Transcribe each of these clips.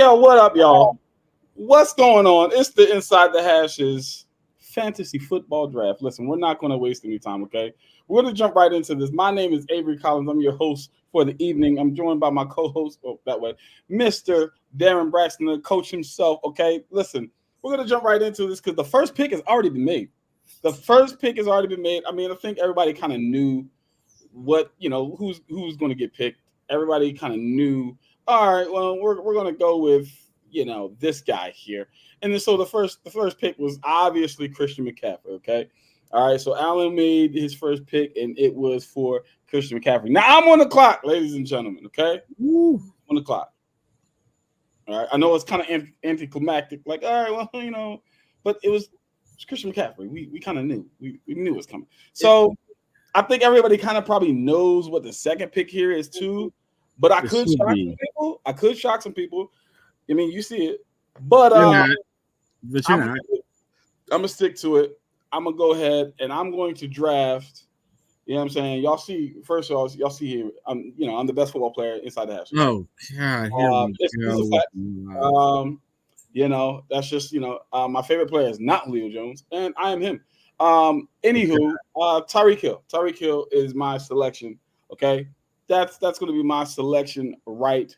Yo, what up, y'all? What's going on? It's the Inside the Hashes fantasy football draft. Listen, we're not going to waste any time, okay? We're going to jump right into this. My name is Avery Collins. I'm your host for the evening. I'm joined by my co-host, Mr. Darren Braxton, the coach himself, okay? Listen, we're going to jump right into this because the first pick has already been made. I mean, I think everybody kind of knew who's going to get picked. Everybody kind of knew, all right, well, we're going to go with, this guy here. And then so the first pick was obviously Christian McCaffrey, okay? All right, so Allen made his first pick, and it was for Christian McCaffrey. Now, I'm on the clock, ladies and gentlemen, okay? Woo. On the clock. All right, I know it's kind of anticlimactic, like, all right, well, but it's Christian McCaffrey. We kind of knew. We knew it was coming. So I think everybody kind of probably knows what the second pick here is, too. But I could shock some people. I mean, you see it. But I'm going to stick to it. I'm going to go ahead and I'm going to draft. You know what I'm saying? Y'all see, first of all, y'all see here, I'm the best football player inside the house. Oh, God. It's a fact. That's just, my favorite player is not Leo Jones, and I am him. Anywho, Tyreek Hill. Tyreek Hill is my selection, okay? That's going to be my selection right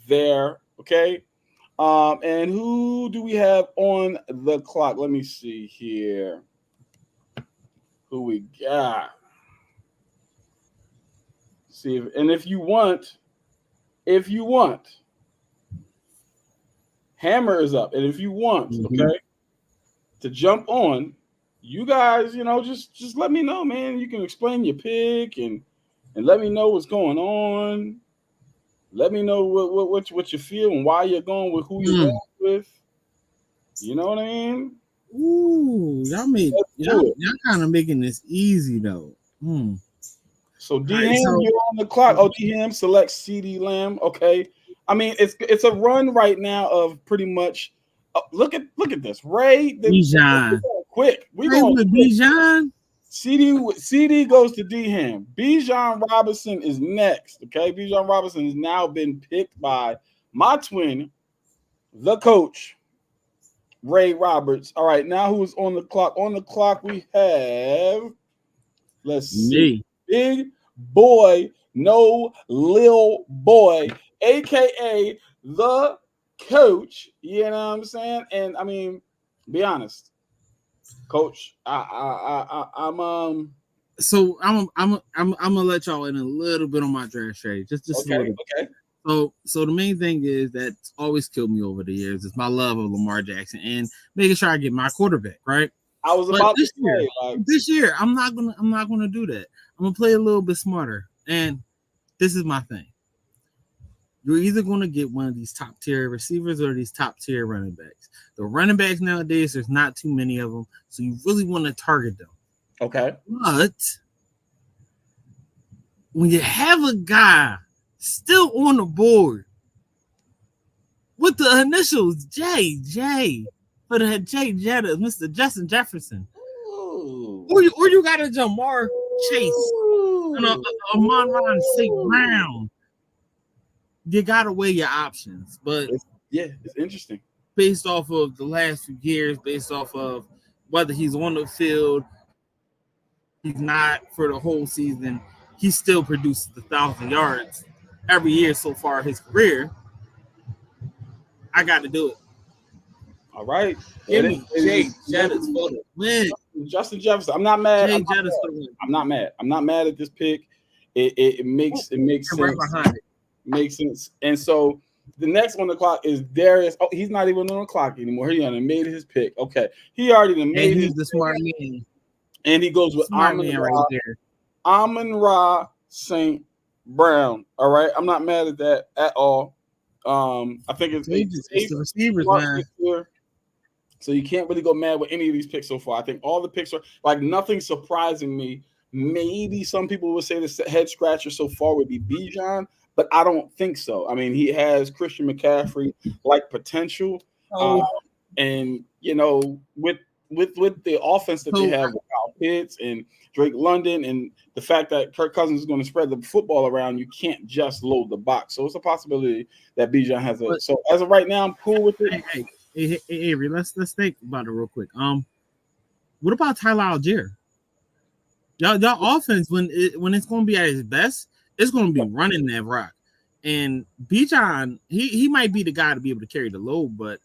there, okay? And who do we have on the clock? Let me see here. Who we got? See, if you want, Hammer is up, and if you want, okay, to jump on, you guys, just let me know, man. You can explain your pick and let me know what's going on. Let me know what you feel and why you're going with who you're going with. You know what I mean? Ooh, y'all kind of making this easy though. So D-Ham, you're on the clock. Oh, D-Ham selects CD Lamb. Okay. I mean, it's a run right now of pretty much. Look at this, Ray. Bijan. Quick, we going with Bijan. CD goes to D-Ham. Bijan Robinson is next. Okay, Bijan Robinson has now been picked by my twin, the coach, Ray Roberts. All right, now who's on the clock? On the clock we have. Let's see, Big Boy, no Lil Boy, aka the coach. You know what I'm saying? And I mean, be honest. Coach, So I'm gonna let y'all in a little bit on my draft trade, just okay, a little bit. Okay. So the main thing is that's always killed me over the years is my love of Lamar Jackson and making sure I get my quarterback right. I was about to say, this year I'm not gonna do that. I'm gonna play a little bit smarter, and this is my thing. You're either going to get one of these top tier receivers or these top tier running backs. The running backs nowadays, there's not too many of them, so you really want to target them. Okay. But when you have a guy still on the board with the initials JJ for the J Jetta, Mr. Justin Jefferson, or you got a Jamar Chase, and a Amon-Ra St. Brown. You gotta weigh your options, but it's interesting. Based off of the last few years, based off of whether he's on the field, he's not for the whole season, he still produces 1,000 yards every year so far in his career. I got to do it. All right, give me Jay Jettis for the win. Justin Jefferson. I'm not mad. I'm not mad. I'm not mad at this pick. It makes sense. Right behind it. Makes sense. And so the next on the clock is Darius. Oh, he's not even on the clock anymore. He already made his pick. Okay. He already made his the smart man. And he goes with Amon-Ra St. Brown. All right. I'm not mad at that at all. I think it's the receivers, man. So you can't really go mad with any of these picks so far. I think all the picks are like nothing surprising me. Maybe some people would say the head scratcher so far would be Bijan. But I don't think so. I mean, he has Christian McCaffrey like potential, and with the offense that they have, Pitts and Drake London, and the fact that Kirk Cousins is going to spread the football around, you can't just load the box. So it's a possibility that Bijan has a. So as of right now, I'm cool with it. Hey, Avery, let's think about it real quick. What about Tyler Algier? Y'all offense when it's going to be at its best, it's going to be running that rock. And Bijan, he might be the guy to be able to carry the load, but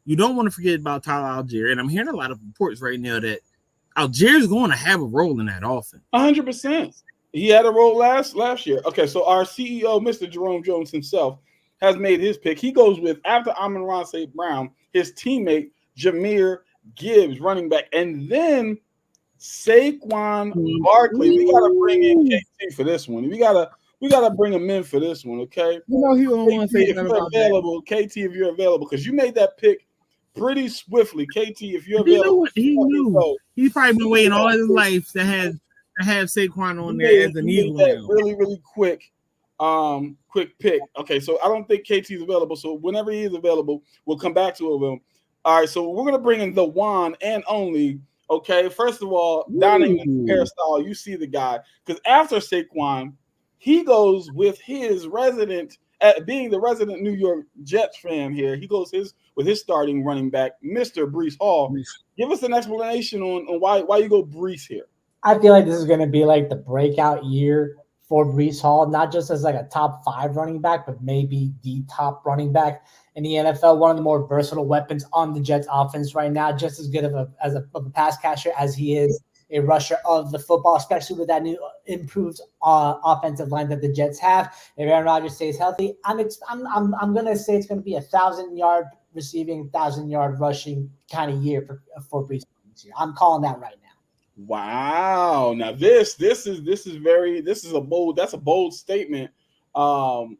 you don't want to forget about Tyler Algier. And I'm hearing a lot of reports right now that Algier is going to have a role in that offense. 100%. He had a role last year. Okay, so our CEO, Mr. Jerome Jones himself, has made his pick. He goes with, after Amon-Ra St. Brown, his teammate, Jahmyr Gibbs, running back. And then Saquon Barkley. We got to bring in KT for this one. We gotta bring him in for this one, okay? You know he don't want to say nothing about available. That. KT, if you're available, because you made that pick pretty swiftly. KT, if you're available, he knew. He's probably been waiting all his life to have Saquon on there as an Eagle. Really, really quick pick. Okay, so I don't think KT's available. So whenever he is available, we'll come back to him. All right, so we're gonna bring in the one and only. Okay, first of all, down in the hairstyle, you see the guy, because after Saquon, he goes with his resident, being the resident New York Jets fan here. He goes with his starting running back, Mr. Breece Hall. Give us an explanation on why you go Breece here. I feel like this is going to be like the breakout year for Breece Hall, not just as like a top 5 running back, but maybe the top running back in the NFL. One of the more versatile weapons on the Jets offense right now, just as good of a pass catcher as he is a rusher of the football, especially with that new improved offensive line that the Jets have. If Aaron Rodgers stays healthy, I'm gonna say it's gonna be 1,000-yard receiving, 1,000-yard rushing kind of year for Breece this year. I'm calling that right now. Wow! Now this is a bold statement. Aaron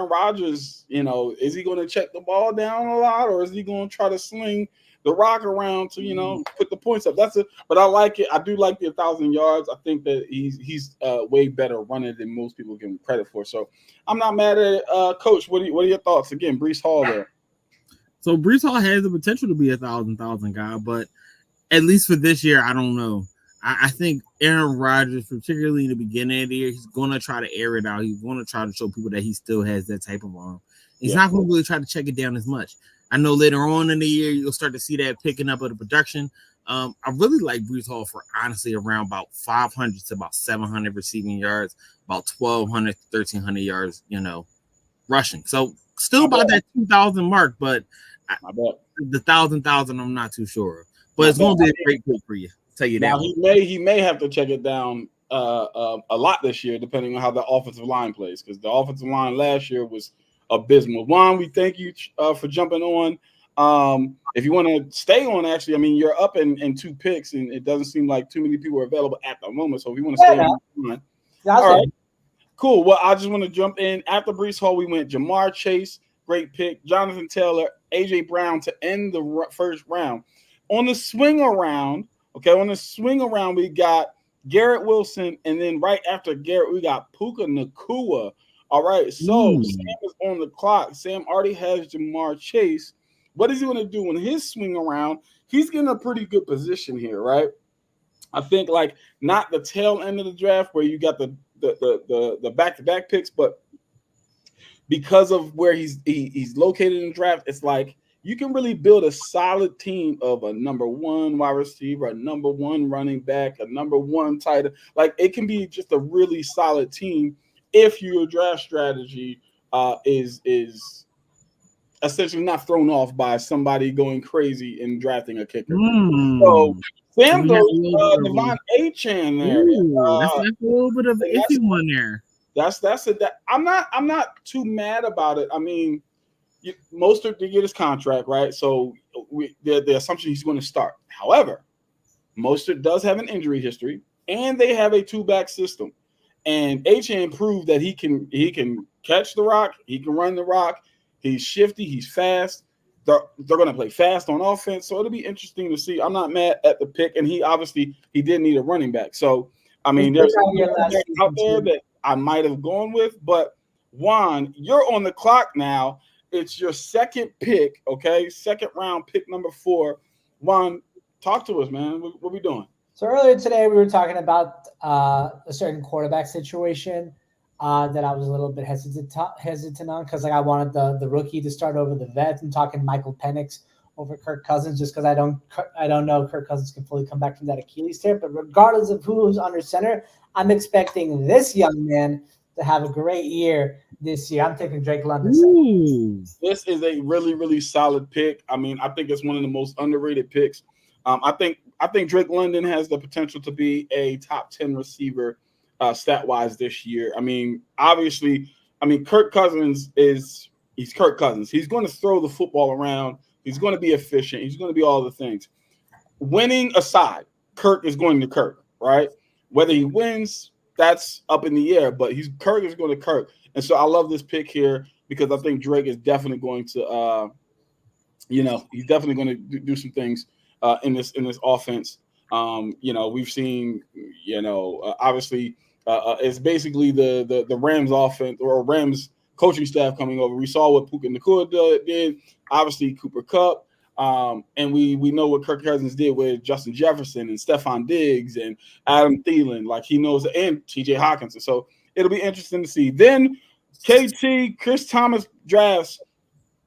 Rodgers, is he going to check the ball down a lot, or is he going to try to sling the rock around to, put the points up? But I like it. I do like the 1,000 yards. I think that he's way better runner than most people give him credit for. So I'm not mad at it. Coach, what are your thoughts? Again, Breece Hall there. So Breece Hall has the potential to be a 1,000 guy, but at least for this year, I don't know. I think Aaron Rodgers, particularly in the beginning of the year, he's going to try to air it out. He's going to try to show people that he still has that type of arm. He's not going to really try to check it down as much. I know later on in the year, you'll start to see that picking up of the production. I really like Breece Hall for honestly around about 500 to about 700 receiving yards, about 1,200 to 1,300 yards, rushing. So still about that 2,000 mark, but the 1,000, I'm not too sure. But it's going to be a great pick for you. Tell you now, that he may have to check it down a lot this year, depending on how the offensive line plays, because the offensive line last year was abysmal. Juan, we thank you for jumping on. If you want to stay on, actually, I mean, you're up in 2 picks, and it doesn't seem like too many people are available at the moment. So if you want to stay on, all right, cool. Well, I just want to jump in. After Breece Hall, we went Jamar Chase, great pick, Jonathan Taylor, AJ Brown to end the first round. On the swing around, we got Garrett Wilson, and then right after Garrett, we got Puka Nacua. All right, so Sam is on the clock. Sam already has Jamar Chase. What is he going to do when his swing around? He's getting a pretty good position here, right? I think like not the tail end of the draft where you got the back-to-back picks, but because of where he's located in the draft, it's like you can really build a solid team of a number 1 wide receiver, a number 1 running back, a number 1 tight end. Like it can be just a really solid team if your draft strategy is essentially not thrown off by somebody going crazy and drafting a kicker. So Sam goes Devon Achane there. That's a little bit of an iffy one there. I'm not too mad about it. I mean, Mostert did get his contract, right? So the assumption he's going to start. However, Mostert does have an injury history, and they have a 2-back system. And Achane proved that he can catch the rock, he can run the rock, he's shifty, he's fast. They're going to play fast on offense, so it'll be interesting to see. I'm not mad at the pick, and he did need a running back. So I mean, there's out there that I might have gone with, but Juan, you're on the clock now. It's your second pick, okay? Second round pick number 4. Juan, talk to us, man. What we doing? So earlier today, we were talking about a certain quarterback situation that I was a little bit hesitant on because like I wanted the rookie to start over the vet. I'm talking Michael Penix over Kirk Cousins just because I don't know if Kirk Cousins can fully come back from that Achilles tear. But regardless of who's under center, I'm expecting this young man to have a great year this year. I'm taking Drake London. Ooh. This is a really, really solid pick. I mean, I think it's one of the most underrated picks. I think Drake London has the potential to be a top 10 receiver stat wise this year. I mean, obviously, Kirk Cousins he's Kirk Cousins. He's going to throw the football around. He's going to be efficient. He's going to be all the things. Winning aside, Kirk is going to Kirk, right? Whether he wins, that's up in the air. But Kirk is going to Kirk, and so I love this pick here because I think Drake is definitely going to, he's definitely going to do some things in this offense. We've seen, obviously, it's basically the Rams offense or Rams coaching staff coming over. We saw what Puka Nacua did. Obviously, Cooper Kupp. And we know what Kirk Cousins did with Justin Jefferson and Stephon Diggs and Adam Thielen. Like he knows, and T.J. Hawkinson. So it'll be interesting to see. Then KT, Chris Thomas drafts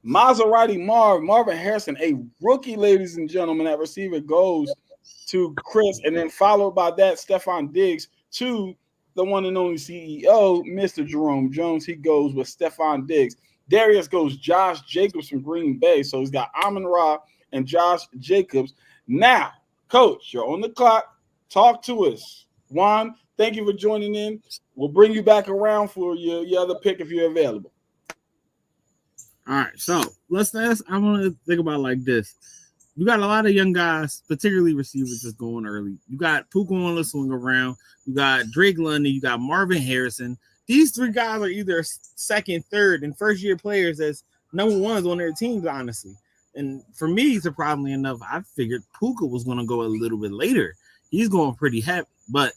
Maserati Marvin Harrison, a rookie, ladies and gentlemen. That receiver goes to Chris, and then followed by that, Stephon Diggs to the one and only CEO, Mr. Jerome Jones. He goes with Stephon Diggs. Darius goes Josh Jacobs from Green Bay. So he's got Amon-Ra and Josh Jacobs. Now, Coach, you're on the clock. Talk to us. Juan, thank you for joining in. We'll bring you back around for your other pick if you're available. All right, so I want to think about it like this. You got a lot of young guys, particularly receivers, that's going early. You got Puka on the swing around. You got Drake London. You got Marvin Harrison. These three guys are either second, third, and first-year players as number ones on their teams, honestly. And for me, surprisingly enough, I figured Puka was going to go a little bit later. He's going pretty heavy. But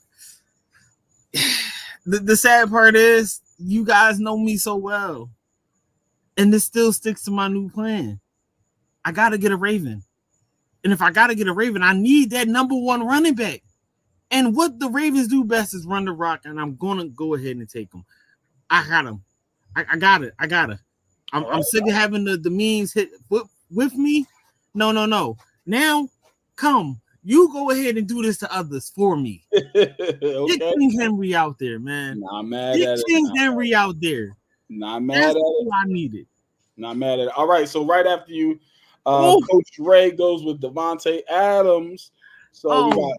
the sad part is you guys know me so well. And this still sticks to my new plan. I got to get a Raven. And if I got to get a Raven, I need that number one running back. And what the Ravens do best is run the rock, and I'm going to go ahead and take them. I got them. I got it. I'm sick of having the memes hit with me. No. Now, come. You go ahead and do this to others for me. Okay. Get King Henry out there, man. Not mad Get at it. King Henry out there. Not mad That's at it. all I needed. Not mad at it. All right, so right after you, Coach Ray goes with Devontae Adams. So we got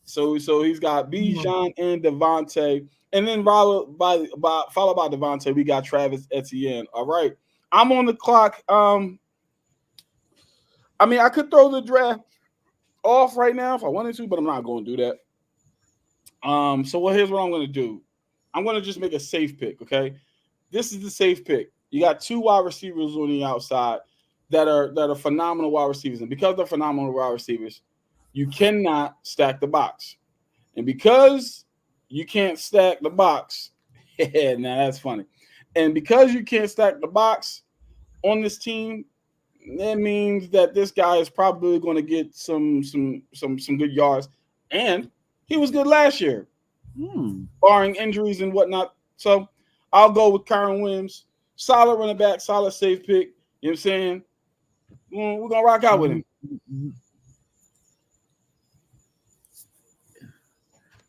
so he's got Bijan and Devontae, and then followed by Devontae, we got Travis Etienne. All right, I'm on the clock. I could throw the draft off right now if I wanted to, but I'm not going to do that. Here's what I'm going to do. I'm going to just make a safe pick. Okay, this is the safe pick. You got two wide receivers on the outside that are phenomenal wide receivers, and because they're phenomenal wide receivers, you cannot stack the box. And because you can't stack the box, now that's funny. And because you can't stack the box on this team, that means that this guy is probably going to get some good yards. And he was good last year, barring injuries and whatnot. So I'll go with Kyron Williams. Solid running back, solid safe pick. You know what I'm saying? We're going to rock out with him.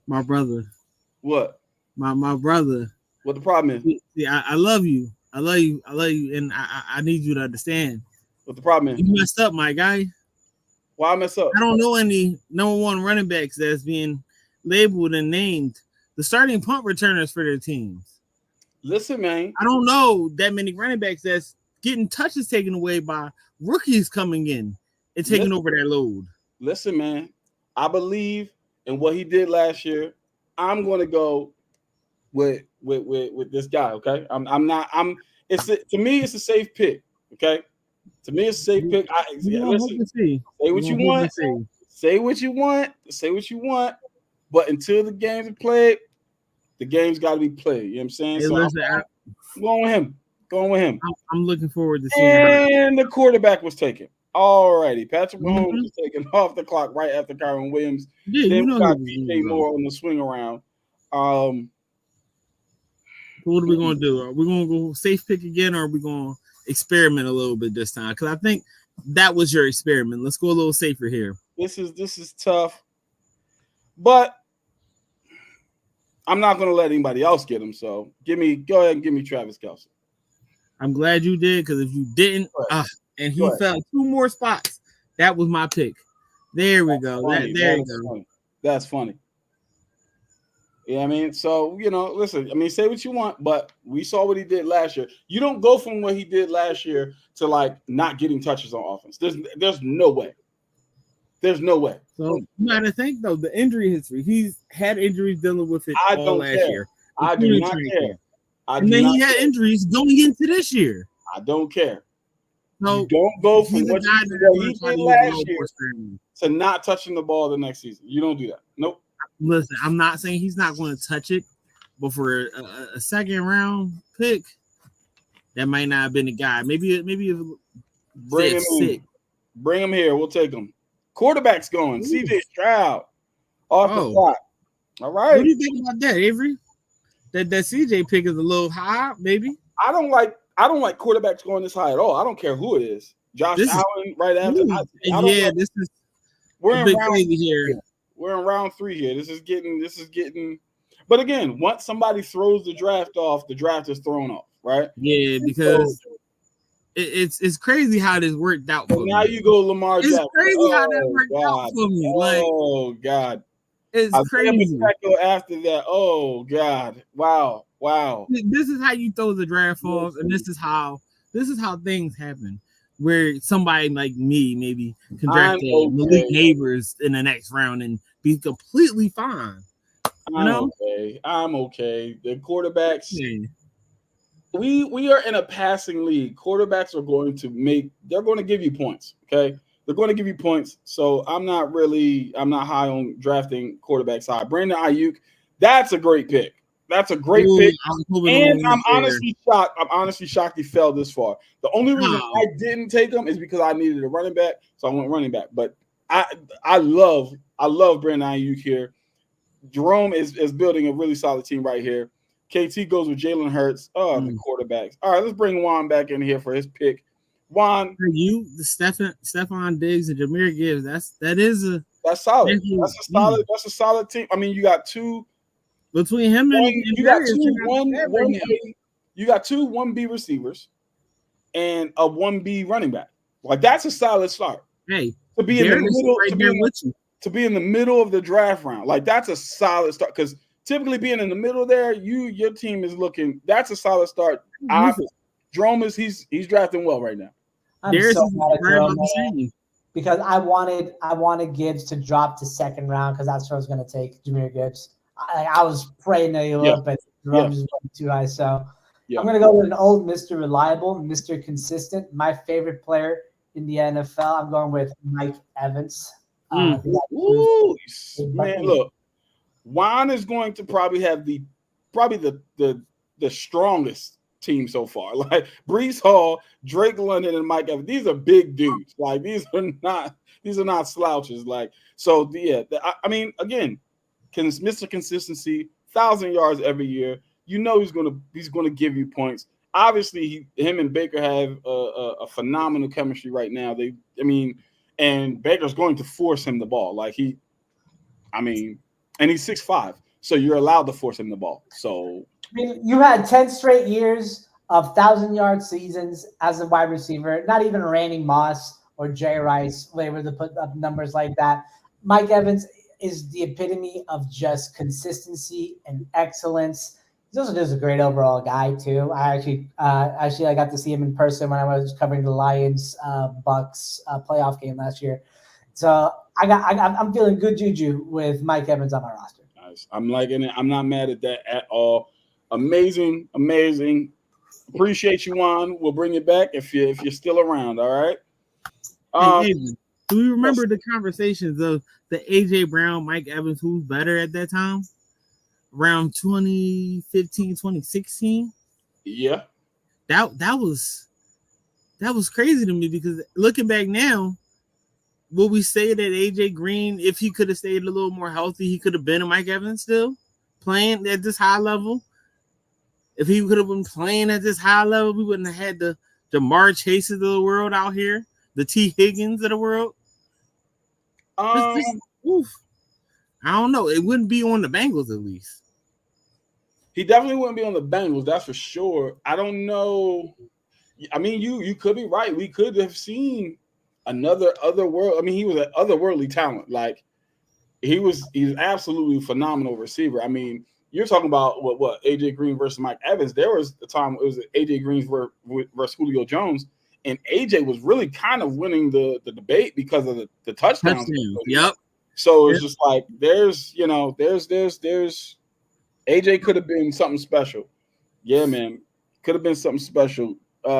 My brother. What? My brother. What the problem is? Yeah, I love you. I love you, and I need you to understand. What the problem is? You messed up, my guy. Why I mess up? I don't know any number one running backs that's being labeled and named the starting punt returners for their teams. Listen, man. I don't know that many running backs that's getting touches taken away by rookies coming in and taking over that load. Listen, man. I believe in what he did last year. I'm going to go with this guy. Okay. To me, it's a safe pick. Okay. To me, it's a safe pick. Listen, say what you want. Say what you want. Say what you want. But until the games are played, the game's got to be played. You know what I'm saying? Hey, so listen, I'm going with him. I'm looking forward to seeing. And the quarterback was taken. Alrighty, Patrick Mahomes Mhm. is taken off the clock right after Kyron Williams. Yeah, Then you we know got he DJ was going. Moore on the swing around. Um, So what are we gonna do? Are we gonna go safe pick again, or are we gonna experiment a little bit this time? Because I think that was your experiment. Let's go a little safer here. this is tough, but I'm not gonna let anybody else get him. So go ahead and give me Travis Kelce. I'm glad you did, because if you didn't, Go ahead. and Go he ahead. fell 2 more spots, that was my pick. There we go. Funny. There you That's go. funny. That's funny. Yeah, I mean, so listen. I mean, say what you want, but we saw what he did last year. You don't go from what he did last year to like not getting touches on offense. There's no way. There's no way. So you got to think though, the injury history. He's had injuries dealing with it I all don't last care. year. I do not care. And then he had injuries going into this year. I don't care. So you don't go from he's a what guy he did last year more to not touching the ball the next season. You don't do that. Nope. Listen, I'm not saying he's not going to touch it, but for a second round pick, that might not have been the guy. Maybe Bring him in. Bring him here. We'll take him. Quarterback's going. CJ Stroud off the clock. All right. What do you think about that, Avery? That CJ pick is a little high, maybe. I don't like quarterbacks going this high at all. I don't care who it is. Josh Allen right after. This is we're a in bit round crazy here. We're in round 3 here. This is getting. But again, once somebody throws the draft off, the draft is thrown off, right? Yeah, because it's crazy how this worked out for me. Now you go Lamar Jackson. It's crazy how that worked out for me. Oh God. It's crazy. After that, oh God, wow. This is how you throw the draft off, and this is how things happen. Where somebody like me maybe can draft Malik Neighbors in the next round and be completely fine. I'm okay. The quarterbacks. Yeah. We are in a passing league. Quarterbacks are going to give you points. Okay. They're going to give you points. So I'm not high on drafting quarterbacks high. Brandon Ayuk, that's a great pick. That's a great pick. And I'm honestly shocked he fell this far. The only reason I didn't take him is because I needed a running back. So I went running back. But I love Brandon Ayuk here. Jerome is building a really solid team right here. KT goes with Jalen Hurts. The quarterbacks. All right, let's bring Juan back in here for his pick. Juan, Stephon Diggs and Jahmyr Gibbs. That's solid. That's a solid team. I mean, you got two between him and you got two 1B receivers and a 1B running back. Like that's a solid start. Hey, to be in the middle, to be in the middle of the draft round, like that's a solid start. Because typically being in the middle there, your team is looking. That's a solid start. Jerome he's drafting well right now. I'm so mad at Jerome because I wanted Gibbs to drop to second round because that's what I was going to take Jahmyr Gibbs. I was praying that he would, but Jerome just went too high. So I'm going to go with an old Mr. Reliable, Mr. Consistent. My favorite player in the NFL. I'm going with Mike Evans. Man, look, Juan is going to probably have the strongest team so far. Like Breece Hall, Drake London, and Mike Evans. These are big dudes. Like these are not slouches. Like so. I mean, again, Mr. Consistency, 1,000 yards every year. You know he's gonna give you points. Obviously, him and Baker have a phenomenal chemistry right now. And Baker's going to force him the ball. And he's 6'5", so you're allowed to force him the ball. So you had 10 straight years of 1,000-yard seasons as a wide receiver. Not even Randy Moss or Jay Rice were able to put up numbers like that. Mike Evans is the epitome of just consistency and excellence. He's also just a great overall guy too. I got to see him in person when I was covering the Lions Bucks playoff game last year. So I'm feeling good juju with Mike Evans on my roster. Nice. I'm liking it. I'm not mad at that at all. Amazing. Appreciate you, Juan. We'll bring you back if you're still around. All right. Do you remember the conversations of the AJ Brown, Mike Evans, who's better at that time? Around 2015, 2016. Yeah. That was that was crazy to me because looking back now, will we say that AJ Green, if he could have stayed a little more healthy, he could have been a Mike Evans still playing at this high level? If he could have been playing at this high level, we wouldn't have had the Jamar Chases of the world out here, the T. Higgins of the world. Oof. I don't know. It wouldn't be on the Bengals at least. He definitely wouldn't be on the Bengals, that's for sure. I don't know. I mean, you could be right. We could have seen another otherworld. I mean, he was an otherworldly talent. Like he's absolutely phenomenal receiver. I mean, you're talking about what AJ Green versus Mike Evans. There was the time it was AJ Green versus Julio Jones, and AJ was really kind of winning the debate because of the touchdowns. Yep. So it's just like there's AJ could have been something special. Yeah, man, could have been something special.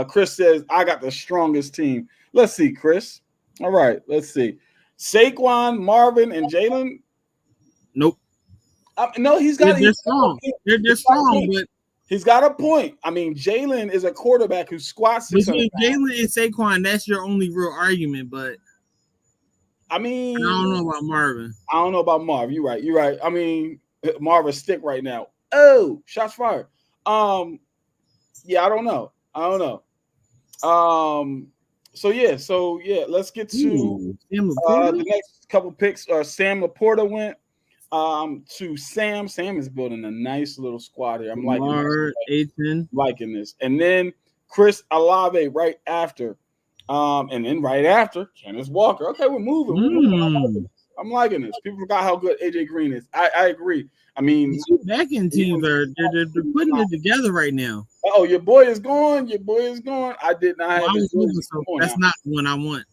Chris says I got the strongest team. Let's see, Chris. All right, let's see. Saquon, Marvin, and Jalen. Nope. No, he's got. They're strong. They're strong, but he's got a point. I mean, Jalen is a quarterback who squats. Between Jalen and Saquon, that's your only real argument. But I mean, I don't know about Marvin. I don't know about Marv. You're right. You're right. I mean, Marvin's stick right now. Oh, shots fired. Yeah, I don't know. So yeah, let's get to the next couple picks. Sam Laporta went to Sam. Sam is building a nice little squad here. I'm liking this. And then Chris Olave right after. And then right after, Kenneth Walker. Okay, we're moving. I'm liking this. People forgot how good AJ Green is. I agree. I mean, back in teams they're putting it together right now. Oh, your boy is gone. I did not have that's not what I want.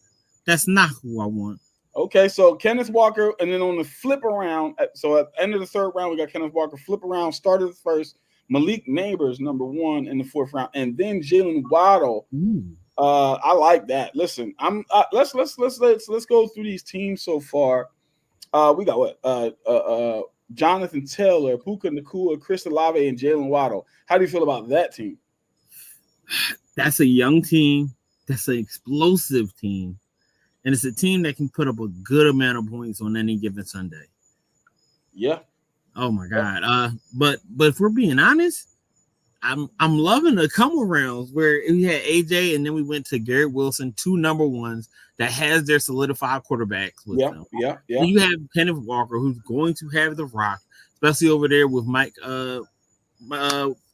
That's not who I want. Okay, so Kenneth Walker, and then on the flip around, so at the end of the third round, we got Kenneth Walker flip around, started the first, Malik Neighbors, number 1 in the fourth round, and then Jalen Waddle. I like that. Listen, let's go through these teams so far. We got what? Jonathan Taylor, Puka Nacua, Chris Olave, and Jalen Waddle. How do you feel about that team? That's a young team. That's an explosive team. And it's a team that can put up a good amount of points on any given Sunday. Yeah. Oh my God. But if we're being honest, I'm loving the come arounds where we had AJ and then we went to Garrett Wilson, 2 number 1s that has their solidified quarterbacks with them. Yeah. And you have Kenneth Walker, who's going to have the rock, especially over there with Mike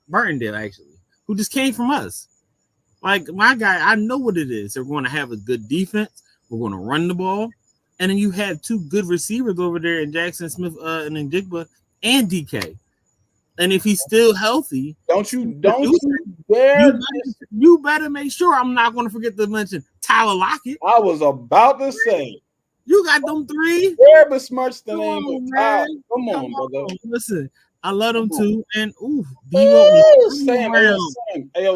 Martindale, actually, who just came from us. Like my guy, I know what it is. They're going to have a good defense. We're going to run the ball. And then you have 2 good receivers over there in Jackson Smith and Njigba and DK. And if he's still healthy, you better make sure. I'm not going to forget to mention Tyler Lockett. I was about to say, you got them 3. Where besmirch the name of Tyler? Come on, brother. Listen, I love them too. And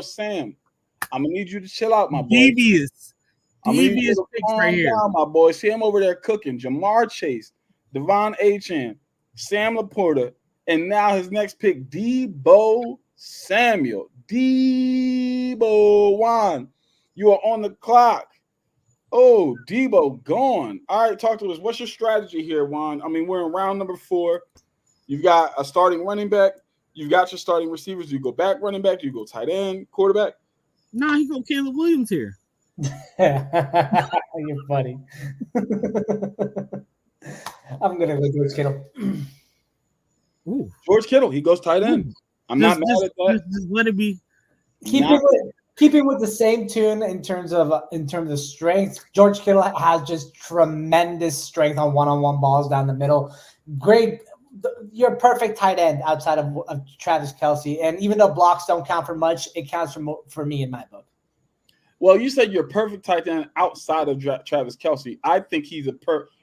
Sam, I'm gonna need you to chill out, my boy. Devious picks right here, down, my boy. See him over there cooking. Jamar Chase, Devon Achane, Sam Laporta. And now his next pick, Deebo Samuel. Deebo Juan. You are on the clock. Oh, Deebo gone. All right, talk to us. What's your strategy here, Juan? I mean, we're in round number 4. You've got a starting running back. You've got your starting receivers. Do you go back running back? Do you go tight end, quarterback? Nah, he go Caleb Williams here. You're funny. I'm going to go George Kittle. Ooh. George Kittle, he goes tight end. I'm not mad at that. Just let it be. Keeping with the same tune in terms of strength. George Kittle has just tremendous strength on one-on-one balls down the middle. Great. You're a perfect tight end outside of Travis Kelce. And even though blocks don't count for much, it counts for me in my book. Well, you said you're a perfect tight end outside of Travis Kelce. I think he's a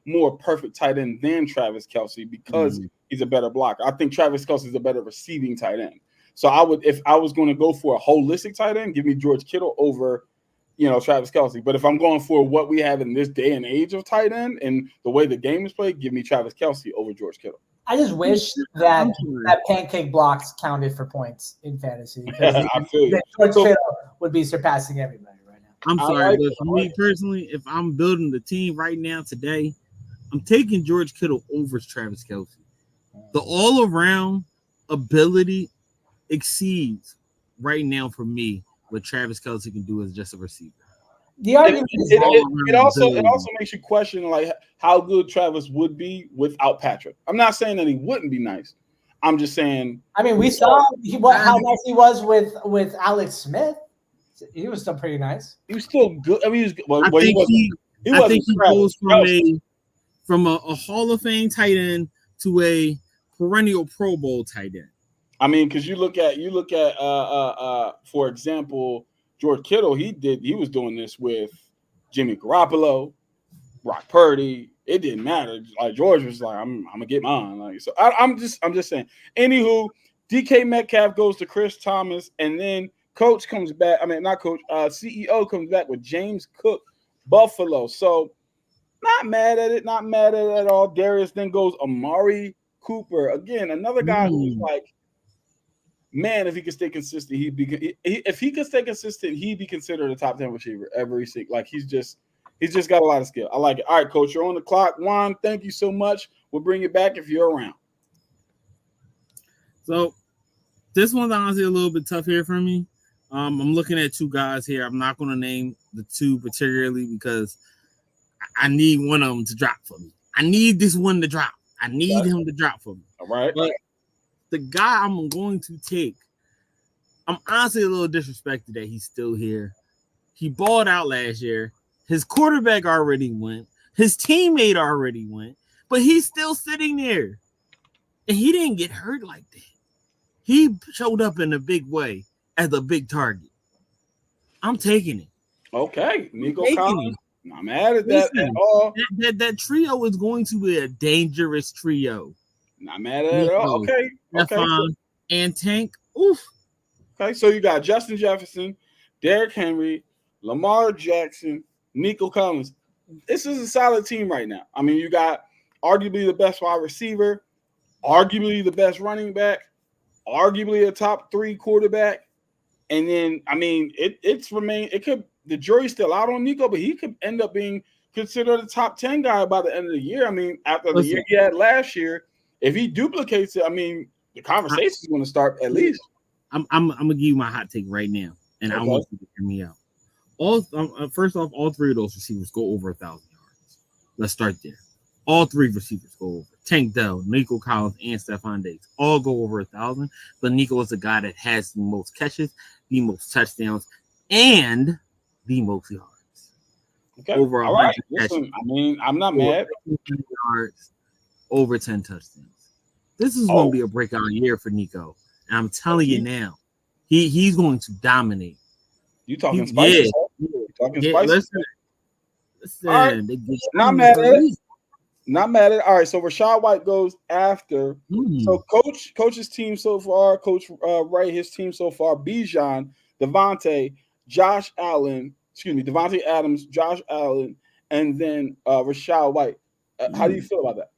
more perfect tight end than Travis Kelce because he's a better blocker. I think Travis Kelce is a better receiving tight end. So I would, if I was going to go for a holistic tight end, give me George Kittle over, Travis Kelce. But if I'm going for what we have in this day and age of tight end and the way the game is played, give me Travis Kelce over George Kittle. I just wish that pancake blocks counted for points in fantasy because I feel you. George Kittle would be surpassing everybody right now. I'm I sorry, like but it. for me personally, if I'm building the team right now today, I'm taking George Kittle over Travis Kelce. The all-around ability exceeds right now for me what Travis Kelce can do as just a receiver. The It, argument is it, that it, it also it Ability. also makes you question like how good Travis would be without Patrick. I'm not saying that he wouldn't be nice. I'm just saying I mean, we saw how nice he was with Alex Smith. He was still pretty nice. he was still good. I mean, he was well, I well, he think wasn't. he He I think wasn't he Travis goes from Kelce. a Hall of Fame tight end to a perennial Pro Bowl tight end. I mean, because you look at for example, George Kittle. He was doing this with Jimmy Garoppolo, Brock Purdy. It didn't matter. Like George was like, I'm gonna get mine. Like so, I'm just saying. Anywho, DK Metcalf goes to Chris Thomas, and then Coach comes back. I mean, not Coach. CEO comes back with James Cook, Buffalo. So not mad at it. Not mad at it at all. Darius then goes Amari Cooper again, another guy who's like, man, if he could stay consistent, if he could stay consistent, he'd be considered a top 10 receiver every single. Like he's just got a lot of skill. I like it. All right, Coach, you're on the clock. Juan, thank you so much. We'll bring it back if you're around. So this one's honestly a little bit tough here for me. I'm looking at two guys here. I'm not going to name the two particularly because I need one of them to drop for me. I need this one to drop. I need him to drop for me. All right. But the guy I'm going to take, I'm honestly a little disrespected that he's still here. He balled out last year. His quarterback already went. His teammate already went. But he's still sitting there. And he didn't get hurt like that. He showed up in a big way as a big target. I'm taking it. Okay. Nico Collins. Not mad at Listen, that at all. That trio is going to be a dangerous trio. Not mad at it at all. Okay. Stephon and Tank. Oof. Okay. So you got Justin Jefferson, Derrick Henry, Lamar Jackson, Nico Collins. This is a solid team right now. I mean, you got arguably the best wide receiver, arguably the best running back, arguably a top 3 quarterback. And then, I mean, the jury's still out on Nico, but he could end up being considered a top 10 guy by the end of the year. I mean, after the year he had last year, if he duplicates it, I mean, the conversation is going to start at least. I'm gonna give you my hot take right now, and I want you to hear me out. First off, all 3 of those receivers go over 1,000 yards. Let's start there. All 3 receivers go over. Tank Dell, Nico Collins, and Stephon Diggs all go over 1,000. But Nico is the guy that has the most catches, the most touchdowns, and the most yards. Okay. Over 100 catches. I mean, I'm not mad. Yards, over 10 touchdowns. This is going to be a breakout year for Nico. And I'm telling you now, he's going to dominate. You talking spicy? Yeah. You talking spicy? Listen. Right. Not mad at it. Not mad at it. All right, so Rachaad White goes after. So coach's team so far, Coach Wright, his team so far, Bijan, Devontae, Josh Allen, Devontae Adams, Josh Allen, and then Rachaad White. How do you feel about that?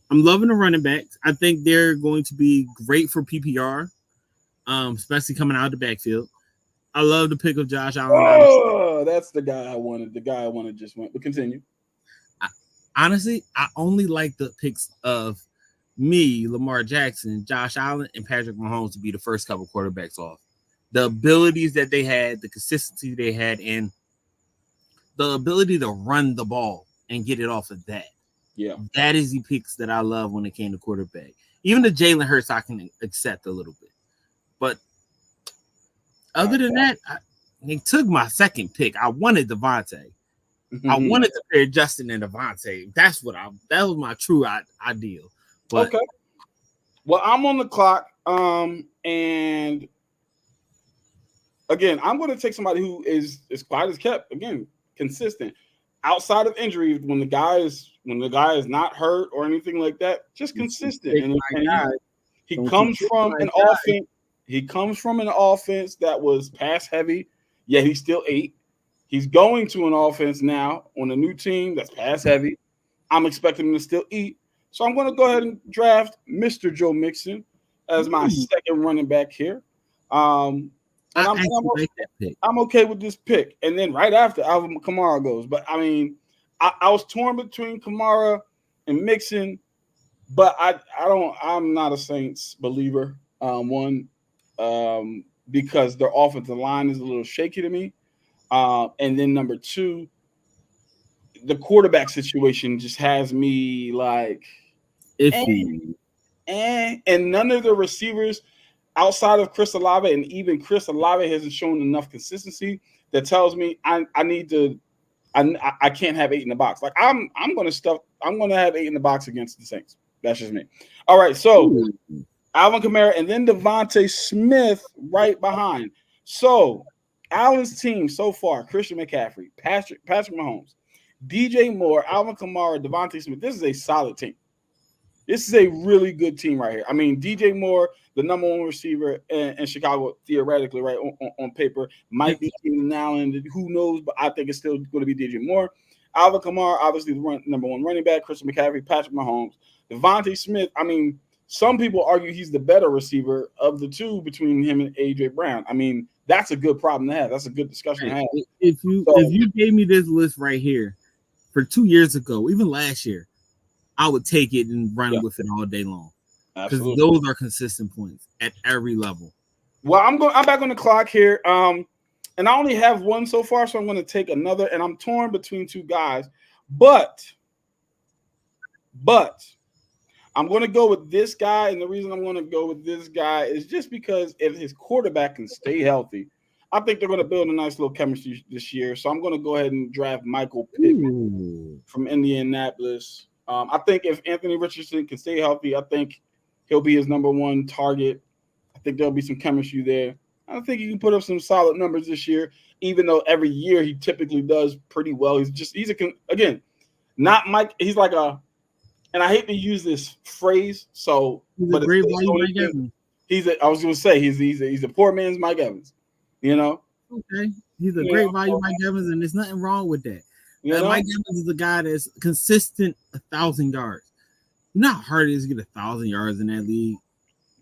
I'm loving the running backs. I think they're going to be great for PPR, especially coming out of the backfield. I love the pick of Josh Allen. Oh, that's the guy I wanted. The guy I wanted just went. But continue. Honestly, I only like the picks of me, Lamar Jackson, Josh Allen, and Patrick Mahomes to be the first couple quarterbacks off. The abilities that they had, the consistency they had, and the ability to run the ball and get it off of that. Yeah. That is the picks that I love when it came to quarterback. Even the Jalen Hurts I can accept a little bit. But other than that, they took my second pick. I wanted Devontae. I wanted to pair Justin and Devontae. That was my true ideal. But, okay. Well, I'm on the clock. And again, I'm going to take somebody who is quiet as kept. Again, consistent. Outside of injury, when the guy is not hurt or anything like that, just consistent. And he comes from an offense. He comes from an offense that was pass heavy, yet he still ate. He's going to an offense now on a new team that's pass heavy. I'm expecting him to still eat. So I'm going to go ahead and draft Mr. Joe Mixon as my second running back here. And I actually like that pick. I'm okay with this pick. And then right after, Alvin Kamara goes. But I mean, I was torn between Kamara and Mixon, but I'm not a Saints believer. Because their offensive line is a little shaky to me. And then number two, the quarterback situation just has me like Iffy. and none of the receivers outside of Chris Olave, and even Chris Olave hasn't shown enough consistency that tells me I need to I can't have 8 in the box. Like I'm gonna have 8 in the box against the Saints. That's just me. All right, so Ooh. Alvin Kamara and then Devontae Smith right behind. So Allen's team so far: Christian McCaffrey, Patrick Mahomes, DJ Moore, Alvin Kamara, Devontae Smith. This is a solid team. This is a really good team right here. I mean, DJ Moore, the number one receiver in Chicago, theoretically, right, on paper, might be Keenan Allen. Who knows? But I think it's still going to be DJ Moore. Alvin Kamara, obviously, the number one running back. Christian McCaffrey, Patrick Mahomes. Devontae Smith, I mean, some people argue he's the better receiver of the two between him and A.J. Brown. I mean, that's a good problem to have. That's a good discussion to have. If you gave me this list right here for 2 years ago, even last year, I would take it and run with it all day long. Because those are consistent points at every level. Well, I'm back on the clock here. And I only have one so far, so I'm going to take another. And I'm torn between two guys. But I'm going to go with this guy. And the reason I'm going to go with this guy is just because if his quarterback can stay healthy, I think they're going to build a nice little chemistry this year. So I'm going to go ahead and draft Michael Pittman from Indianapolis. I think if Anthony Richardson can stay healthy, I think he'll be his number one target. I think there'll be some chemistry there. I think he can put up some solid numbers this year, even though every year he typically does pretty well. Again, not Mike. He's like and I hate to use this phrase, but great value Mike Evans. I was going to say he's a poor man's Mike Evans, you know. Okay, he's a great value Mike Evans, and there's nothing wrong with that. Mike Evans is the guy that's consistent 1,000 yards. You know how hard it is to get 1,000 yards in that league?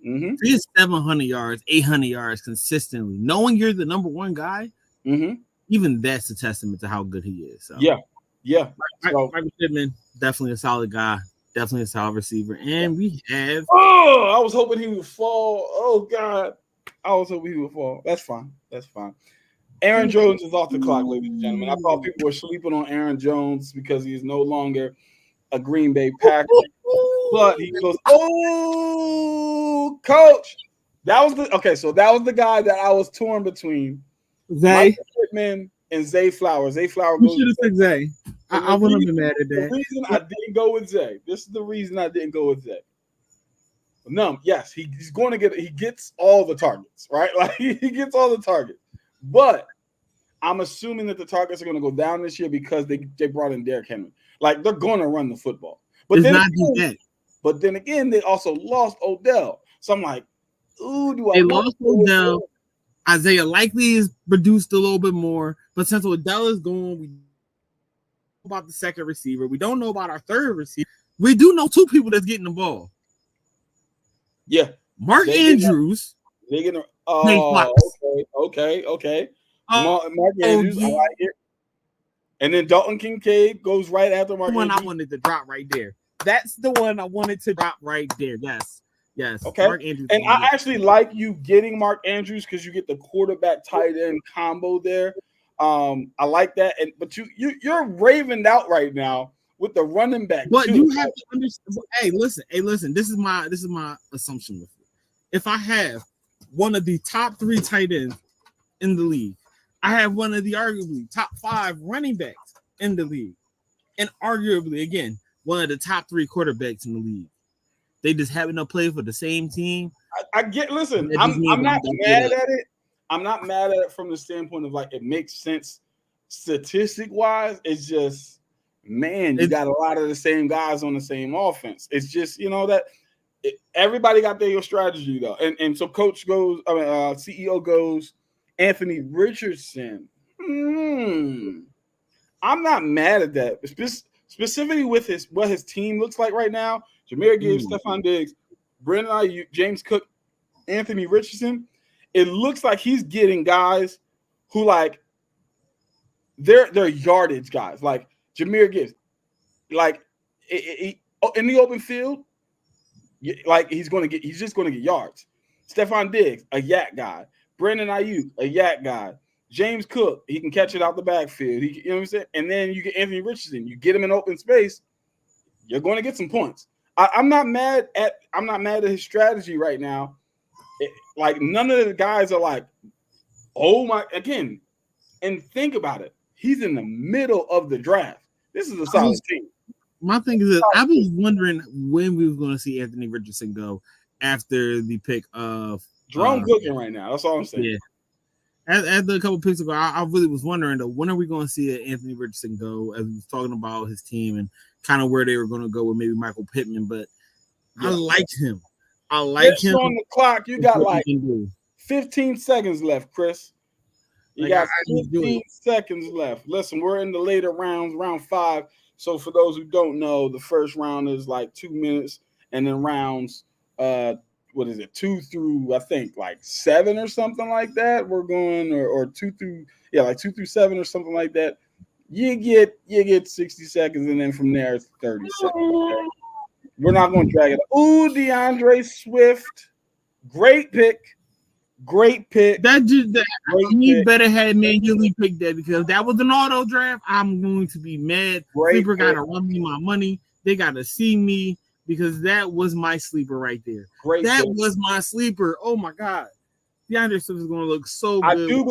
Mm-hmm. He gets 700 yards, 800 yards consistently. Knowing you're the number one guy, even that's a testament to how good he is. So. Yeah. Michael Pittman, definitely a solid guy, definitely a solid receiver. And we have. Oh, I was hoping he would fall. Oh, God. I was hoping he would fall. That's fine. Aaron Jones is off the clock, ladies and gentlemen. I thought people were sleeping on Aaron Jones because he is no longer a Green Bay Packer. But he goes, coach. That was the guy that I was torn between. Zay Pittman and Zay Flowers. Zay Flowers goes. You should have said Zay. I wouldn't have been mad at that. The reason I didn't go with Zay. This is the reason I didn't go with Zay. No, yes, he's going to he gets all the targets, right? Like he gets all the targets. But I'm assuming that the targets are going to go down this year because they brought in Derrick Henry. Like they're going to run the football. But then again, they also lost Odell. So I'm like, they lost Odell. Isaiah likely is produced a little bit more, but since Odell is gone, we don't know about the second receiver. We don't know about our third receiver. We do know two people that's getting the ball. Yeah, Mark Andrews. They're gonna. Okay. Mark Andrews, I like it. And then Dalton Kincaid goes right after Mark Andrews. The one I wanted to drop right there. That's the one I wanted to drop right there. Yes. Okay. Mark Andrews, and I actually like you getting Mark Andrews because you get the quarterback tight end combo there. I like that. But you're ravened out right now with the running back. But you have to understand. Hey, listen. This is my assumption with it. If I have one of the top 3 tight ends in the league, I have one of the arguably top 5 running backs in the league, and arguably again one of the top 3 quarterbacks in the league. They just happen to play for the same team. I get. Listen, I'm not mad at it. I'm not mad at it from the standpoint of like it makes sense statistic wise. It's just, man, you got a lot of the same guys on the same offense. It's just, everybody got their strategy though. And so coach goes, CEO goes, Anthony Richardson. I'm not mad at that. Specifically with what his team looks like right now. Jahmyr Gibbs, Stephon Diggs, Brandon Ayuk, James Cook, Anthony Richardson. it looks like he's getting guys who like they're yardage guys, like Jahmyr Gibbs, like in the open field, like he's just going to get yards. Stephon Diggs, a yak guy. Brandon Ayuk, a yak guy. James Cook, he can catch it out the backfield. You know what I'm saying? And then you get Anthony Richardson. You get him in open space, you're going to get some points. I'm not mad at his strategy right now. Like none of the guys are like, oh my, again, and think about it. He's in the middle of the draft. This is a solid team. My thing is that I was wondering when we were going to see Anthony Richardson go after the pick of Jerome cooking right now. That's all I'm saying. Yeah. After a couple picks ago, I really was wondering though, when are we going to see Anthony Richardson go? As we was talking about his team and kind of where they were going to go with maybe Michael Pittman, but I liked him. I like him. On the clock, you got like 15 seconds left, Chris. You got 15 seconds left. Listen, we're in the later rounds, round 5. So for those who don't know, the first round is like 2 minutes, and then rounds, 2 through I think like 7 or something like that. We're going or 2 through 2 through 7 or something like that. You get 60 seconds, and then from there it's 30 seconds. Okay? We're not going to drag it. Ooh, DeAndre Swift, great pick. He better have manually picked that because that was an auto draft. I'm going to be mad. Sleeper got to run me my money. They got to see me because that was my sleeper right there. That was my sleeper. Oh my God, DeAndre Swift is going to look so good. I do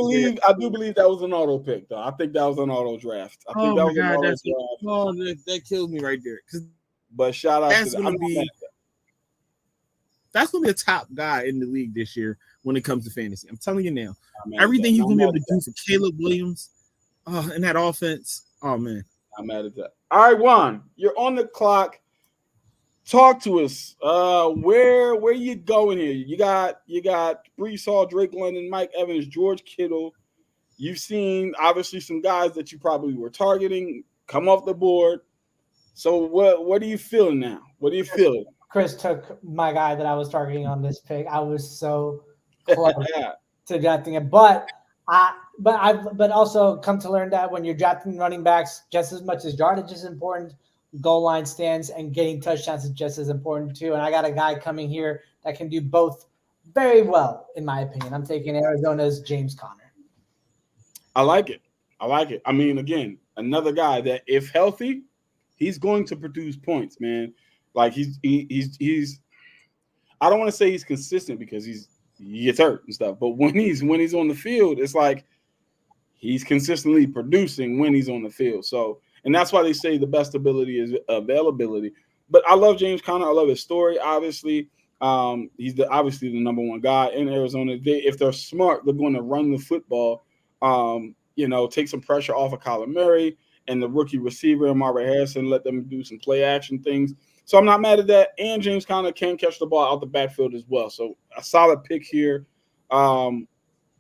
believe that was an auto pick though. I think that was an auto draft. I think that was an auto draft. That kills me right there. But shout out to that's going to be a top guy in the league this year when it comes to fantasy. I'm telling you now. Everything he's going to be able to do for Caleb Williams in that offense. Oh, man. I'm mad at that. All right, Juan, you're on the clock. Talk to us. Where you going here? You got Breece Hall, Drake London, Mike Evans, George Kittle. You've seen, obviously, some guys that you probably were targeting come off the board. So what are you feeling now? What are you feeling? Chris took my guy that I was targeting on this pick. I was so close to drafting it, but also come to learn that when you're drafting running backs, just as much as yardage is important, goal line stands and getting touchdowns is just as important too. And I got a guy coming here that can do both very well, in my opinion. I'm taking Arizona's James Conner. I like it. I mean, again, another guy that if healthy, he's going to produce points, man. Like he's I don't want to say he's consistent because he gets hurt and stuff, but when he's on the field, it's like he's consistently producing when he's on the field. So, and that's why they say the best ability is availability. But I love James Conner. I love his story. Obviously, he's obviously the number one guy in Arizona. If they're smart, they're going to run the football. Take some pressure off of Kyler Murray and the rookie receiver Marvin Harrison. Let them do some play action things. So I'm not mad at that. And James Conner can catch the ball out the backfield as well. So a solid pick here. How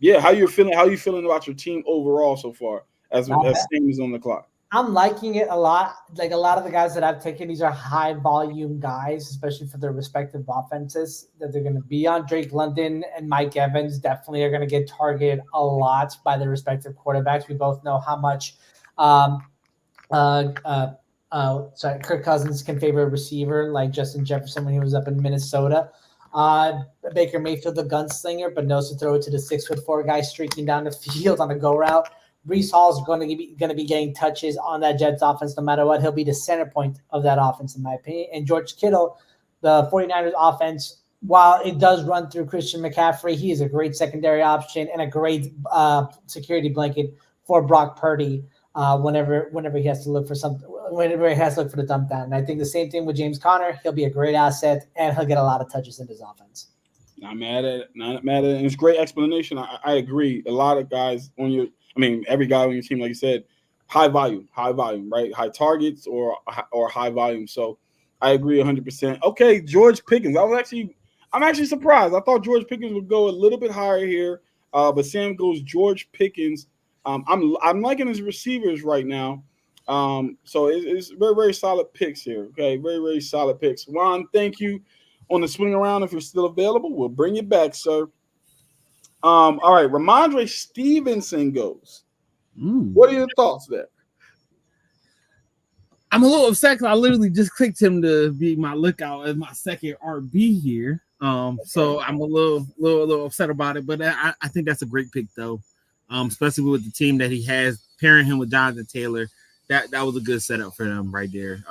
you feeling? How you feeling about your team overall so far as Sam is on the clock? I'm liking it a lot. Like a lot of the guys that I've taken, these are high volume guys, especially for their respective offenses that they're going to be on. Drake London and Mike Evans definitely are going to get targeted a lot by their respective quarterbacks. We both know how much Kirk Cousins can favor a receiver like Justin Jefferson when he was up in Minnesota. Baker Mayfield, the gunslinger, but knows to throw it to the 6'4" guy streaking down the field on a go route. Breece Hall is going to be getting touches on that Jets offense no matter what. He'll be the center point of that offense, in my opinion. And George Kittle, the 49ers offense, while it does run through Christian McCaffrey, he is a great secondary option and a great security blanket for Brock Purdy whenever he has to look for the dump down. And I think the same thing with James Conner. He'll be a great asset, and he'll get a lot of touches in his offense. Not mad at it. And it's a great explanation. I agree. A lot of guys every guy on your team, like you said, high volume, right? High targets or high volume. So I agree 100%. Okay, George Pickens. I'm actually surprised. I thought George Pickens would go a little bit higher here, but Sam goes George Pickens. I'm liking his receivers right now. So it's very, very solid picks here. Okay, very, very solid picks. Juan, thank you. On the swing around, if you're still available, we'll bring you back, sir. All right, Ramondre Stevenson goes. Ooh. What are your thoughts there? I'm a little upset because I literally just clicked him to be my lookout as my second RB here. So I'm a little upset about it, but I think that's a great pick though. Especially with the team that he has, pairing him with Jonathan Taylor, that was a good setup for them right there.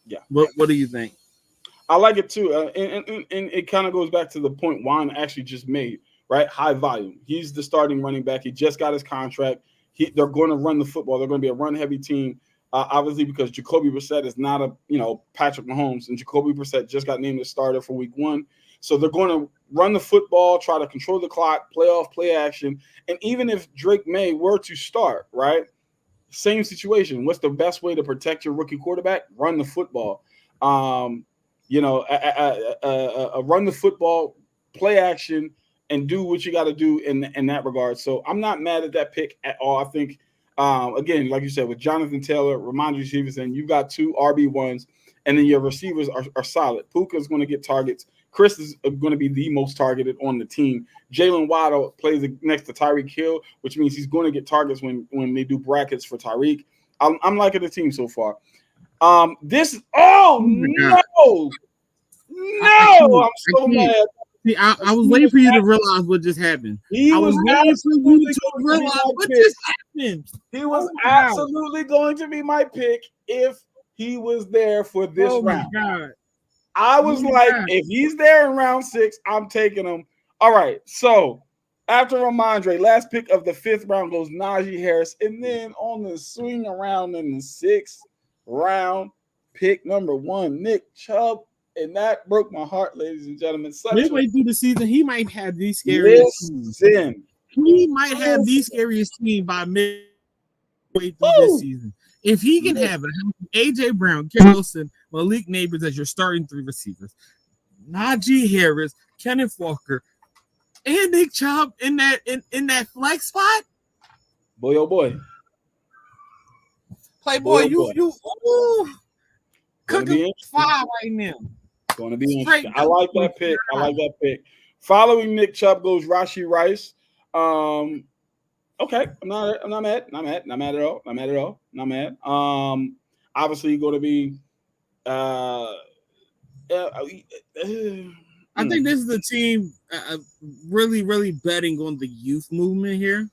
Yeah. What do you think? I like it too, and it kind of goes back to the point Juan actually just made. Right, high volume. He's the starting running back. He just got his contract. They're going to run the football. They're going to be a run-heavy team, obviously because Jacoby Brissett is not a Patrick Mahomes, and Jacoby Brissett just got named the starter for Week 1. So they're going to run the football, try to control the clock, play action, and even if Drake May were to start, right, same situation. What's the best way to protect your rookie quarterback? Run the football. Run the football, play action, and do what you got to do in that regard. So I'm not mad at that pick at all. I think, again, like you said, with Jonathan Taylor, Ramondre Stevenson, you've got 2 RB1s, and then your receivers are solid. Puka is going to get targets. Chris is going to be the most targeted on the team. Jalen Waddle plays next to Tyreek Hill, which means he's going to get targets when they do brackets for Tyreek. I'm liking the team so far. No, I'm so mad. See, I was waiting for you to realize what just happened. I was waiting for you to realize what just happened. He was absolutely going to be my pick if he was there for this round. God. I was if he's there in round 6, I'm taking him. All right, so after Ramondre, last pick of the 5th round goes Najee Harris, and then on the swing around in the 6th round, pick number 1, Nick Chubb. And that broke my heart, ladies and gentlemen. Midway through the season, he might have the scariest team. He might have the scariest team by midway through this season. If he can have it, AJ Brown, Garrett Wilson, Malik Neighbors as your starting 3 receivers, Najee Harris, Kenneth Walker, and Nick Chubb in that flex spot. Boy, oh boy. Playboy, you cooking fire right now. Going to be interesting. I like that pick. Following Nick Chubb goes Rashee Rice. Okay, I'm not mad. Not mad at all. Obviously going to be. I think this is the team really, really betting on the youth movement here.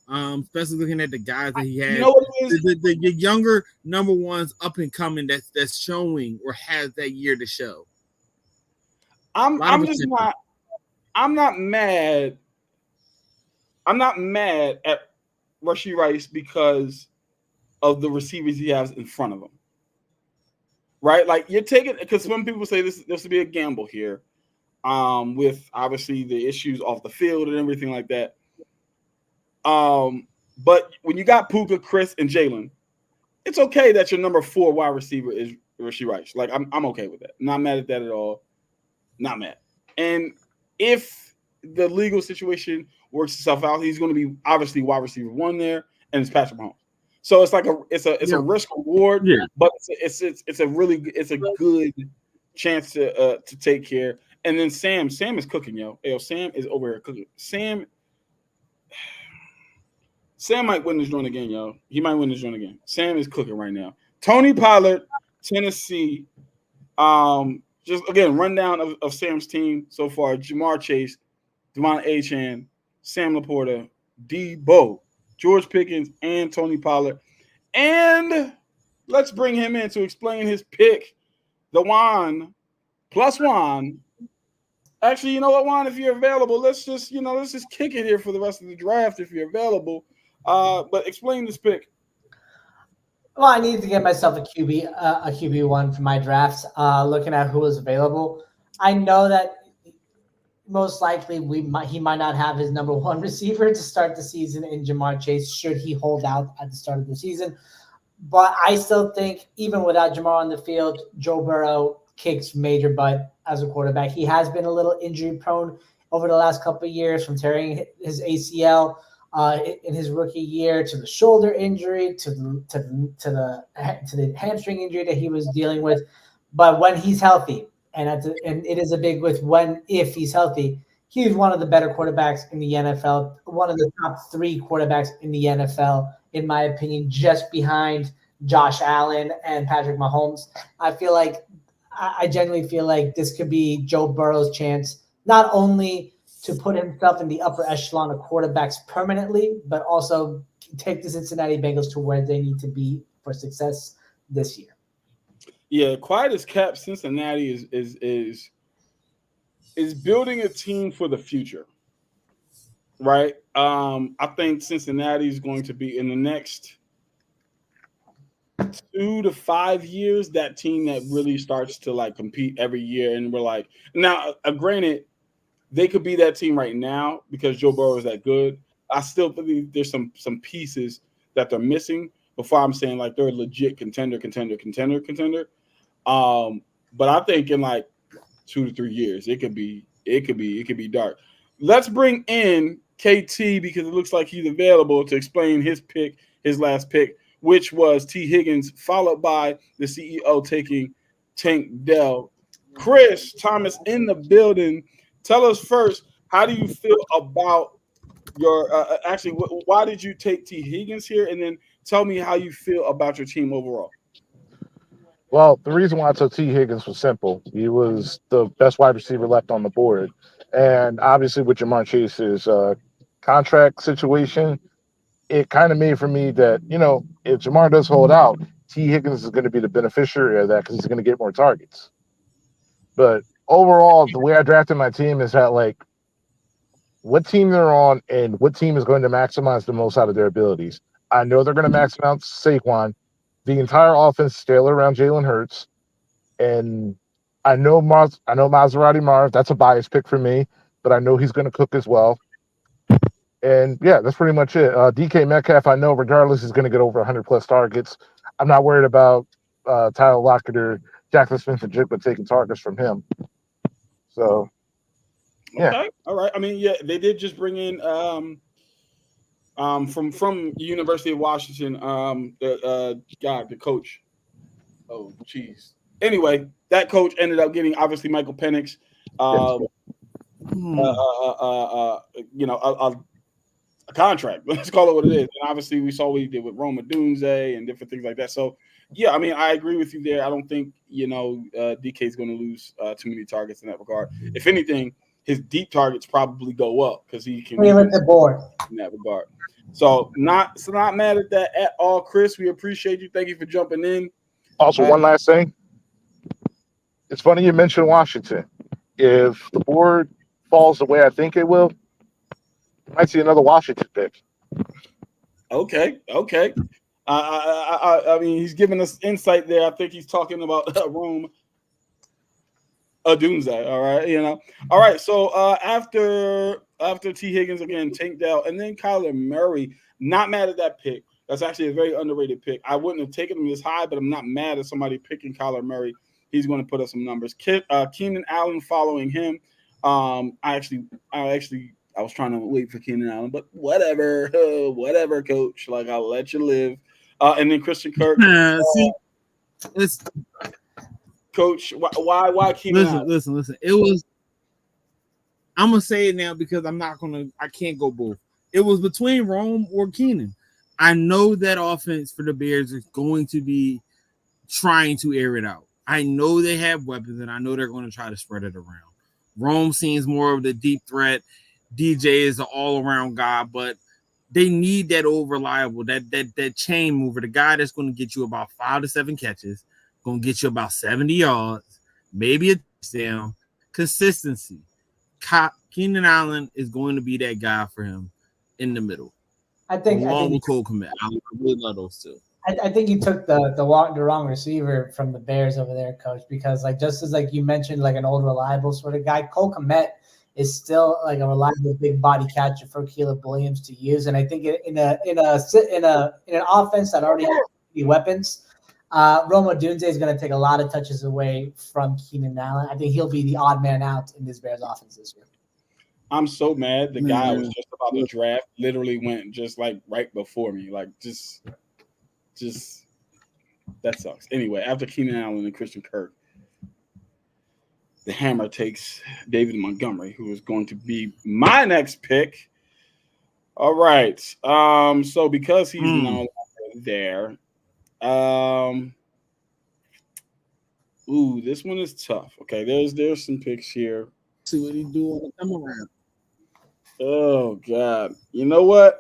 Especially looking at the guys that he has, the younger number ones up and coming that's showing or has that year to show. I'm not mad. I'm not mad at Rashee Rice because of the receivers he has in front of him. Right? Like you're taking, because some people say this would be a gamble here, with obviously the issues off the field and everything like that. But when you got Puka, Chris, and Jalen, it's okay that your number 4 wide receiver is Rashee Rice. Like I'm okay with that. Not mad at that at all. Not mad. And if the legal situation works itself out, he's going to be obviously wide receiver 1 there, and it's Patrick Mahomes. So it's like a risk reward, but it's a good chance to take care. And then Sam is cooking, yo. Sam is over here cooking. Sam might win this joint again, yo. He might win this joint again. Sam is cooking right now. Tony Pollard, Tennessee. Just again, rundown of Sam's team so far: Jamar Chase, Devon Achane, Sam Laporta, Debo, George Pickens, and Tony Pollard. And let's bring him in to explain his pick, the Juan plus Juan. Actually, you know what, Juan? If you're available, let's just kick it here for the rest of the draft if you're available. But explain this pick. Well, I needed to get myself a QB1 for my drafts. Looking at who was available, I know that most likely he might not have his number 1 receiver to start the season in Jamar Chase should he hold out at the start of the season. But I still think even without Jamar on the field, Joe Burrow kicks major butt as a quarterback. He has been a little injury prone over the last couple of years, from tearing his ACL in his rookie year to the shoulder injury to the hamstring injury that he was dealing with. But when he's healthy, and it is a big with if he's healthy, he's one of the better quarterbacks in the NFL, one of the top 3 quarterbacks in the NFL, in my opinion, just behind Josh Allen and Patrick Mahomes. I genuinely feel like this could be Joe Burrow's chance, not only to put himself in the upper echelon of quarterbacks permanently, but also take the Cincinnati Bengals to where they need to be for success this year. Yeah, quiet as kept, Cincinnati is building a team for the future, right? I think Cincinnati is going to be in the next 2 to 5 years that team that really starts to like compete every year, and we're like, now, granted, they could be that team right now because Joe Burrow is that good. I still believe there's some pieces that they're missing before I'm saying like they're a legit contender. But I think in like 2 to 3 years, it could be dark. Let's bring in KT because it looks like he's available to explain his last pick, which was T. Higgins, followed by the CEO taking Tank Dell. Chris Thomas in the building. Tell us first, how do you feel about your actually? Why did you take T. Higgins here, and then tell me how you feel about your team overall. Well, the reason why I took T. Higgins was simple. He was the best wide receiver left on the board. And obviously, with Jamar Chase's contract situation, it kind of made for me that, if Jamar does hold out, T. Higgins is going to be the beneficiary of that because he's going to get more targets. But overall, the way I drafted my team is that, like, what team they're on and what team is going to maximize the most out of their abilities. I know they're going to max out Saquon. The entire offense is still around Jalen Hurts. And I know Maserati Marv, that's a biased pick for me, but I know he's going to cook as well. And yeah, that's pretty much it. DK Metcalf, I know regardless, is going to get over 100 plus targets. I'm not worried about Tyler Lockett or Jackson Smith and Jigba taking targets from him. So, yeah. Okay, all right. I mean, yeah, they did just bring in from University of Washington the coach. Oh, jeez. Anyway, that coach ended up getting obviously Michael Penix. You know, a contract. Let's call it what it is. And obviously, we saw what he did with Roma Dunze and different things like that. So, yeah, I mean, I agree with you there. I don't think DK is going to lose too many targets in that regard. If anything, his deep targets probably go up because he can with the board in that regard. So not mad at that at all, Chris. We appreciate you. Thank you for jumping in. Also, one last thing. It's funny you mentioned Washington. If the board falls the way I think it will, I might see another Washington pick. Okay. I mean, he's giving us insight there. I think he's talking about Rome. Dunze, all right, All right, so after T. Higgins again, Tank Dell, and then Kyler Murray. Not mad at that pick. That's actually a very underrated pick. I wouldn't have taken him this high, but I'm not mad at somebody picking Kyler Murray. He's going to put up some numbers. Keenan Allen following him. I was trying to wait for Keenan Allen, but whatever, coach. Like, I'll let you live. And then Christian Kirk. Coach, why Keenan Allen? Listen. It was. I'm gonna say it now because I can't go both. It was between Rome or Keenan. I know that offense for the Bears is going to be trying to air it out. I know they have weapons, and I know they're going to try to spread it around. Rome seems more of the deep threat. DJ is an all-around guy, but they need that reliable, that chain mover, the guy that's going to get you about 5 to 7 catches, going to get you about 70 yards, maybe a touchdown. Consistency. Keenan Allen is going to be that guy for him in the middle. I think with Cole Kmet. I really love those two. I think you took the wrong receiver from the Bears over there, Coach, because just as you mentioned, like an old reliable sort of guy, Cole Kmet is still like a reliable big body catcher for Caleb Williams to use, and I think in an offense that already has weapons, Roma Dunze is going to take a lot of touches away from Keenan Allen. I think he'll be the odd man out in this Bears offense this year. I'm so mad. The guy was just about to draft literally went just like right before me. Like just that sucks. Anyway, after Keenan Allen and Christian Kirk. the Hammer takes David Montgomery, who is going to be my next pick. All right. So because he's no longer there, this one is tough. Okay, there's some picks here. See what he do on the come around. Oh God. You know what?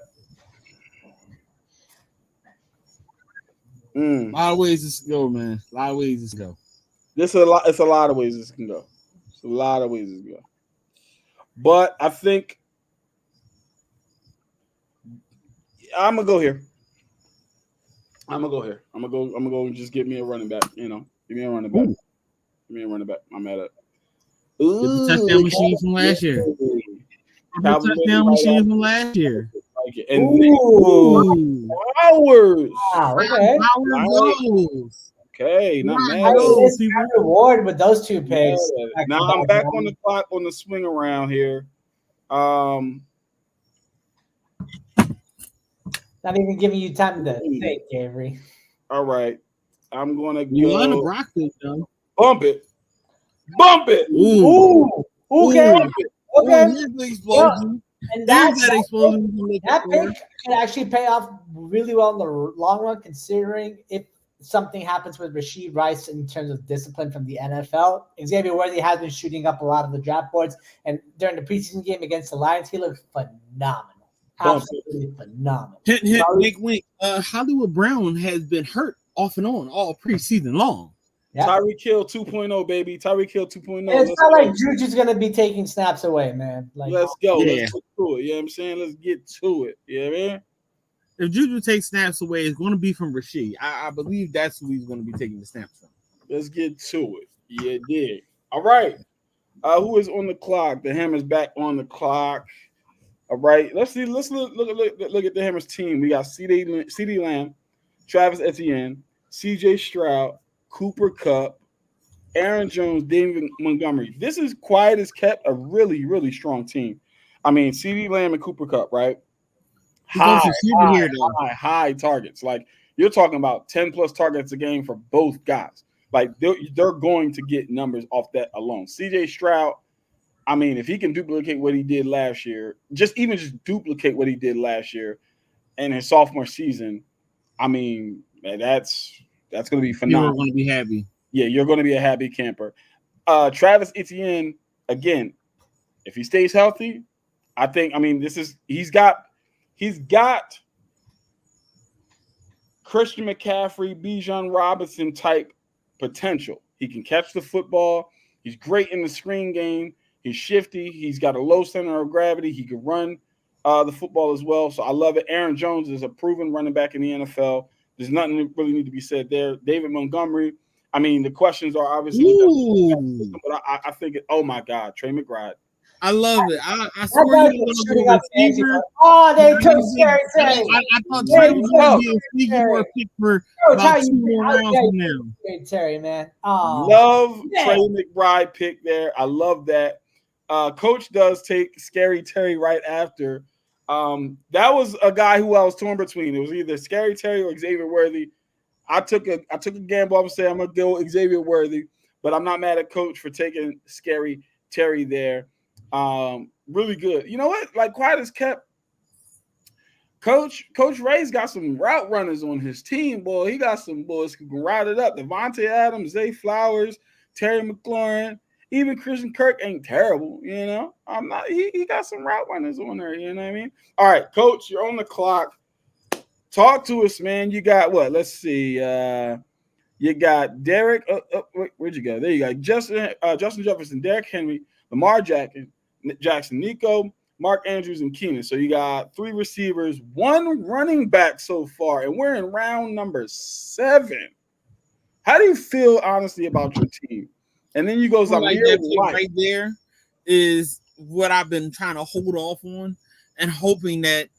A lot of ways this can go, man. A lot of ways this can go. It's a lot of ways this can go. It's a lot of ways this can go. But I think I'm gonna go here. I'm gonna go and just get me a running back. You know, give me a running back. Ooh. Give me a running back. I'm at it. Get the touchdown machine from last year. The touchdown machine from last year. Like it. And Flowers. Wow, okay. Goals. Okay, not Right. mad. This reward with those two picks. Yeah. Now I'm back on the clock on the swing around here. Not even giving you time to think, Avery. All right. I'm gonna You go on the Broncos, though. bump it. Bump it. Ooh. Okay. Bump it. Okay. Explosion. And that pick pick could actually pay off really well in the long run, considering if something happens with Rashid Rice in terms of discipline from the NFL. Xavier Worthy has been shooting up a lot of the draft boards, and during the preseason game against the Lions, he looked phenomenal. Absolutely phenomenal. Hint, wink, wink. Hollywood Brown has been hurt off and on all preseason long. Yeah. Tyreek Hill 2.0, baby. Tyreek Hill 2.0. And it's not like Juju's going to be taking snaps away, man. Like, let's go. Yeah. Let's get to it. You know what I'm saying? Let's get to it. You know what I mean? If Juju takes snaps away, it's going to be from Rashid. I believe that's who he's going to be taking the snaps from. Let's get to it. Yeah, dig. All right. Who is on the clock? The Hammer's back on the clock. All right. Let's see. Let's look at the Hammer's team. We got CeeDee Lamb, Travis Etienne, CJ Stroud, Cooper Kupp, Aaron Jones, David Montgomery. This is quiet as kept, a really, really strong team. I mean, CeeDee Lamb and Cooper Kupp, right? High targets. Like, you're talking about 10 plus targets a game for both guys. Like, they're going to get numbers off that alone. CJ Stroud, I mean, if he can duplicate what he did last year, just duplicate what he did last year in his sophomore season, I mean, that's going to be phenomenal. You're going to be happy. Yeah, you're going to be a happy camper. Travis Etienne, again, if he stays healthy, he's got Christian McCaffrey, Bijan Robinson type potential. He can catch the football. He's great in the screen game. He's shifty. He's got a low center of gravity. He can run the football as well. So I love it. Aaron Jones is a proven running back in the NFL. There's nothing that really need to be said there. David Montgomery. I mean, the questions are obviously, but I think oh my God, Trey McBride. I love it. I swear he was going to be a receiver. Oh, they took Scary Terry. I thought Trey was going to be a sneaky pick for about 2 more rounds from now. Terry, man. Oh, love Trey McBride pick there. I love that. Coach does take Scary Terry right after. That was a guy who I was torn between. It was either Scary Terry or Xavier Worthy. I took a gamble. I'm saying I'm gonna go Xavier Worthy, but I'm not mad at Coach for taking Scary Terry there. Really good. You know what? Like, quiet as kept. Coach Ray's got some route runners on his team, boy. He got some boys who can ride it up. Devontae Adams, Zay Flowers, Terry McLaurin, even Christian Kirk ain't terrible. You know, he got some route runners on there. You know what I mean? All right, Coach, you're on the clock. Talk to us, man. You got what? Let's see. You got Derek. Where'd you go? There you go. Justin Jefferson, Derrick Henry, Lamar Jackson, Nico, Mark Andrews, and Keenan. So you got 3 receivers, 1 running back so far, and we're in round number 7. How do you feel, honestly, about your team? And then you go right there is what I've been trying to hold off on and hoping that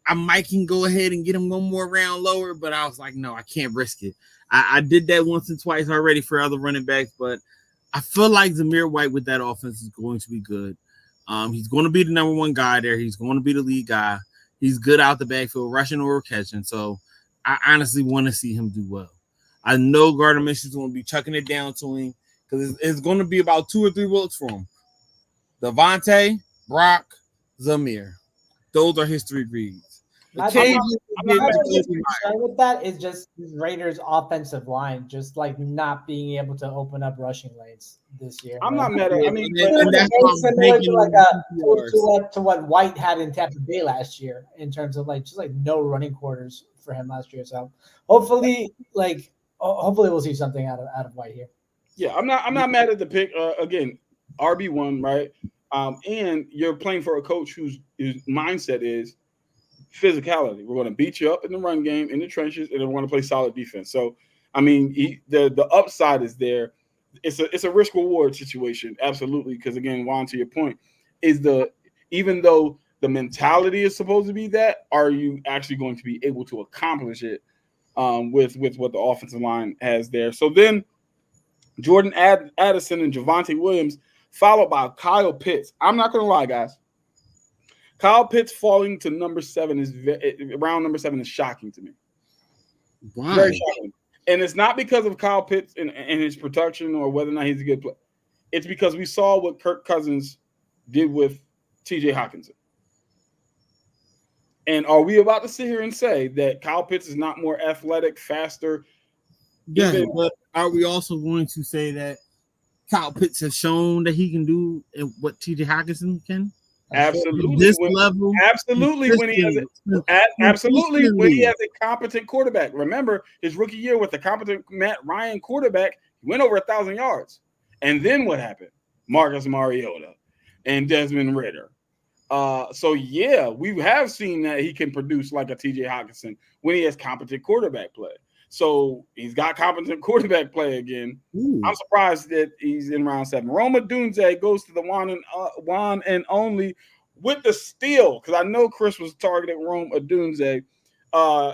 I might can go ahead and get him 1 more round lower, but I was like, no, I can't risk it. I did that once and twice already for other running backs, but I feel like Zamir White with that offense is going to be good. He's going to be the number 1 guy there. He's going to be the lead guy. He's good out the backfield, rushing or catching. So I honestly want to see him do well. I know Gardner Minshew's going to be chucking it down to him. because it's going to be about 2 or 3 bullets for him. Devontae, Brock, Zamir. Those are his 3 reads. My Occasionally, biggest concern with that is just Raiders' offensive line, just like not being able to open up rushing lanes this year. I'm not mad at. I mean, and that's very similar to like to what White had in Tampa Bay last year in terms of like just like no running quarters for him last year. So hopefully we'll see something out of White here. Yeah, I'm not mad at the pick. Again, RB1, right? And you're playing for a coach whose mindset is physicality. We're going to beat you up in the run game, in the trenches, and then we're going to play solid defense. So, I mean, the upside is there. It's a risk reward situation, absolutely. Because again, Juan, to your point, even though the mentality is supposed to be that, are you actually going to be able to accomplish it with what the offensive line has there? So then, Jordan Addison and Javonte Williams, followed by Kyle Pitts. I'm not going to lie, guys. Kyle Pitts falling to number 7 around number 7 is shocking to me. Wow. Very shocking. And it's not because of Kyle Pitts and his production or whether or not he's a good player. It's because we saw what Kirk Cousins did with TJ Hawkinson. And are we about to sit here and say that Kyle Pitts is not more athletic, faster? Yeah, but are we also going to say that Kyle Pitts has shown that he can do what TJ Hawkinson can? Absolutely. This level, absolutely when he has a competent quarterback. Remember his rookie year with the competent Matt Ryan quarterback, he went over 1,000 yards. And then what happened? Marcus Mariota and Desmond Ridder. So yeah, we have seen that he can produce like a TJ Hawkinson when he has competent quarterback play. So he's got competent quarterback play again. Ooh. I'm surprised that he's in round 7. Rome Odunze goes to the one and only with the steal, because I know Chris was targeting Rome Odunze.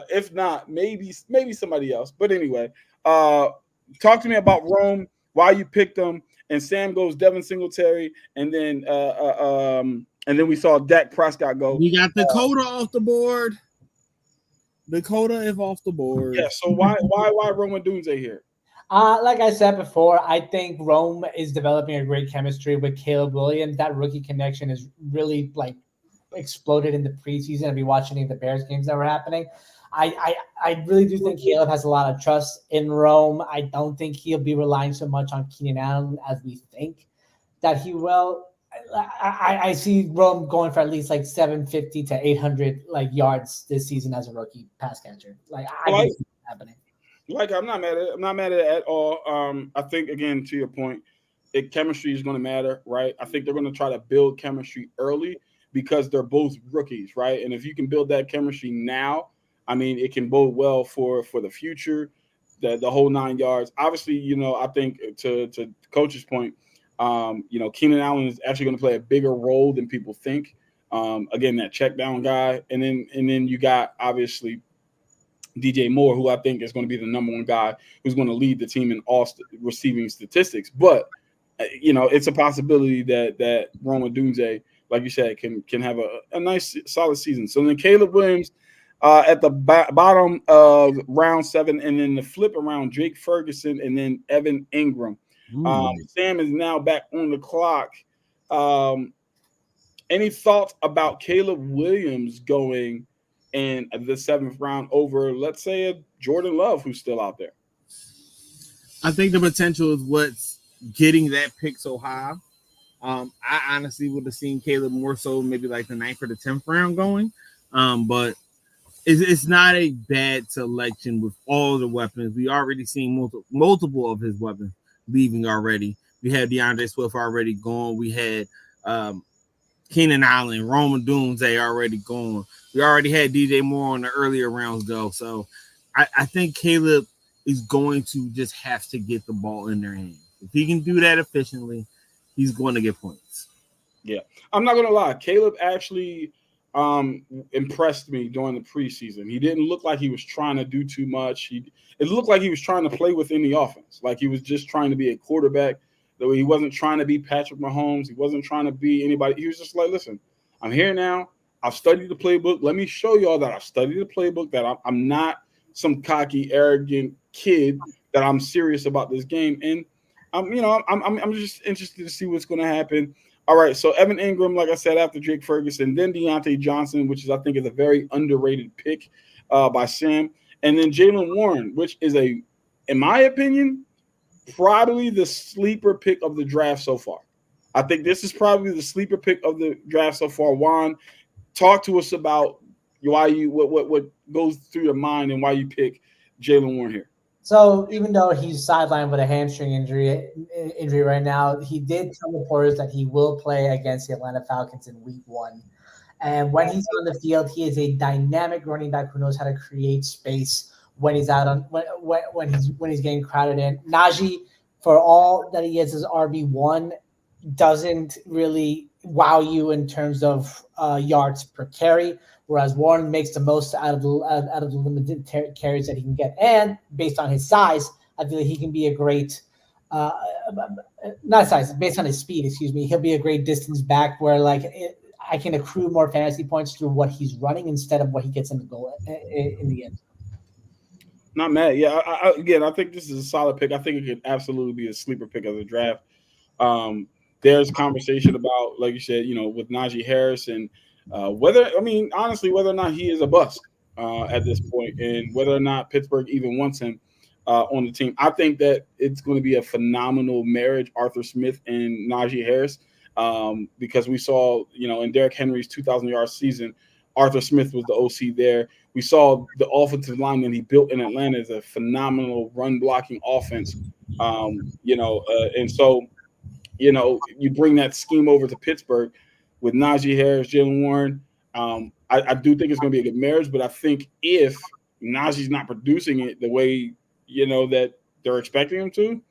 If not, maybe somebody else. But anyway, talk to me about Rome, why you picked him. And Sam goes Devin Singletary, and then we saw Dak Prescott go. We got Dakota off the board. Dakota is off the board. Yeah, so why Rome Odunze here? Like I said before, I think Rome is developing a great chemistry with Caleb Williams. That rookie connection is really like exploded in the preseason. I've been watching any of the Bears games that were happening. I really do think Caleb has a lot of trust in Rome. I don't think he'll be relying so much on Keenan Allen as we think that he will. I see Rome going for at least like 750 to 800 like yards this season as a rookie pass catcher. Like I can see it happening. Like I'm not mad at it. I'm not mad at it at all. I think again to your point, chemistry is going to matter, right? I think they're going to try to build chemistry early because they're both rookies, right? And if you can build that chemistry now, I mean, it can bode well for the future, the whole 9 yards. Obviously, I think to Coach's point. Keenan Allen is actually going to play a bigger role than people think. Again, that check down guy. And then you got obviously DJ Moore, who I think is going to be the number 1 guy who's going to lead the team in all receiving statistics. But, it's a possibility that Rome Odunze, like you said, can have a nice solid season. So then Caleb Williams at the bottom of round 7, and then the flip around Jake Ferguson and then Evan Ingram. Sam is now back on the clock. Any thoughts about Caleb Williams going in the 7th round over, let's say, a Jordan Love who's still out there? I think the potential is what's getting that pick so high. I honestly would have seen Caleb more so maybe like the 9th or the 10th round going. But it's not a bad selection with all the weapons. We already seen multiple of his weapons leaving already. We had DeAndre Swift already gone. We had Keenan Allen, Rome Odunze already gone. We already had DJ Moore on the earlier rounds go. So I think Caleb is going to just have to get the ball in their hands. If he can do that efficiently, he's going to get points. Yeah. I'm not going to lie. Caleb actually impressed me during the preseason. He didn't look like he was trying to do too much. It looked like he was trying to play within the offense. Like he was just trying to be a quarterback. Though he wasn't trying to be Patrick Mahomes. He wasn't trying to be anybody. He was just like, listen, I'm here now. I've studied the playbook. Let me show y'all that I've studied the playbook, that I'm not some cocky, arrogant kid, that I'm serious about this game. And I'm just interested to see what's going to happen. All right, so Evan Ingram, like I said, after Jake Ferguson, then Deontay Johnson, which is I think is a very underrated pick by Sam, and then Jalen Warren, which is in my opinion, probably the sleeper pick of the draft so far. I think this is probably the sleeper pick of the draft so far. Juan, talk to us about why you what goes through your mind and why you pick Jalen Warren here. So even though he's sidelined with a hamstring injury right now, he did tell reporters that he will play against the Atlanta Falcons in Week 1. And when he's on the field, he is a dynamic running back who knows how to create space when he's out on when he's getting crowded in. Najee, for all that he is as RB1, doesn't really wow you in terms of yards per carry, whereas Warren makes the most out of the limited carries that he can get. And based on his size, I feel like he can be a great not size, based on his speed, excuse me, he'll be a great distance back where I can accrue more fantasy points through what he's running instead of what he gets in the goal in the end. Not mad. Yeah, again, I think this is a solid pick. I think it could absolutely be a sleeper pick of the draft. There's conversation about, like you said, with Najee Harris and honestly, whether or not he is a bust at this point, and whether or not Pittsburgh even wants him on the team. I think that it's going to be a phenomenal marriage, Arthur Smith and Najee Harris, because we saw, in Derrick Henry's 2,000-yard season, Arthur Smith was the OC there. We saw the offensive line that he built in Atlanta is a phenomenal run blocking offense, and so, you bring that scheme over to Pittsburgh with Najee Harris, Jalen Warren. I do think it's going to be a good marriage, but I think if Najee's not producing it the way, that they're expecting him to,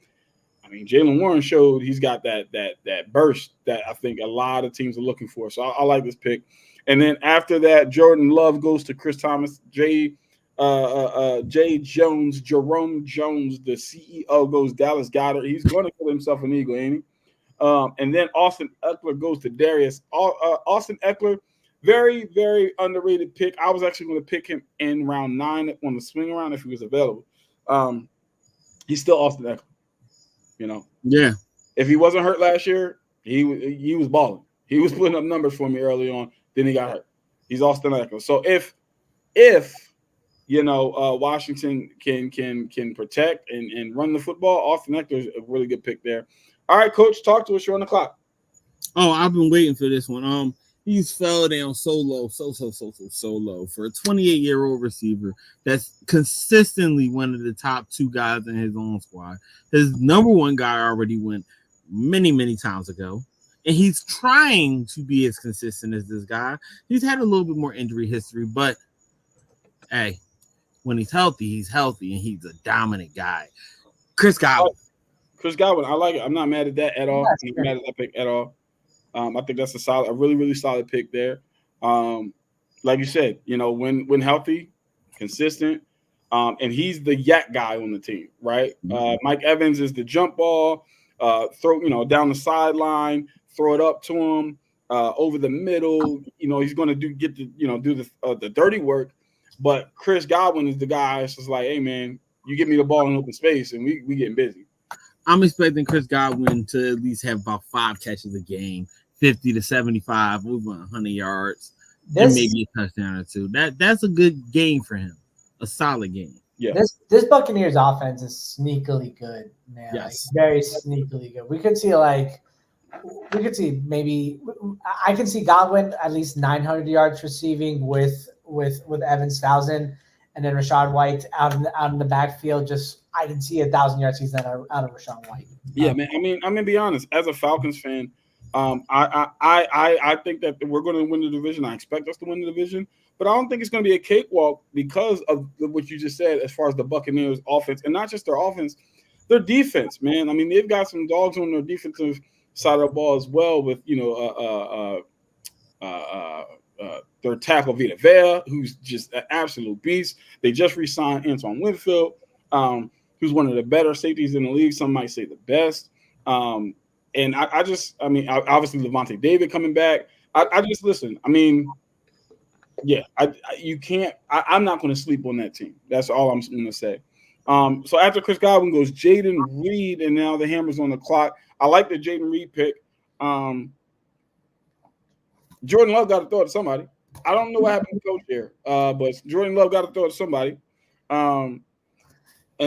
I mean, Jalen Warren showed he's got that burst that I think a lot of teams are looking for. So I like this pick. And then after that, Jordan Love goes to Chris Thomas. Jerome Jones, the CEO, goes Dallas Goedert. He's going to kill himself an Eagle, ain't he? And then Austin Eckler goes to Darius. Austin Eckler, very, very underrated pick. I was actually going to pick him in round 9 on the swing around if he was available. He's still Austin Eckler. Yeah. If he wasn't hurt last year, he was balling. He was putting up numbers for me early on. Then he got hurt. He's Austin Eckler. So if Washington can protect and run the football, Austin Eckler is a really good pick there. All right, Coach, talk to us. You're on the clock. Oh, I've been waiting for this one. He's fell down so low for a 28-year-old receiver that's consistently one of the top 2 guys in his own squad. His number 1 guy already went many, many times ago, and he's trying to be as consistent as this guy. He's had a little bit more injury history, but hey, when he's healthy, and he's a dominant guy. Chris Godwin. I like it. I'm not mad at that at all. I'm not mad at that pick at all. I think that's a really, really solid pick there. Like you said, when healthy, consistent, and he's the yak guy on the team, right? Mike Evans is the jump ball, throw, down the sideline, throw it up to him, over the middle. He's going to do the dirty work. But Chris Godwin is the guy that's just like, hey man, you give me the ball in open space, and we getting busy. I'm expecting Chris Godwin to at least have about 5 catches a game, 50 to 75, over 100 yards, and maybe a touchdown or 2. That's a good game for him, a solid game. Yeah. This Buccaneers offense is sneakily good, man. Yes. Very sneakily good. We could see maybe I can see Godwin at least 900 yards receiving with Evans 1,000, and then Rachaad White out in the backfield. I can see 1,000-yard season out of Rachaad White. Yeah, man. I mean, I'm gonna be honest. As a Falcons fan, I think that we're going to win the division. I expect us to win the division, but I don't think it's going to be a cakewalk because of what you just said as far as the Buccaneers offense, and not just their offense, their defense, man. I mean, they've got some dogs on their defensive side of the ball as well with, their tackle Vita Vea, who's just an absolute beast. They just re-signed Antoine Winfield, who's one of the better safeties in the league. Some might say the best. And obviously Levante David coming back. Listen. I mean, yeah, you can't. I'm not going to sleep on that team. That's all I'm going to say. So after Chris Godwin goes Jaden Reed, and now the hammer's on the clock. I like the Jaden Reed pick. Jordan Love got to throw it to somebody. I don't know what happened to coach here, but Jordan Love got to throw it to somebody. And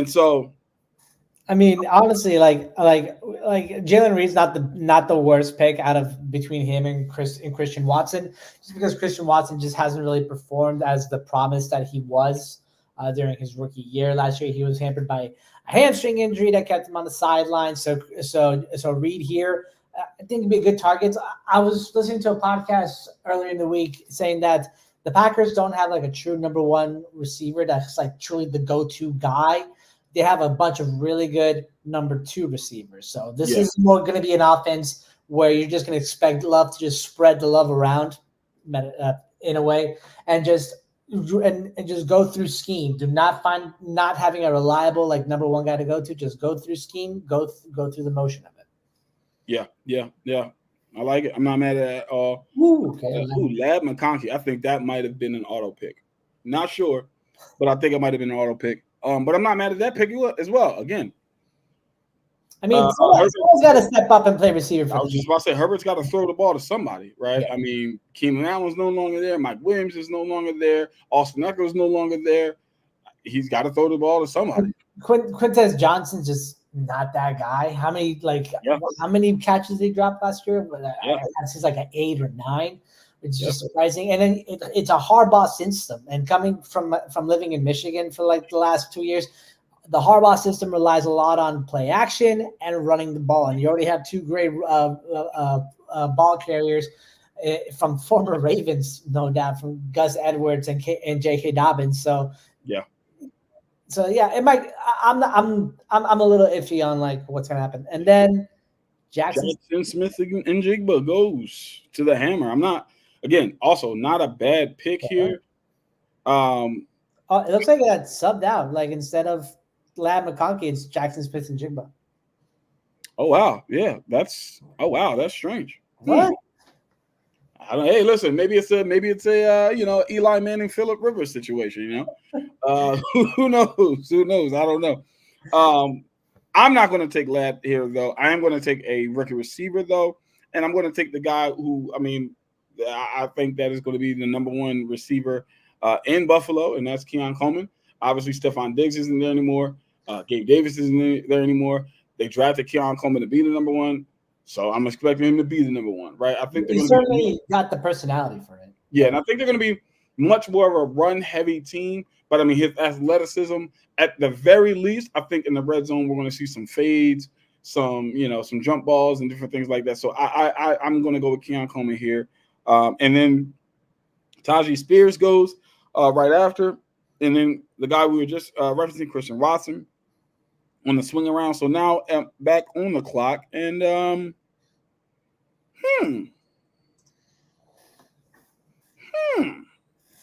so, I mean, honestly, like Jalen Reed's not the worst pick out of between him and Christian Watson, just because Christian Watson just hasn't really performed as the promise that he was during his rookie year. Last year, he was hampered by a hamstring injury that kept him on the sideline. So Reed here, I think would be a good target. I was listening to a podcast earlier in the week saying that the Packers don't have like a true number one receiver that's like truly the go-to guy. They have a bunch of really good number two receivers. So this is more going to be an offense where you're just going to expect Love to just spread the love around in a way and just go through scheme. Do not find not having a reliable like number one guy to go to. Just go through scheme. Go through the motion of it. Yeah. I like it. I'm not mad at it at all. Lab McConkey. I think that might have been an auto pick. Not sure, but I think it might have been an auto pick. But I'm not mad at that pick as well. Again, I mean, someone's got to step up and play receiver. I was just about to say Herbert's got to throw the ball to somebody, right? Yeah. I mean, Keenan Allen's no longer there. Mike Williams is no longer there. Austin Eckler's no longer there. He's got to throw the ball to somebody. Quintez Johnson's just not that guy. How many catches did he drop last year? He's like an 8 or 9. It's just surprising. And then it's a Harbaugh system. And coming from living in Michigan for like the last 2 years, the Harbaugh system relies a lot on play action and running the ball. And you already have two great ball carriers from former Ravens, no doubt, from Gus Edwards and J.K. Dobbins. So it might. I'm a little iffy on like what's gonna happen. And then Jackson Smith and Jigba goes to the hammer. I'm not. Again, also not a bad pick here. It looks like it got subbed out. Like instead of Lab McConkey, it's Jackson Smith and Jigba. Oh wow, yeah, that's strange. What? I don't. Hey, listen, maybe it's a Eli Manning, Phillip Rivers situation. Who knows? Who knows? I don't know. I'm not going to take Lab here though. I am going to take a rookie receiver though, and I'm going to take the guy who I think that is going to be the number one receiver in Buffalo, and that's Keon Coleman. Obviously, Stephon Diggs isn't there anymore. Gabe Davis isn't there anymore. They drafted Keon Coleman to be the number one, so I'm expecting him to be the number one, right? I think he certainly got the personality for it. Yeah, and I think they're going to be much more of a run-heavy team, but I mean, his athleticism, at the very least, I think in the red zone, we're going to see some fades, some jump balls and different things like that. So I'm going to go with Keon Coleman here. And then Tajee Spears goes right after. And then the guy we were just referencing, Christian Watson, on the swing around. So now back on the clock. And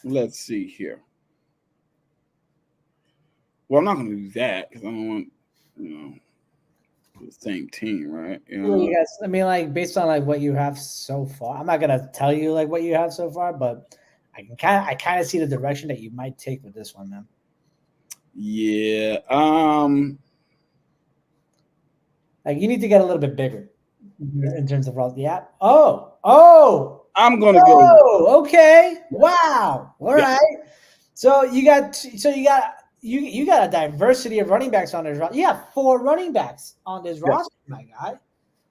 let's see here. Well, I'm not going to do that because I don't want, the same team, right? Yes, I mean, like based on like what you have so far, I'm not gonna tell you like what you have so far, but I kind of see the direction that you might take with this one, man. Yeah. Like you need to get a little bit bigger in terms of roles. Yeah. Oh. I'm gonna go. Oh, okay. Wow. All right. So you got a diversity of running backs on this roster. You have 4 running backs on this roster, my guy.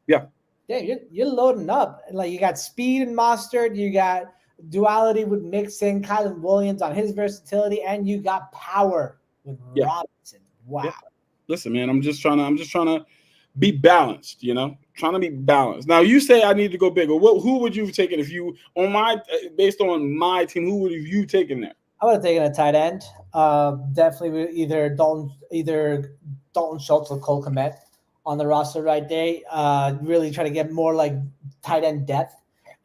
Yeah. Yeah, you're loading up. Like you got speed and Mostert, you got duality with Mixon, Kylan Williams on his versatility, and you got power with Robinson. Wow. Yeah. Listen, man, I'm just trying to be balanced, trying to be balanced. Now you say I need to go bigger. Who would you have taken if you based on my team? Who would have you taken there? I would have taken a tight end. Definitely either Dalton Schultz or Cole Kmet on the roster right there. Really try to get more like tight end depth,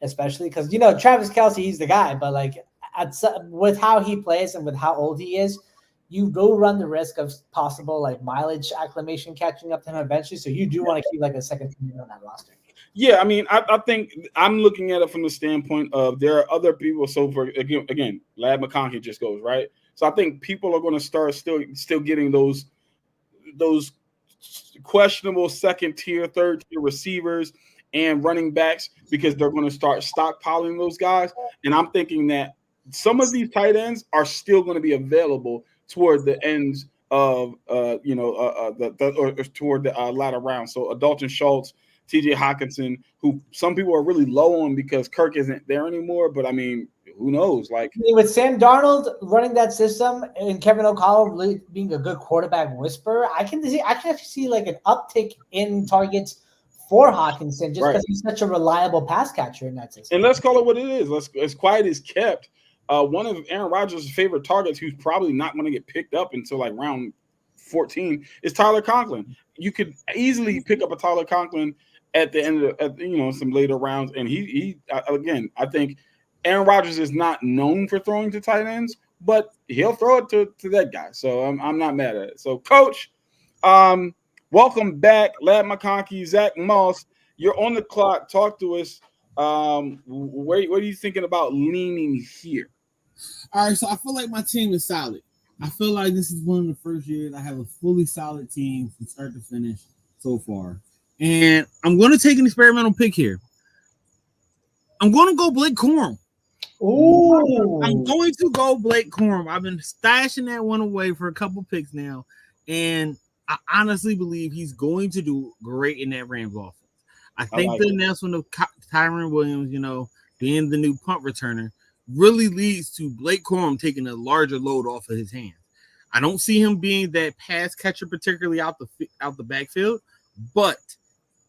especially because Travis Kelce, he's the guy, but like with how he plays and with how old he is, you will run the risk of possible like mileage acclimation catching up to him eventually. So you do want to keep like a second team on that roster. Yeah, I mean, I think I'm looking at it from the standpoint of there are other people. So for again, Lab McConkey just goes right. So I think people are going to start still getting those those questionable second tier, third tier receivers and running backs because they're going to start stockpiling those guys. And I'm thinking that some of these tight ends are still going to be available toward the ends of or toward the latter round. So Dalton Schultz, TJ Hawkinson, who some people are really low on because Kirk isn't there anymore. But I mean, who knows? Like with Sam Darnold running that system and Kevin O'Connell really being a good quarterback whisperer, I can actually see like an uptick in targets for Hawkinson just because he's such a reliable pass catcher in that system. And let's call it what it is. Let's as quiet as kept. One of Aaron Rodgers' favorite targets, who's probably not going to get picked up until like round 14, is Tyler Conklin. You could easily pick up a Tyler Conklin at the end of some later rounds, and he again, I think Aaron Rodgers is not known for throwing to tight ends, but he'll throw it to that guy. So I'm not mad at it. So, Coach, welcome back, Lad McConkey, Zach Moss. You're on the clock. Talk to us. What are you thinking about leaning here? All right, so I feel like my team is solid. I feel like this is one of the first years I have a fully solid team from start to finish so far. And I'm going to take an experimental pick here. I'm going to go Blake Corum. Ooh. I'm going to go Blake Corum. I've been stashing that one away for a couple picks now, and I honestly believe he's going to do great in that Rams offense. I think the announcement of Tyron Williams, being the new punt returner, really leads to Blake Corum taking a larger load off of his hands. I don't see him being that pass catcher, particularly out the backfield, but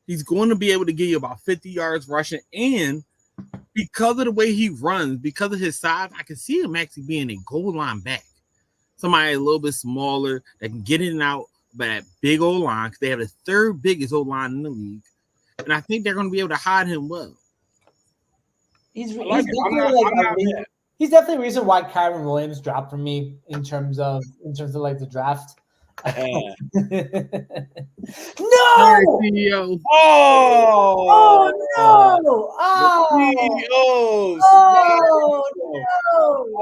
he's going to be able to give you about 50 yards rushing, and because of the way he runs, because of his size, I can see him actually being a goal line back. Somebody a little bit smaller that can get in and out by that big old line, because they have the third biggest old line in the league. And I think they're going to be able to hide him well. He's definitely a reason why Kyron Williams dropped for me in terms of like the draft. No! CEO. Oh no!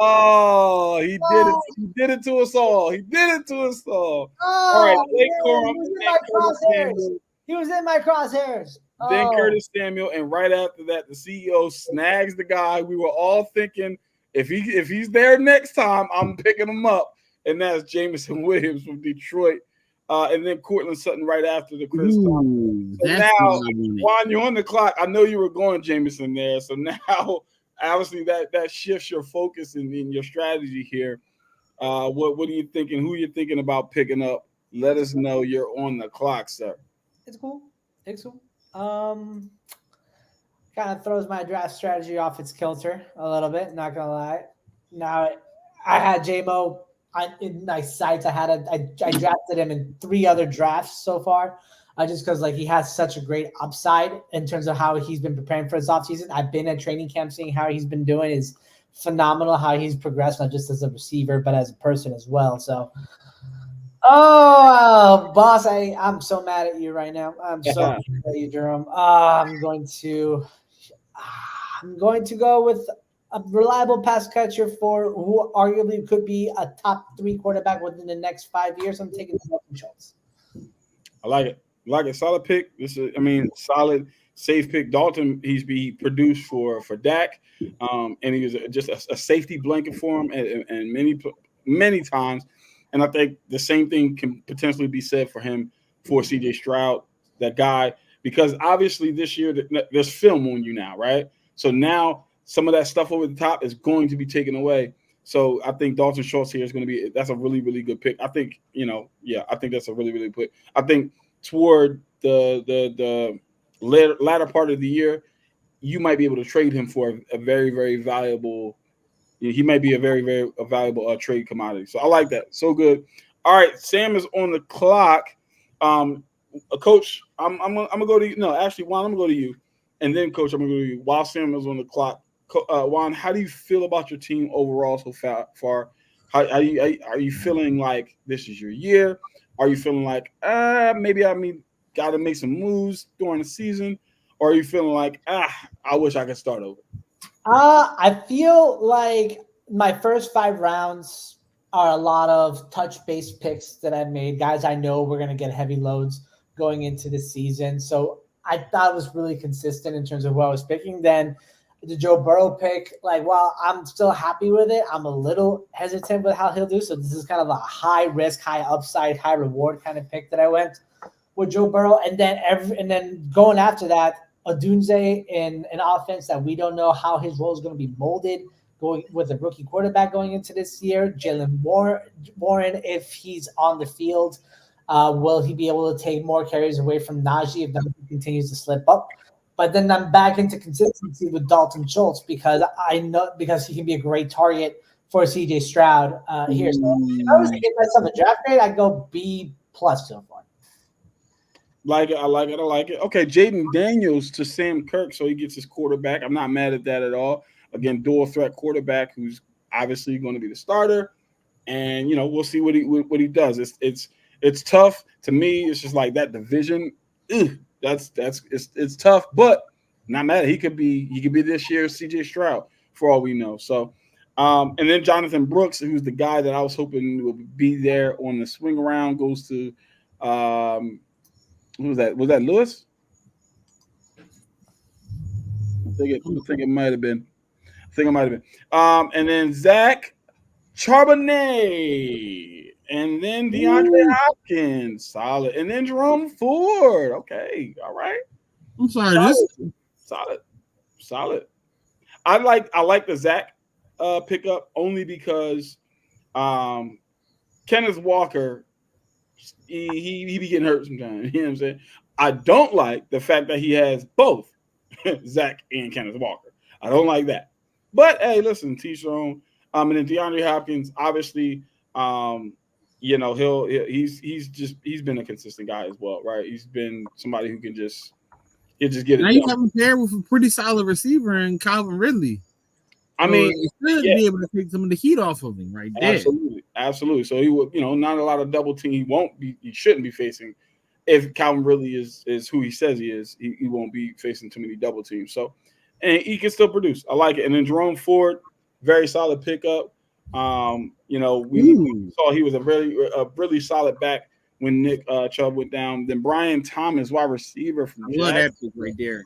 Oh, he did it. He did it to us all. He did it to us all. All right, Blake Corum. He was in my crosshairs. Then Curtis Samuel, and right after that, the CEO snags the guy. We were all thinking if he's there next time, I'm picking him up, and that's Jameson Williams from Detroit. And then Cortland Sutton right after the Chris Thompson. So now, Juan, you're on the clock. I know you were going Jameson there. So now, obviously, that shifts your focus and your strategy here. What are you thinking? Who are you thinking about picking up? Let us know. You're on the clock, sir. It's cool. Kind of throws my draft strategy off its kilter a little bit. Not gonna lie. Now, I had JMO in my sights. I drafted him in 3 other drafts so far, just because like he has such a great upside in terms of how he's been preparing for his offseason. I've been at training camp, seeing how he's been doing is phenomenal. How he's progressed, not just as a receiver but as a person as well. So, boss, I'm so mad at you right now. I'm so mad at you, Jerome. I'm going to go with a reliable pass catcher for who arguably could be a top 3 quarterback within the next 5 years. I'm taking Dalton Schultz. I like it. Solid pick. Solid, safe pick. Dalton, he produced for Dak, and he was just a safety blanket for him and many times. And I think the same thing can potentially be said for him for CJ Stroud, that guy, because obviously this year there's film on you now, right? So now some of that stuff over the top is going to be taken away. So I think Dalton Schultz here is going to be – that's a really, really good pick. I think, I think that's a really, really good pick. I think toward the latter part of the year, you might be able to trade him for a very, very valuable – he might be a very, very valuable trade commodity. So I like that. So good. All right, Sam is on the clock. Coach, I'm gonna go to you. No, actually, Juan, I'm gonna go to you, and then Coach, I'm gonna go to you. While Sam is on the clock, Juan, how do you feel about your team overall so far? Are you feeling like this is your year? Are you feeling like maybe got to make some moves during the season, or are you feeling like I wish I could start over? I feel like my first 5 rounds are a lot of touch-based picks that I made. Guys I know we're going to get heavy loads going into the season. So I thought it was really consistent in terms of what I was picking. Then the Joe Burrow pick, like, while I'm still happy with it, I'm a little hesitant with how he'll do. So this is kind of a high risk, high upside, high reward kind of pick that I went with Joe Burrow. And then going after that, Odunze in an offense that we don't know how his role is going to be molded, going with a rookie quarterback going into this year. Jalen Warren, if he's on the field, will he be able to take more carries away from Najee if Najee continues to slip up? But then I'm back into consistency with Dalton Schultz because he can be a great target for CJ Stroud here. So if I was to give myself a draft grade, I'd go B+ so far. Like it, I like it, I like it. Okay, Jaden Daniels to Sam Kirk, so he gets his quarterback. I'm not mad at that at all. Again, dual threat quarterback who's obviously going to be the starter, and we'll see what he does. It's tough to me. It's just like that division. It's tough, but not mad. He could be this year's CJ Stroud for all we know. So, and then Jonathan Brooks, who's the guy that I was hoping would be there on the swing around, goes to who was that? Was that Lewis? I think it might have been. And then Zach Charbonnet. And then DeAndre Hopkins. Solid. And then Jerome Ford. Okay. All right. I'm sorry. Solid. I like the Zach pickup only because Kenneth Walker, he be getting hurt sometimes. You know what I'm saying? I don't like the fact that he has both Zach and Kenneth Walker. I don't like that. But hey, listen, teach your own. And then DeAndre Hopkins, obviously, he's been a consistent guy as well, right? He's been somebody who can just get it. Now you have him paired with a pretty solid receiver in Calvin Ridley. I mean, he should be able to take some of the heat off of him right there. Absolutely. So he would, not a lot of double team. He shouldn't be facing. If Calvin Ridley is who he says he is, he won't be facing too many double teams. So, and he can still produce. I like it. And then Jerome Ford, very solid pickup. We saw he was a really solid back when Nick Chubb went down. Then Brian Thomas, wide receiver from Jackson. That pick right there.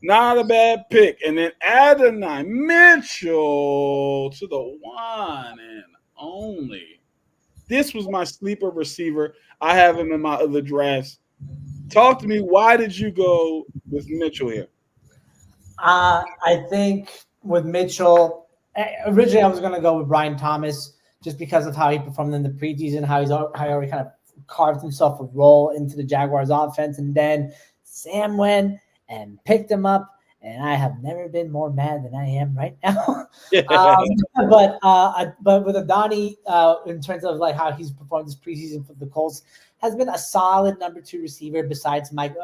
Not a bad pick. And then Adonai Mitchell to the one and only. This was my sleeper receiver. I have him in my other drafts. Talk to me. Why did you go with Mitchell here? I think with Mitchell, originally I was going to go with Brian Thomas just because of how he performed in the preseason, how he already kind of carved himself a role into the Jaguars offense. And then Sam went and picked him up, and I have never been more mad than I am right now. But with Adonai, in terms of like how he's performed this preseason for the Colts, has been a solid number 2 receiver beside Michael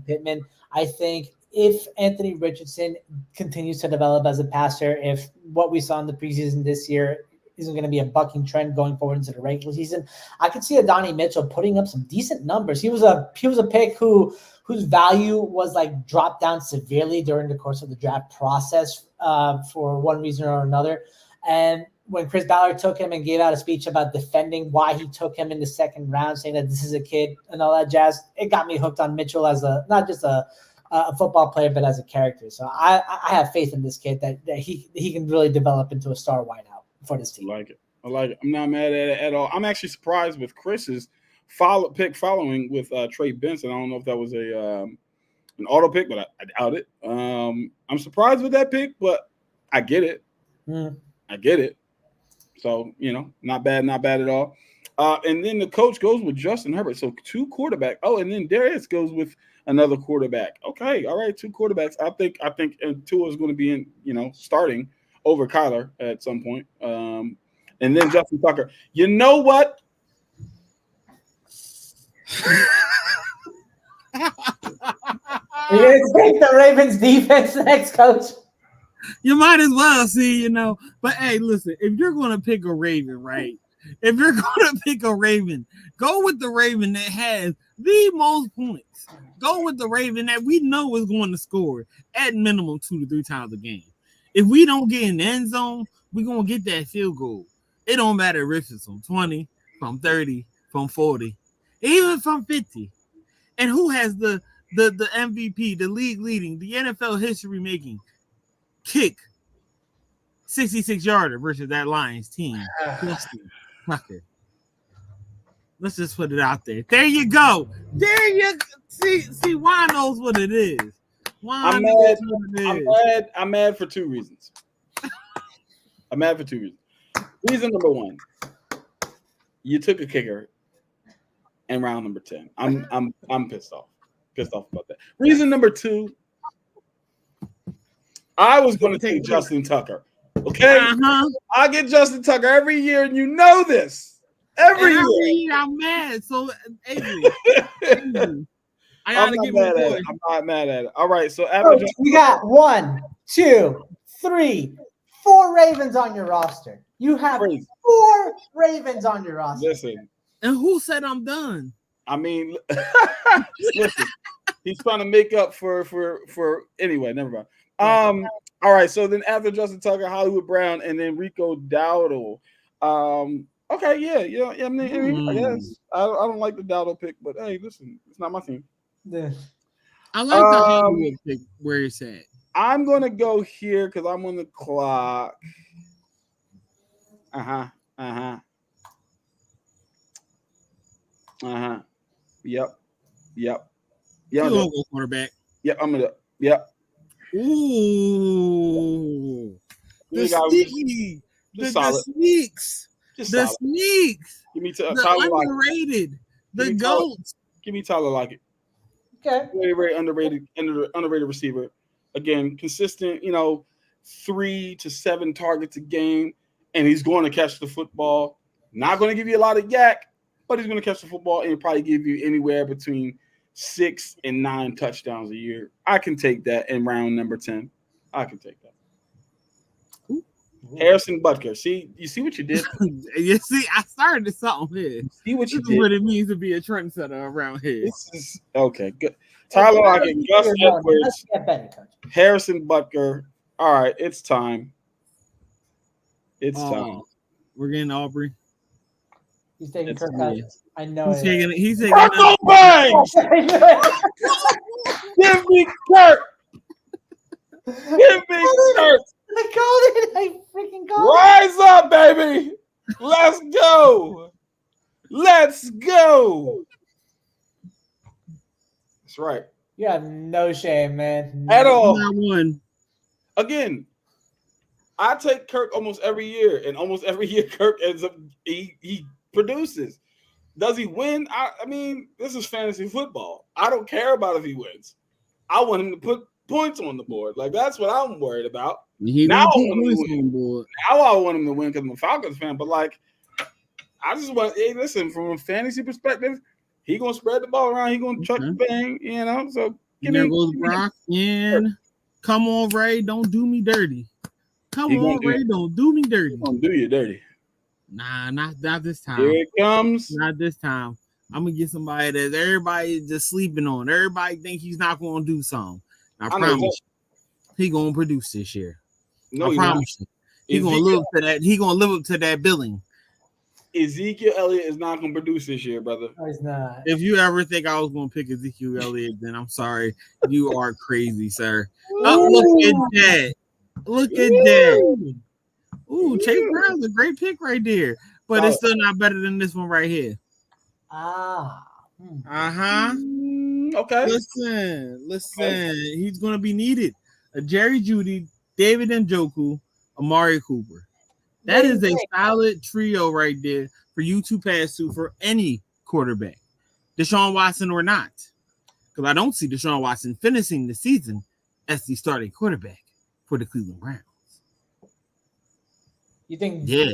Pittman. I think if Anthony Richardson continues to develop as a passer, if what we saw in the preseason this year isn't going to be a bucking trend going forward into the regular season, I could see Adonai Mitchell putting up some decent numbers. He was a pick whose value was like dropped down severely during the course of the draft process for one reason or another. And when Chris Ballard took him and gave out a speech about defending why he took him in the second round, saying that this is a kid and all that jazz, it got me hooked on Mitchell as not just a football player, but as a character. So I have faith in this kid that he can really develop into a star wideout for this team. I like it. I'm not mad at it at all. I'm actually surprised with Chris's pick following with Trey Benson. I don't know if that was an auto pick, but I doubt it. I'm surprised with that pick, but I get it. I get it. So, not bad at all. And then the coach goes with Justin Herbert. So 2 quarterback. Oh, and then Darius goes with another quarterback. Okay, all right, 2 quarterbacks. I think Tua is going to be in, starting over Kyler at some point. And then Justin Tucker. You know what? You're going to take the Ravens defense next, coach? You might as well see, But hey, listen, if you're going to pick a Raven, right? If you're going to pick a Raven, go with the Raven that has the most points. Go with the Raven that we know is going to score at minimum 2 to 3 times a game. If we don't get in the end zone, we're going to get that field goal. It don't matter if it's from 20, from 30, from 40, even from 50. And who has the MVP, the league leading, the NFL history making kick 66-yarder versus that Lions team? Justin Tucker. Let's just put it out there. There you go. There you see. Juan knows what it is. I'm mad. I'm mad for two reasons. Reason number one, you took a kicker in round number 10. I'm pissed off. Pissed off about that. Reason number two, I was going to take Justin Tucker. Okay, I get Justin Tucker every year, and you know this. Every year I'm mad. So Avery, I gotta get my boy. I'm not mad at it. All right, so after we got 1, 2, 3, 4 Ravens on your roster. You have 4 Ravens on your roster. Listen, and who said I'm done? I mean, listen, he's trying to make up for anyway. Never mind. All right, so then after Justin Tucker, Hollywood Brown, and then Rico Dowdle. Okay, yeah. I mean, I guess I don't like the Dowdle pick, but hey, listen, it's not my team. Yeah. I like the Hollywood pick where it's at. I'm gonna go here because I'm on the clock. Yep. You gonna go quarterback? Yep, I'm gonna. Yep. Ooh, the sneaky, the sneaks. The sneaks, give me the underrated, the goats. Give me Tyler Lockett. Okay, very underrated receiver. Again, consistent. 3 to 7 targets a game, and he's going to catch the football. Not going to give you a lot of yak, but he's going to catch the football and probably give you anywhere between 6 and 9 touchdowns a year. I can take that in round number 10. I can take that. Harrison Butker. You see what you did? You see, I started something here. See what you this did? Is what it means to be a trendsetter around here. This is okay. Good. Tyler Lockett, Gus Edwards, Harrison Butker. All right, it's time. It's time. We're getting Aubrey. He's taking Kirk Cousins. I know. He's taking. Kirk Bangs. Give me Kirk. Give me Kirk. I called it. I freaking called it. Rise up, baby. Let's go. Let's go. That's right. You have no shame, man. At all. Not one. Again, I take Kirk almost every year, and almost every year Kirk ends up he produces. Does he win? I mean, this is fantasy football. I don't care about if he wins. I want him to put points on the board. Like, that's what I'm worried about. Now I want him to win because I'm a Falcons fan. But like, I just want. Hey, listen, from a fantasy perspective, he gonna spread the ball around. He gonna chuck the bang. So there goes Brock in. Come on, Ray, don't do me dirty. Come on, Ray, don't do me dirty. Don't do you dirty. Nah, not this time. Here it comes. Not this time. I'm gonna get somebody that everybody is just sleeping on. Everybody think he's not gonna do something. I promise you, he gonna produce this year. No, I promise you. He gonna live up to that. He gonna live up to that billing. Ezekiel Elliott is not gonna produce this year, brother. No, he's not. If you ever think I was gonna pick Ezekiel Elliott, then I'm sorry. You are crazy, sir. Oh, look at that. Look at that. Ooh, Chase Brown's a great pick right there. But it's still not better than this one right here. Okay. Listen. He's gonna be needed. Jerry Jeudy, David Njoku, Amari Cooper. That is a solid trio right there for you to pass to for any quarterback, Deshaun Watson or not. Because I don't see Deshaun Watson finishing the season as the starting quarterback for the Cleveland Browns. You think? Yeah.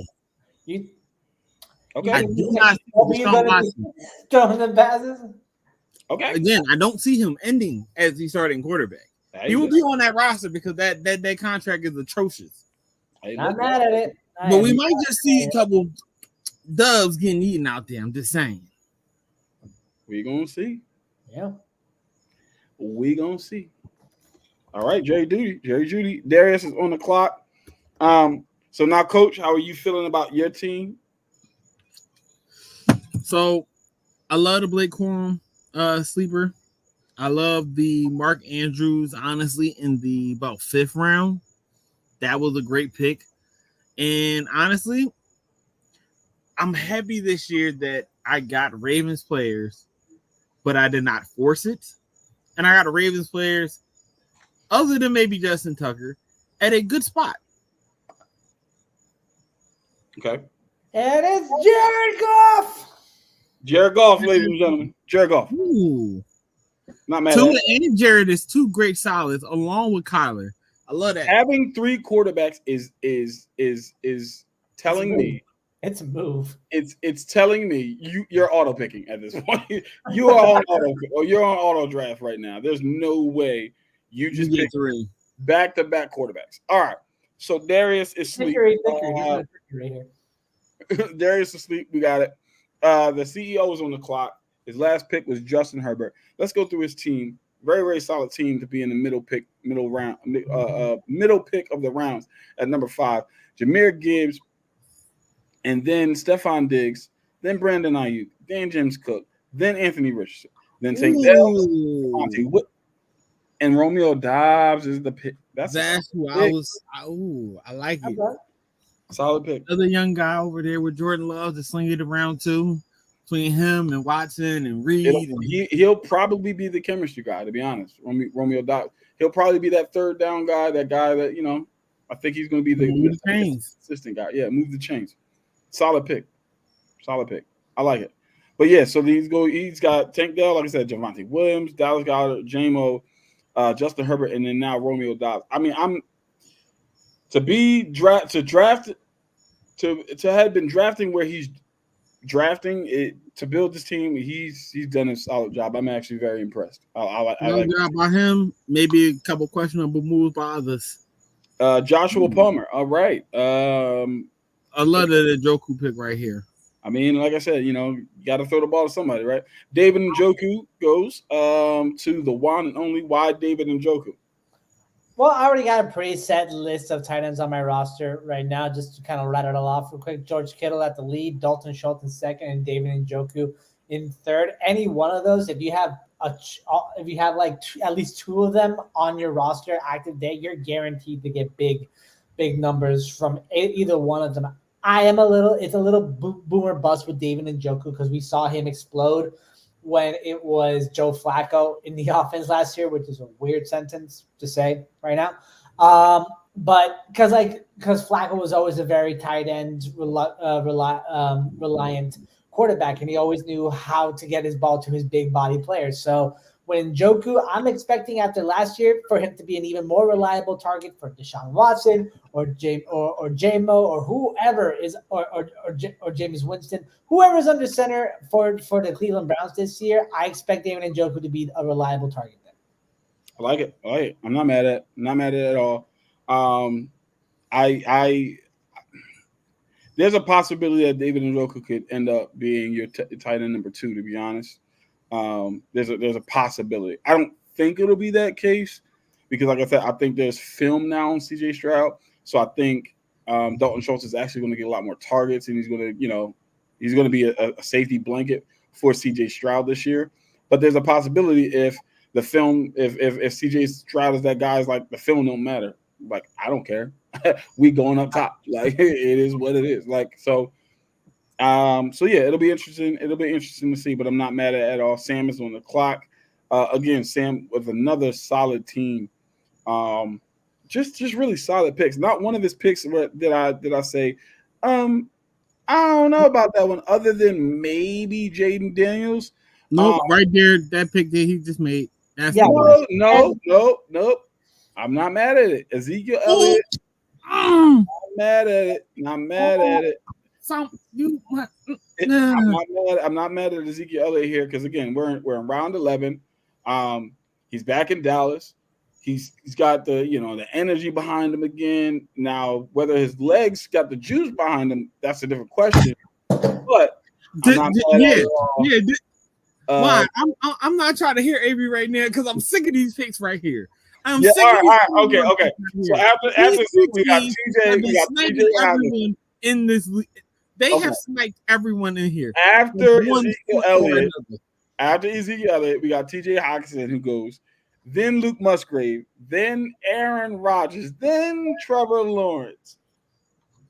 Okay. I do not see Deshaun Watson throwing the passes. Okay. Again, I don't see him ending as the starting quarterback. He will be on that roster because that contract is atrocious. Not mad at it. But we might just see a couple doves getting eaten out there. I'm just saying. We're going to see. Yeah. We're going to see. All right, Jerry Jeudy. Darius is on the clock. So So now, Coach, how are you feeling about your team? So I love the Blake Corum sleeper. I love the Mark Andrews, honestly, in the about 5th round. That was a great pick. And honestly, I'm happy this year that I got Ravens players, but I did not force it. And I got Ravens players, other than maybe Justin Tucker, at a good spot. Okay. And it's Jared Goff. Jared Goff, ladies and gentlemen. Jared Goff. Ooh. Not mad Tua at it. and Jared is 2 great solids, along with Kyler. I love that. Having 3 quarterbacks is telling me It's a move. it's telling me you're auto picking at this point. You are on auto or you're on auto draft right now. There's no way you just get pick 3 back-to-back quarterbacks. All right. So Darius is asleep. Right here. Darius is asleep. We got it. The CEO is on the clock. His last pick was Justin Herbert. Let's go through his team. Very, very solid team to be in the middle pick of the rounds at number 5. Jahmyr Gibbs, and then Stephon Diggs, then Brandon Ayuk, then James Cook, then Anthony Richardson, then Tank Dell, and Romeo Dobbs is the pick. That's who pick. I like it. Solid pick. Other young guy over there with Jordan Love to sling it around too. Between him and Watson and Reed. He'll probably be the chemistry guy, to be honest. Romeo Dobbs. He'll probably be that third down guy, that guy that, I think he's going to be the consistent guy. Yeah, move the chains. Solid pick. I like it. But yeah, so he's got Tank Dell, like I said, Javonte Williams, Dallas Goedert, J-Mo, Justin Herbert, and then now Romeo Dobbs. I mean, to have been drafting where he's drafting it to build this team, he's done a solid job. I'm actually very impressed. I like job by him. Maybe a couple questionable moves by others. Joshua Palmer. All right. I love the Njoku pick right here. I mean, like I said, you got to throw the ball to somebody, right? David Njoku goes to the one and only. Why David Njoku? Well, I already got a pretty set list of tight ends on my roster right now. Just to kind of rattle it all off real quick: George Kittle at the lead, Dalton Schultz in second, and David Njoku in third. Any one of those, if you have like at least 2 of them on your roster active day, you're guaranteed to get big numbers from either one of them. It's a little boomer bust with David Njoku because we saw him explode when it was Joe Flacco in the offense last year, which is a weird sentence to say right now. But because Flacco was always a very tight end reliant quarterback, and he always knew how to get his ball to his big body players. So when Njoku, I'm expecting after last year for him to be an even more reliable target for Deshaun Watson or J-Mo or whoever is or Jameis Winston, whoever is under center for the Cleveland Browns this year. I expect David Njoku to be a reliable target there. I like it. I'm not mad at it at all. There's a possibility that David Njoku could end up being your tight end number 2, to be honest. There's a possibility. I don't think it'll be that case because, like I said, I think there's film now on CJ Stroud. So I think Dalton Schultz is actually going to get a lot more targets, and he's going to be a safety blanket for CJ Stroud this year. But there's a possibility if CJ Stroud is that guy, is like the film don't matter. Like, I don't care. We going up top. Like, it is what it is. Like, so. So yeah, it'll be interesting. It'll be interesting to see, but I'm not mad at all. Sam is on the clock. Again, Sam with another solid team. Just really solid picks. Not one of his picks did I say, I don't know about that one, other than maybe Jaden Daniels. Nope, right there, that pick that he just made. Nope. I'm not mad at it. Ezekiel Elliott. I'm mad at it. I'm not mad at Ezekiel Elliott here because, again, we're in round 11. He's back in Dallas. He's got the energy behind him again. Now, whether his legs got the juice behind him, that's a different question. But why? I'm not trying to hear Avery right now because I'm sick of these picks right here. I'm Yeah, sick all of these right, okay, teams okay. So here. after These two Zeke, we got teams TJ, have we been got sniping TJ Hawkins. everyone in this league. They Okay. have sniped everyone in here. After One Ezekiel sport or Elliott, another. we got TJ Hawkinson who goes, then Luke Musgrave, then Aaron Rodgers, then Trevor Lawrence.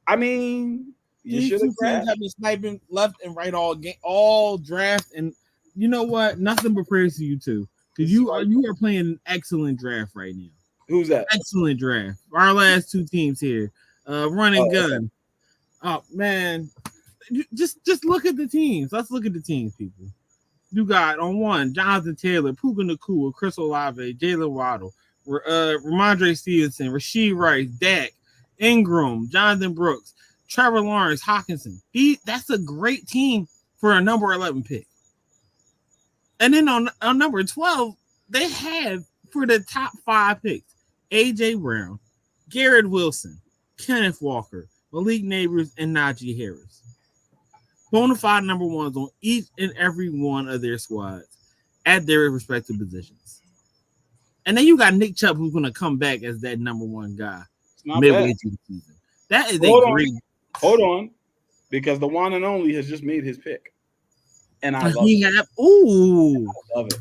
I mean, you These should two have teams grabbed. have been sniping left and right all draft, and you know what? Nothing but praise to you too, because you are playing an excellent draft right now. Who's that? Excellent draft. Our last two teams here, run and Oh, gun. okay. Oh man, just look at the teams. Let's look at the teams, people. You got on one Jonathan Taylor, Puka Nakua, Chris Olave, Jalen Waddle, Ramondre Stevenson, Rasheed Rice, Dak, Ingram, Jonathan Brooks, Trevor Lawrence, Hawkinson. That's a great team for a number 11 pick. And then on number 12, they have for the top 5 picks AJ Brown, Garrett Wilson, Kenneth Walker, Malik Neighbors, and Najee Harris. Bonafide number ones on each and every one of their squads at their respective positions. And then you got Nick Chubb, who's going to come back as that number one guy It's not midway bad. through the season. That is Hold a great. Hold on, because the one and only has just made his pick, and I love it. Ooh. I love it.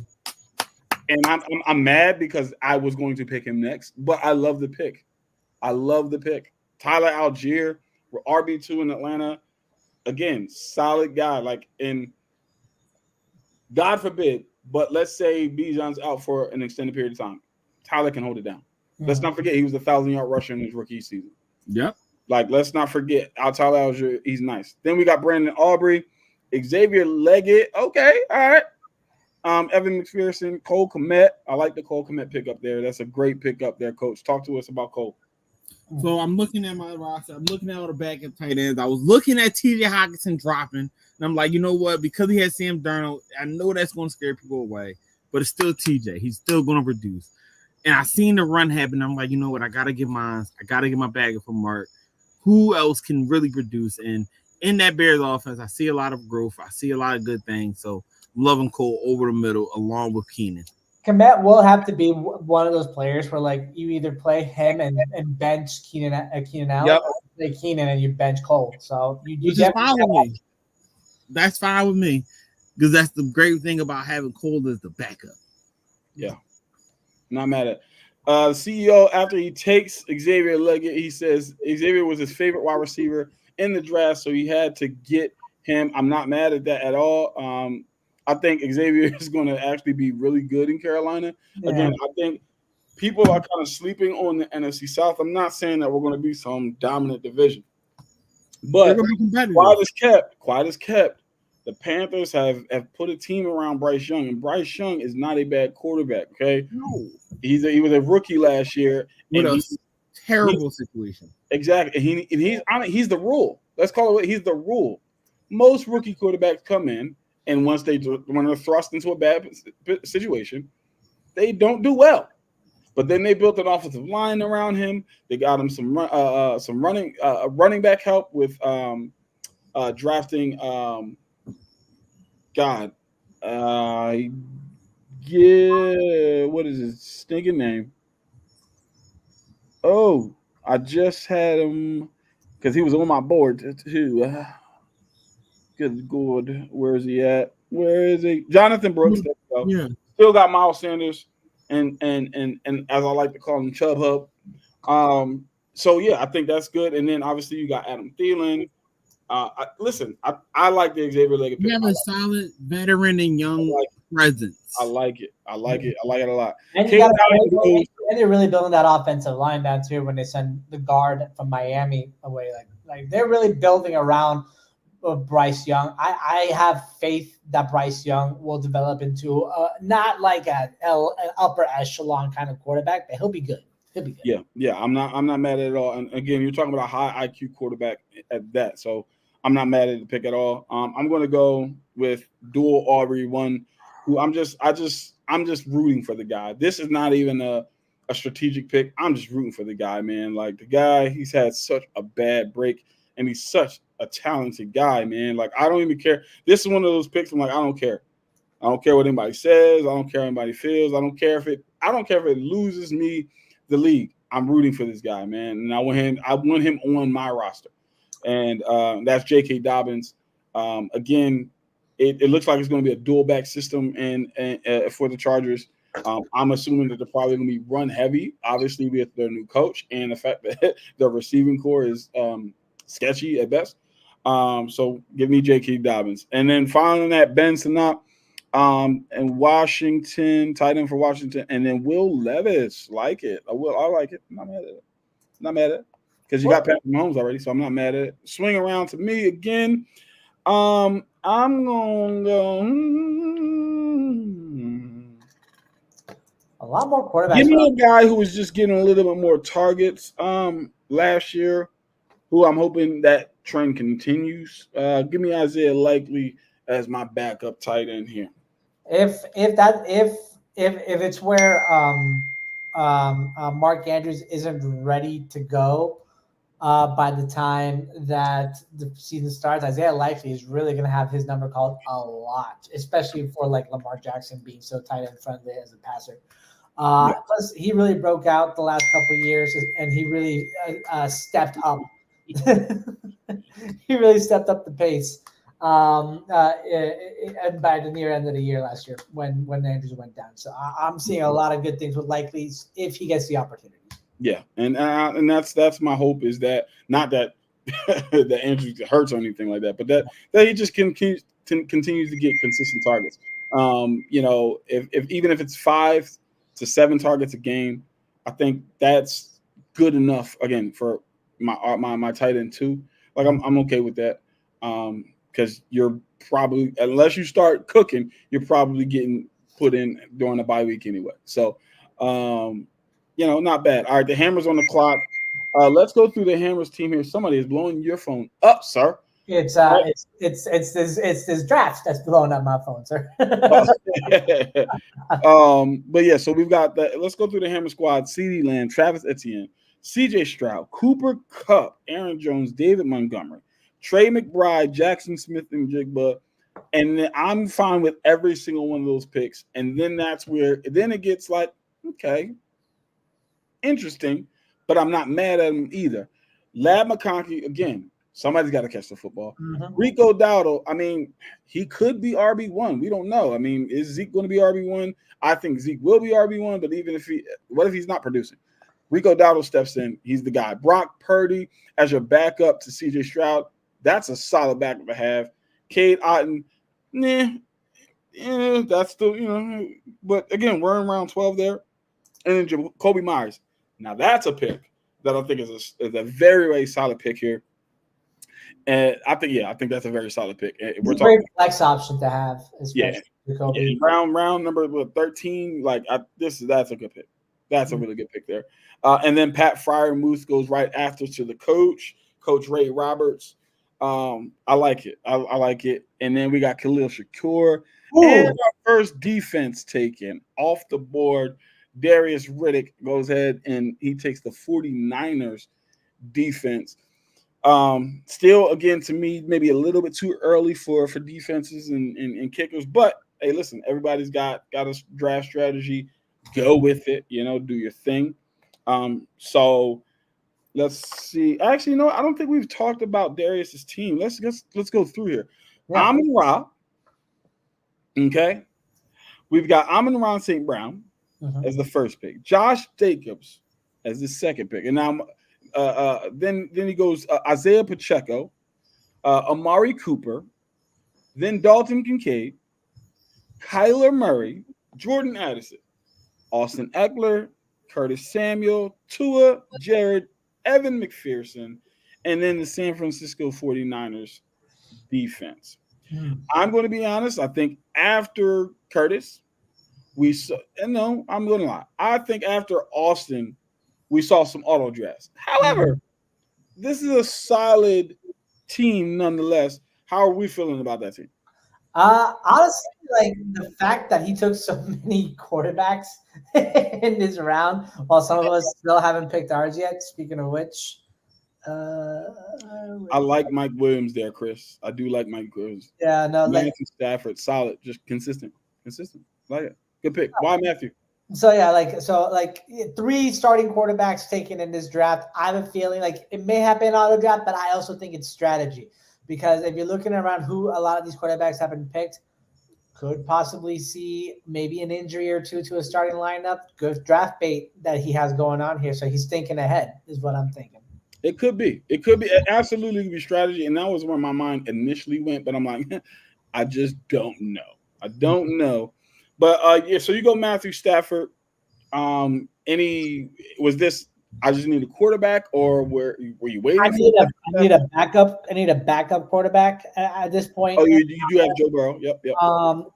And I'm mad because I was going to pick him next, but I love the pick. I love the pick. Tyler Algier, RB2 in Atlanta. Again, solid guy. Like, in God forbid, but let's say Bijan's out for an extended period of time. Tyler can hold it down. Let's not forget he was a 1,000-yard rusher in his rookie season. Yep. Like, let's not forget Tyler Algier. He's nice. Then we got Brandon Aubrey, Xavier Leggett. Okay, all right. Evan McPherson, Cole Kmet. I like the Cole Kmet pick up there. That's a great pick up there, Coach. Talk to us about Cole. So I'm looking at my roster. I'm looking at all the backup tight ends. I was looking at TJ Hawkinson dropping, and I'm like, you know what? Because he has Sam Darnold, I know that's going to scare people away, but it's still TJ. He's still going to produce. And I seen the run happen. I'm like, you know what? I got to get mine. I got to get my bag from Mark. Who else can really produce? And in that Bears offense, I see a lot of growth. I see a lot of good things. So I'm loving Cole over the middle along with Keenan. Komet will have to be one of those players where, like, you either play him and bench Keenan Allen, Yep. or play Keenan and you bench Cole. So you Which is fine with me. That's fine with me, because that's the great thing about having Cole as the backup. Yeah, not mad at. CEO, after he takes Xavier Leggett, he says Xavier was his favorite wide receiver in the draft, so he had to get him. I'm not mad at that at all. I think Xavier is going to actually be really good in Carolina. Yeah. Again, I think people are kind of sleeping on the NFC South. I'm not saying that we're going to be some dominant division, but quiet as kept. The Panthers have put a team around Bryce Young, and Bryce Young is not a bad quarterback. Okay, No, he was a rookie last year, with and a terrible situation. Exactly, and he's the rule. Let's call it. He's the rule. Most rookie quarterbacks come in, and when they're thrust into a bad situation, they don't do well. But then they built an offensive line around him. They got him some running back help with drafting. What is his stinking name? Oh, I just had him because he was on my board too. Good God, where is he at? Where is he? Jonathan Brooks. There we go. Yeah. Still got Miles Sanders and as I like to call him, Chubb Hub. So yeah, I think that's good. And then obviously you got Adam Thielen. I like the Xavier Leggett pick. You have a solid veteran and young presence. I like it. I like it a lot. And they're really building that offensive line down too when they send the guard from Miami away. Like they're really building around Bryce Young. I have faith that Bryce Young will develop into not like an upper echelon kind of quarterback, but he'll be good. He'll be good. Yeah. I'm not mad at it all. And again, you're talking about a high IQ quarterback at that, so I'm not mad at the pick at all. I'm going to go with dual Aubrey one, who I'm just rooting for the guy. This is not even a strategic pick. I'm just rooting for the guy, man. Like, the guy, he's had such a bad break, and he's such a talented guy, man. Like, I don't even care. This is one of those picks I'm like, I don't care. I don't care what anybody says. I don't care what anybody feels. I don't care if it I don't care if it loses me the league. I'm rooting for this guy, man, and I want him on my roster, and that's J.K. Dobbins. Again, it looks like it's going to be a dual back system, and for the Chargers. I'm assuming that they're probably going to be run heavy, obviously with their new coach, and the fact that the receiving core is sketchy at best. So give me J.K. Dobbins, and then following that, Ben Sinnott. And Washington, tight end for Washington, and then Will Levis. Like it. I like it. I'm not mad at it. Not mad at it. Because you got Patrick Mahomes already, so I'm not mad at it. Swing around to me again. I'm gonna go. A lot more quarterbacks. Give me a guy who was just getting a little bit more targets last year, who I'm hoping that trend continues. Give me Isaiah Likely as my backup tight end here. If it's where Mark Andrews isn't ready to go by the time that the season starts, Isaiah Likely is really going to have his number called a lot, especially for like Lamar Jackson being so tight end friendly as a passer. Plus, he really broke out the last couple of years, and he really stepped up. He really stepped up the pace. And by the near end of the year last year when Andrews went down. So I'm seeing a lot of good things with Likely if he gets the opportunity. Yeah, and that's my hope, is that not that that Andrews hurts or anything like that, but that he just continues to get consistent targets. If even if it's 5 to 7 targets a game, I think that's good enough again for my tight end too. Like I'm okay with that. Because you're probably, unless you start cooking, you're probably getting put in during the bye week anyway. So, not bad. All right, the Hammers on the clock. Let's go through the Hammers team here. Somebody is blowing your phone up, sir. It's this draft that's blowing up my phone, sir. But yeah, so we've got that. Let's go through the Hammer squad: CeeDee Lamb, Travis Etienne, C.J. Stroud, Cooper Kupp, Aaron Jones, David Montgomery, Trey McBride, Jackson Smith, and Jigba. And then I'm fine with every single one of those picks. And then that's where then it gets like, okay, interesting, but I'm not mad at him either. Lab McConkey, again, somebody's got to catch the football. Mhm. Rico Dowdle, I mean, he could be RB1. We don't know. I mean, is Zeke going to be RB1? I think Zeke will be RB1, but even if what if he's not producing? Rico Dowdle steps in. He's the guy. Brock Purdy as your backup to C.J. Stroud. That's a solid backup to have. Cade Otton, that's still, but again, we're in round 12 there. And then Kobe Myers. Now that's a pick that I think is a very, very solid pick here. And I think that's a very solid pick. We're talking a great flex option to have, especially Kobe. Yeah, round number 13, that's a good pick. That's a really good pick there. And then Pat Freiermuth goes right after to the Coach Ray Roberts. I like it. I like it. And then we got Khalil Shakur. Ooh. And our first defense taken off the board. Darius Riddick goes ahead and he takes the 49ers defense. Still, again, to me, maybe a little bit too early for defenses and kickers. But, hey, listen, everybody's got a draft strategy. Go with it. Do your thing. So let's see. Actually, no, I don't think we've talked about Darius's team. Let's go through here. Yeah. Amon-Ra. Okay. We've got Amon-Ra St. Brown as the first pick. Josh Jacobs as the second pick. And now then he goes Isaiah Pacheco, Amari Cooper, then Dalton Kincaid, Kyler Murray, Jordan Addison, Austin Eckler, Curtis Samuel, Tua, Jared, Evan McPherson, and then the San Francisco 49ers defense. I'm going to be honest. I think after Curtis, I'm going to lie. I think after Austin, we saw some auto drafts. However, this is a solid team nonetheless. How are we feeling about that team? Honestly, like the fact that he took so many quarterbacks in this round, while some of us still haven't picked ours yet. Speaking of which, I like Mike Williams there, Chris. I do like Mike Williams. Yeah, no, Matthew Stafford, solid, just consistent. Like it. Good pick. Why Matthew? So yeah, like 3 starting quarterbacks taken in this draft. I have a feeling like it may have been auto draft, but I also think it's strategy because if you're looking around who a lot of these quarterbacks have been picked, could possibly see maybe an injury or two to a starting lineup. Good draft bait that he has going on here, so he's thinking ahead, is what I'm thinking. It could be. It could be. It absolutely could be strategy, and that was where my mind initially went. But I'm like, I just don't know. I don't know. But yeah. So you go Matthew Stafford. Any was this? I just need a quarterback, or were you I waiting for need a I need Stafford? a backup. I need a backup quarterback at this point. Oh, you do have Joe Burrow. Yep, yep.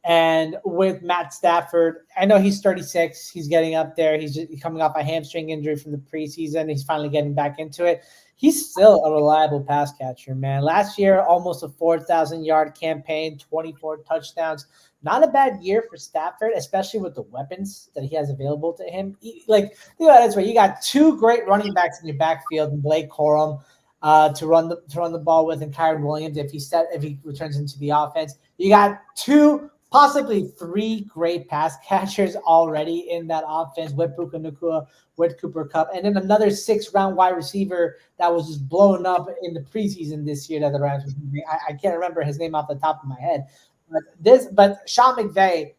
And with Matt Stafford, I know he's 36. He's getting up there. He's just coming off a hamstring injury from the preseason. He's finally getting back into it. He's still a reliable pass catcher, man. Last year, almost a 4,000-yard campaign, 24 touchdowns. Not a bad year for Stafford, especially with the weapons that he has available to him. Like, think about it this way: you got 2 great running backs in your backfield, and Blake Corum to run the ball with, and Kyron Williams if he returns into the offense. You got 2, possibly 3 great pass catchers already in that offense with Puka Nacua, with Cooper Kupp, and then another 6th-round wide receiver that was just blown up in the preseason this year that the Rams was using. I can't remember his name off the top of my head. But Sean McVay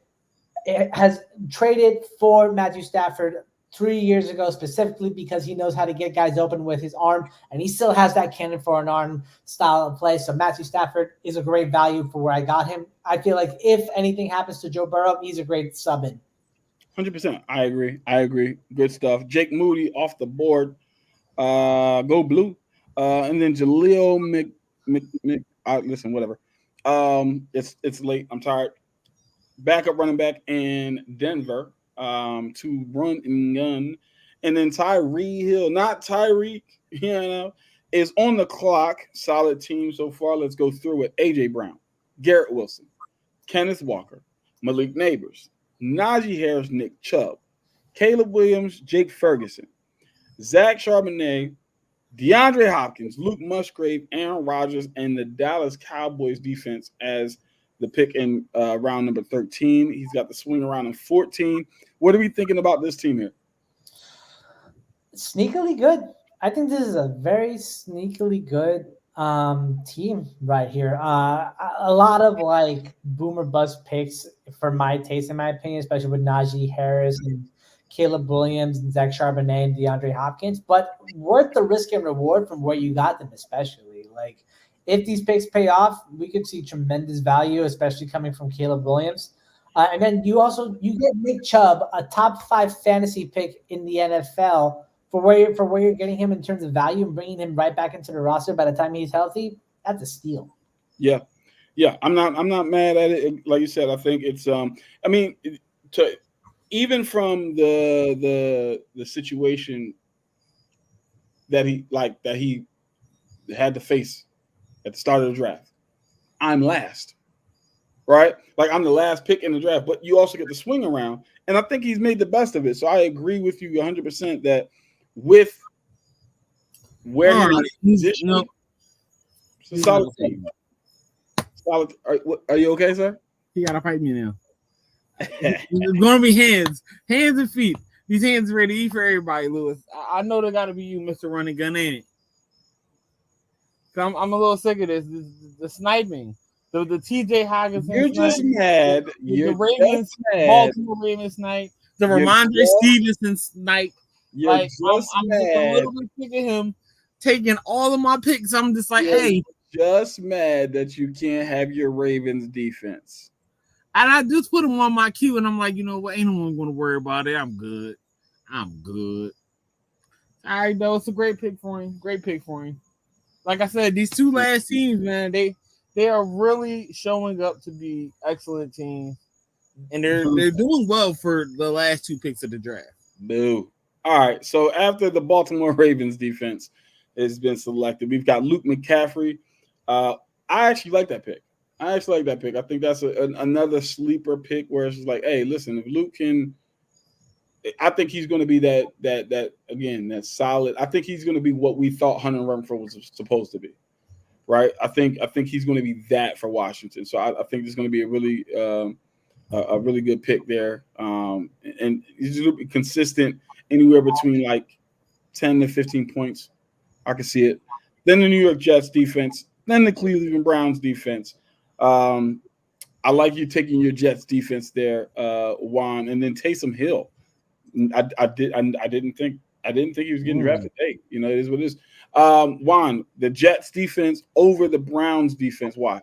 has traded for Matthew Stafford 3 years ago specifically because he knows how to get guys open with his arm, and he still has that cannon for an arm style of play. So Matthew Stafford is a great value for where I got him. I feel like if anything happens to Joe Burrow, he's a great sub in. 100%. I agree. I agree. Good stuff. Jake Moody off the board. Go blue. And then Jaleel Mc listen, whatever. It's late. I'm tired. Backup running back in Denver. To run and gun. And then Tyree Hill, not Tyreek, is on the clock. Solid team so far. Let's go through it. AJ Brown, Garrett Wilson, Kenneth Walker, Malik Neighbors, Najee Harris, Nick Chubb, Caleb Williams, Jake Ferguson, Zach Charbonnet, DeAndre Hopkins, Luke Musgrave, Aaron Rodgers, and the Dallas Cowboys defense as the pick in round number 13. He's got the swing around in 14. What are we thinking about this team here? Sneakily good. I think this is a very sneakily good team right here. A lot of like boomer bust picks for my taste, in my opinion, especially with Najee Harris and Caleb Williams and Zach Charbonnet and DeAndre Hopkins, but worth the risk and reward from where you got them, especially. Like, if these picks pay off, we could see tremendous value, especially coming from Caleb Williams. And then you get Nick Chubb, a top 5 fantasy pick in the NFL for where you're getting him in terms of value and bringing him right back into the roster by the time he's healthy. That's a steal. Yeah, yeah. I'm not mad at it. Like you said, I think it's I mean, to even from the situation that he had to face at the start of the draft. I'm last, right? Like I'm the last pick in the draft, but you also get the swing around, and I think he's made the best of it. So I agree with you 100% that with where he's positioned, it's a solid team. Solid. Are you okay, sir? He gotta fight me now. It's gonna be hands and feet. These hands are ready to eat for everybody, Lewis. I know they gotta be you, Mr. Running Gun, ain't it? I'm a little sick of this. The sniping, the TJ Hockenson. You're just mad. You're the Ravens, mad. Baltimore Ravens snipe. The Ramondre Stevenson snipe. You're I'm just a little bit sick of him taking all of my picks. I'm just like, hey, just mad that you can't have your Ravens defense. And I just put him on my queue, and I'm like, you know what? Ain't no one going to worry about it. I'm good. All right, though. It's a great pick for him. Great pick for him. Like I said, these 2 last teams, man, they are really showing up to be excellent teams, and they're doing well for the last 2 picks of the draft. Boo. All right, so after the Baltimore Ravens defense has been selected, we've got Luke McCaffrey. I actually like that pick. I think that's another sleeper pick where it's just like, hey, listen, if Luke can, I think he's going to be that again, that solid. I think he's going to be what we thought Hunter Renfrow was supposed to be, right? I think he's going to be that for Washington. So I think it's going to be a really a really good pick there. And he's consistent anywhere between like 10 to 15 points. I can see it. Then the New York Jets defense, then the Cleveland Browns defense. Um, I like you taking your Jets defense there, Juan, and then Taysom Hill. I didn't think he was getting drafted. Hey, it is what it is. Juan, the Jets defense over the Browns defense. Why?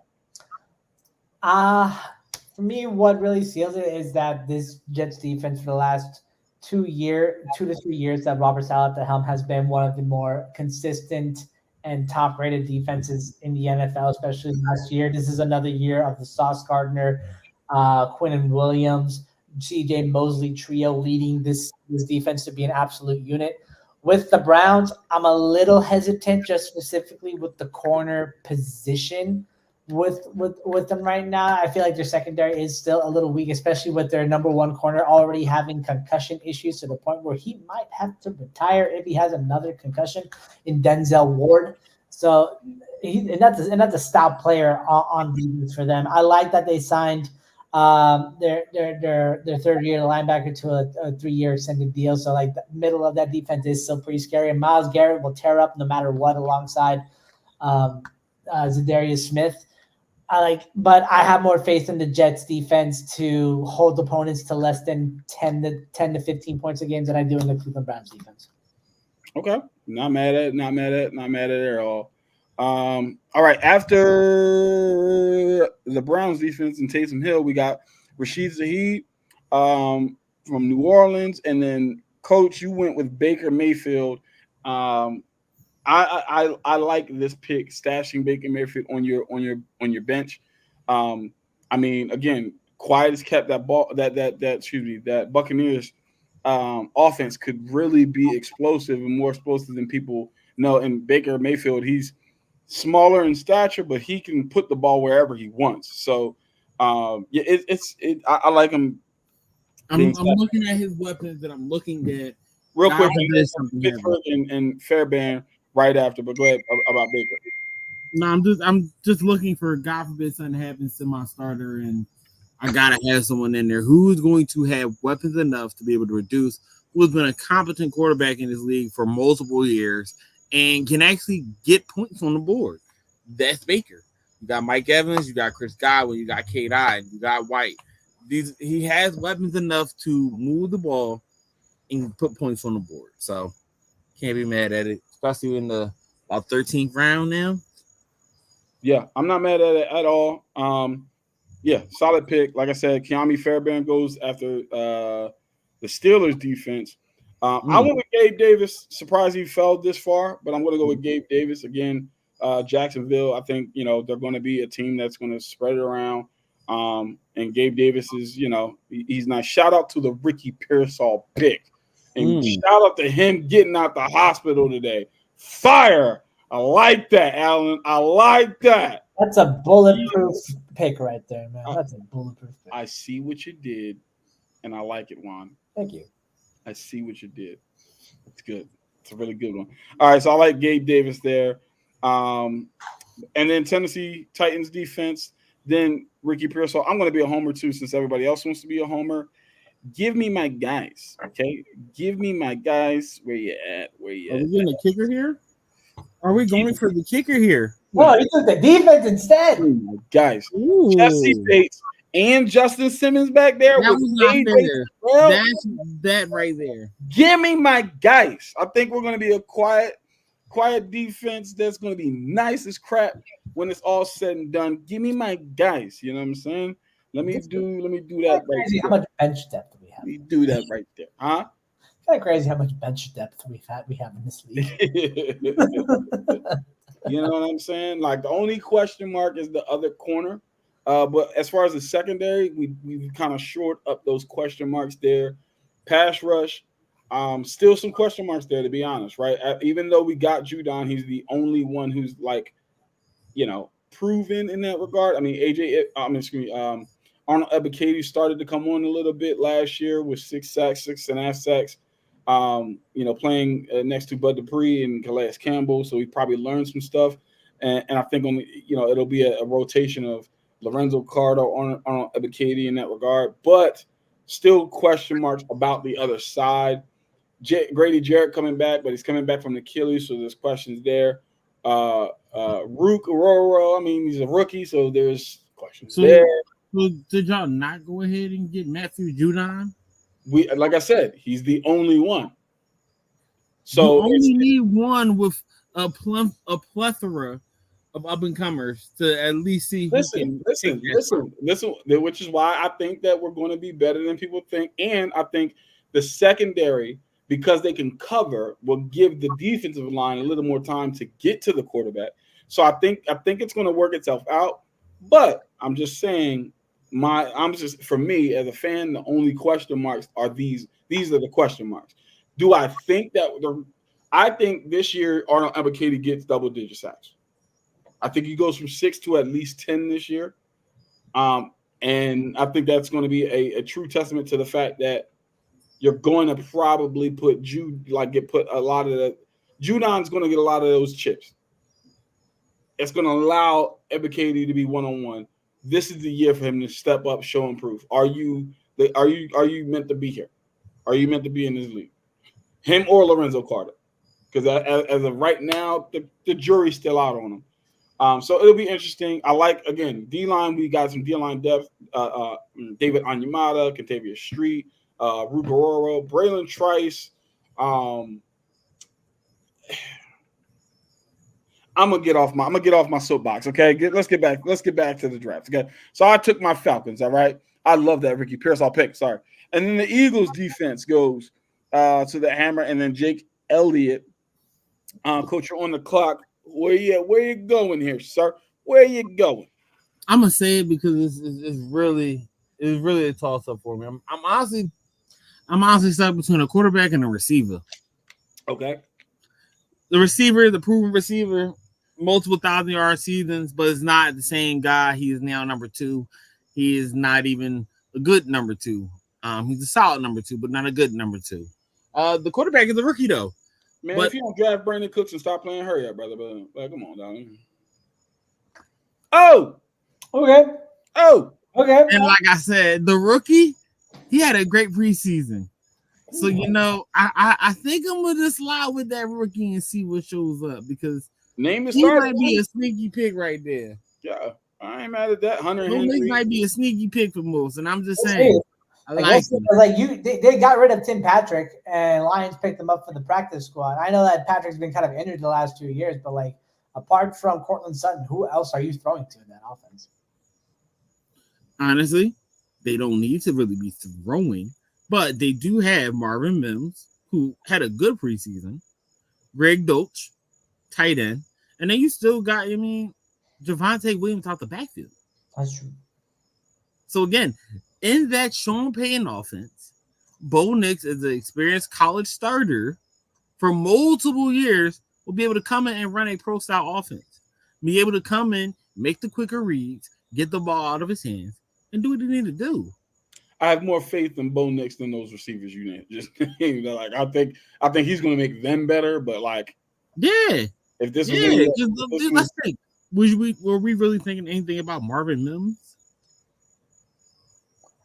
For me, what really seals it is that this Jets defense for the last 2 to 3 years that Robert Saleh at the helm has been one of the more consistent and top-rated defenses in the NFL, especially last year. This is another year of the Sauce Gardner, Quinnen Williams, C.J. Mosley trio leading this defense to be an absolute unit. With the Browns, I'm a little hesitant, just specifically with the corner position with them right now. I feel like their secondary is still a little weak, especially with their number one corner already having concussion issues to the point where he might have to retire if he has another concussion in Denzel Ward. So and that's a stout player on defense for them. I like that they signed their third year linebacker to a 3-year extended deal. So like the middle of that defense is still pretty scary. And Myles Garrett will tear up no matter what alongside Zadarius Smith. But I have more faith in the Jets defense to hold opponents to less than 10 to 15 points a game than I do in the Cleveland Browns defense. Okay. Not mad at it at all. All right. After the Browns defense and Taysom Hill, we got Rashid Shaheed from New Orleans. And then, Coach, you went with Baker Mayfield. I like this pick, stashing Baker Mayfield on your bench. I mean, again, quiet as kept, that Buccaneers offense could really be explosive and more explosive than people know. And Baker Mayfield, he's smaller in stature, but he can put the ball wherever he wants. So I like him. I'm looking at his weapons, and I'm looking at real quick Pittsburgh and Fairbairn right after. But go ahead about Baker. No, I'm just looking for, God forbid something happens to my starter, and I gotta have someone in there who's going to have weapons enough to be able to reduce, who's been a competent quarterback in this league for multiple years and can actually get points on the board. That's Baker. You got Mike Evans, you got Chris Godwin, you got Cade Ide, you got White. He has weapons enough to move the ball and put points on the board. So can't be mad at it, especially in the about 13th round now. Yeah, I'm not mad at it at all. Yeah, solid pick. Like I said, Keami Fairbairn goes after the Steelers defense. I went with Gabe Davis. Surprised he fell this far, but I'm going to go with Gabe Davis again. Jacksonville, I think, they're going to be a team that's going to spread it around. And Gabe Davis is, he's nice. Shout out to the Ricky Pearsall pick. And shout out to him getting out the hospital today. Fire. I like that, Alan. I like that. That's a bulletproof pick right there, man. That's a bulletproof pick. I see what you did, and I like it, Juan. Thank you. I see what you did. It's good. It's a really good one. All right, so I like Gabe Davis there. And then Tennessee Titans defense. Then Ricky Pearsall. I'm going to be a homer too, since everybody else wants to be a homer. Give me my guys, okay? Give me my guys. Where you at? Are we getting a kicker here? Are we going for the kicker here? No, he took the defense instead. Guys, Jesse Bates and Justin Simmons back there. That was not fair. That's that right there. Give me my guys. I think we're going to be a quiet defense that's going to be nice as crap when it's all said and done. Give me my guys. You know what I'm saying? Let me do that right there. How much bench depth do we have? Let me do that right there. Huh? It's kind of crazy how much bench depth we have in this league. You know what I'm saying? Like, the only question mark is the other corner. But as far as the secondary, we kind of short up those question marks there. Pass rush, still some question marks there, to be honest, right? Even though we got Judon, he's the only one who's proven in that regard. I mean, Arnold Ebiketie started to come on a little bit last year with 6 sacks, 6.5 sacks. Playing next to Bud Dupree and Calais Campbell, so he probably learned some stuff. And I think it'll be a rotation of Lorenzo Carter, Arnold Ebiketie in that regard, but still question marks about the other side. Grady Jarrett coming back, but he's coming back from the Achilles, so there's questions there. Rook Aurora, I mean, he's a rookie, so there's questions there. So did y'all not go ahead and get Matthew Judon? Like I said, he's the only one. So you only need one with a plethora of up and comers to at least see. Listen, which is why I think that we're going to be better than people think, and I think the secondary, because they can cover, will give the defensive line a little more time to get to the quarterback. So I think it's going to work itself out. But I'm just saying, for me as a fan, the only question marks are these. These are the question marks. Do I think that I think this year Arnold Ebiketie gets double-digit sacks. I think he goes from 6 to at least 10 this year. And I think that's going to be a true testament to the fact that you're going to probably put a lot of the Judon's going to get a lot of those chips. It's going to allow Ebiketie to be one-on-one. This is the year for him to step up, show and prove. Are you meant to be here? Are you meant to be in this league? Him or Lorenzo Carter? Because as of right now, the jury's still out on him. So it'll be interesting. I like, again, D-line. We got some D-line depth. David Onyemata, Kentavious Street, Rook Aurora, Braylon Trice. I'm gonna get off my soapbox. Okay, let's get back to the draft. Okay, so I took my Falcons. All right, I love that Ricky Pearsall pick. Sorry, and then the Eagles defense goes to the Hammer, and then Jake Elliott. Coach, you're on the clock. Where you going here, sir? Where you going? I'm gonna say it because it's really a toss up for me. I'm honestly stuck between a quarterback and a receiver. Okay. The receiver, the proven receiver, multiple 1,000-yard seasons, but it's not the same guy. He is now number 2. He is not even a good number 2. He's a solid number 2, but not a good number 2. The quarterback is a rookie though. Man, if you don't draft Brandon Cooks and stop playing, hurry up, brother. But come on, darling. Oh, okay. Oh, okay. And like I said, the rookie, he had a great preseason. So I think I'm gonna slide with that rookie and see what shows up because he might be a sneaky pick right there. Yeah, I ain't mad at that. Hunter Henry might be a sneaky pick for most, and I'm just saying. They got rid of Tim Patrick and Lions picked him up for the practice squad. I know that Patrick's been kind of injured the last 2 years, but apart from Cortland Sutton, who else are you throwing to in that offense? Honestly, they don't need to really be throwing, but they do have Marvin Mims, who had a good preseason, Greg Dolch, tight end, and then you still got, Javonte Williams out the backfield. That's true. So again, in that Sean Payton offense, Bo Nix is an experienced college starter for multiple years, will be able to come in and run a pro-style offense. Be able to come in, make the quicker reads, get the ball out of his hands, and do what he need to do. I have more faith in Bo Nix than those receivers you named. Just I think he's going to make them better, but if this was let's think. Were we really thinking anything about Marvin Mims?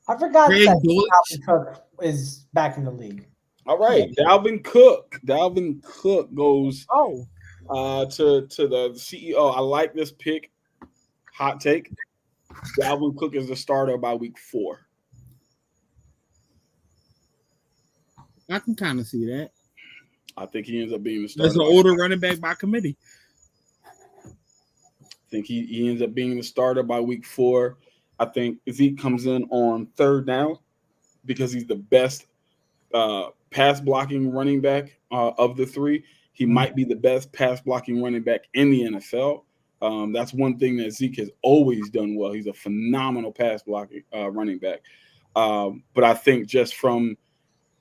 I forgot that Dalvin Cook is back in the league. All right, Dalvin Cook. Dalvin Cook goes to the CEO. I like this pick. Hot take. Dalvin Cook is the starter by week 4. I can kind of see that. I think he ends up being the starter. There's an older running back by committee. I think he ends up being the starter by week 4. I think Zeke comes in on 3rd down because he's the best pass blocking running back of the 3. He might be the best pass blocking running back in the NFL. That's one thing that Zeke has always done well. He's a phenomenal pass blocking running back. But I think just from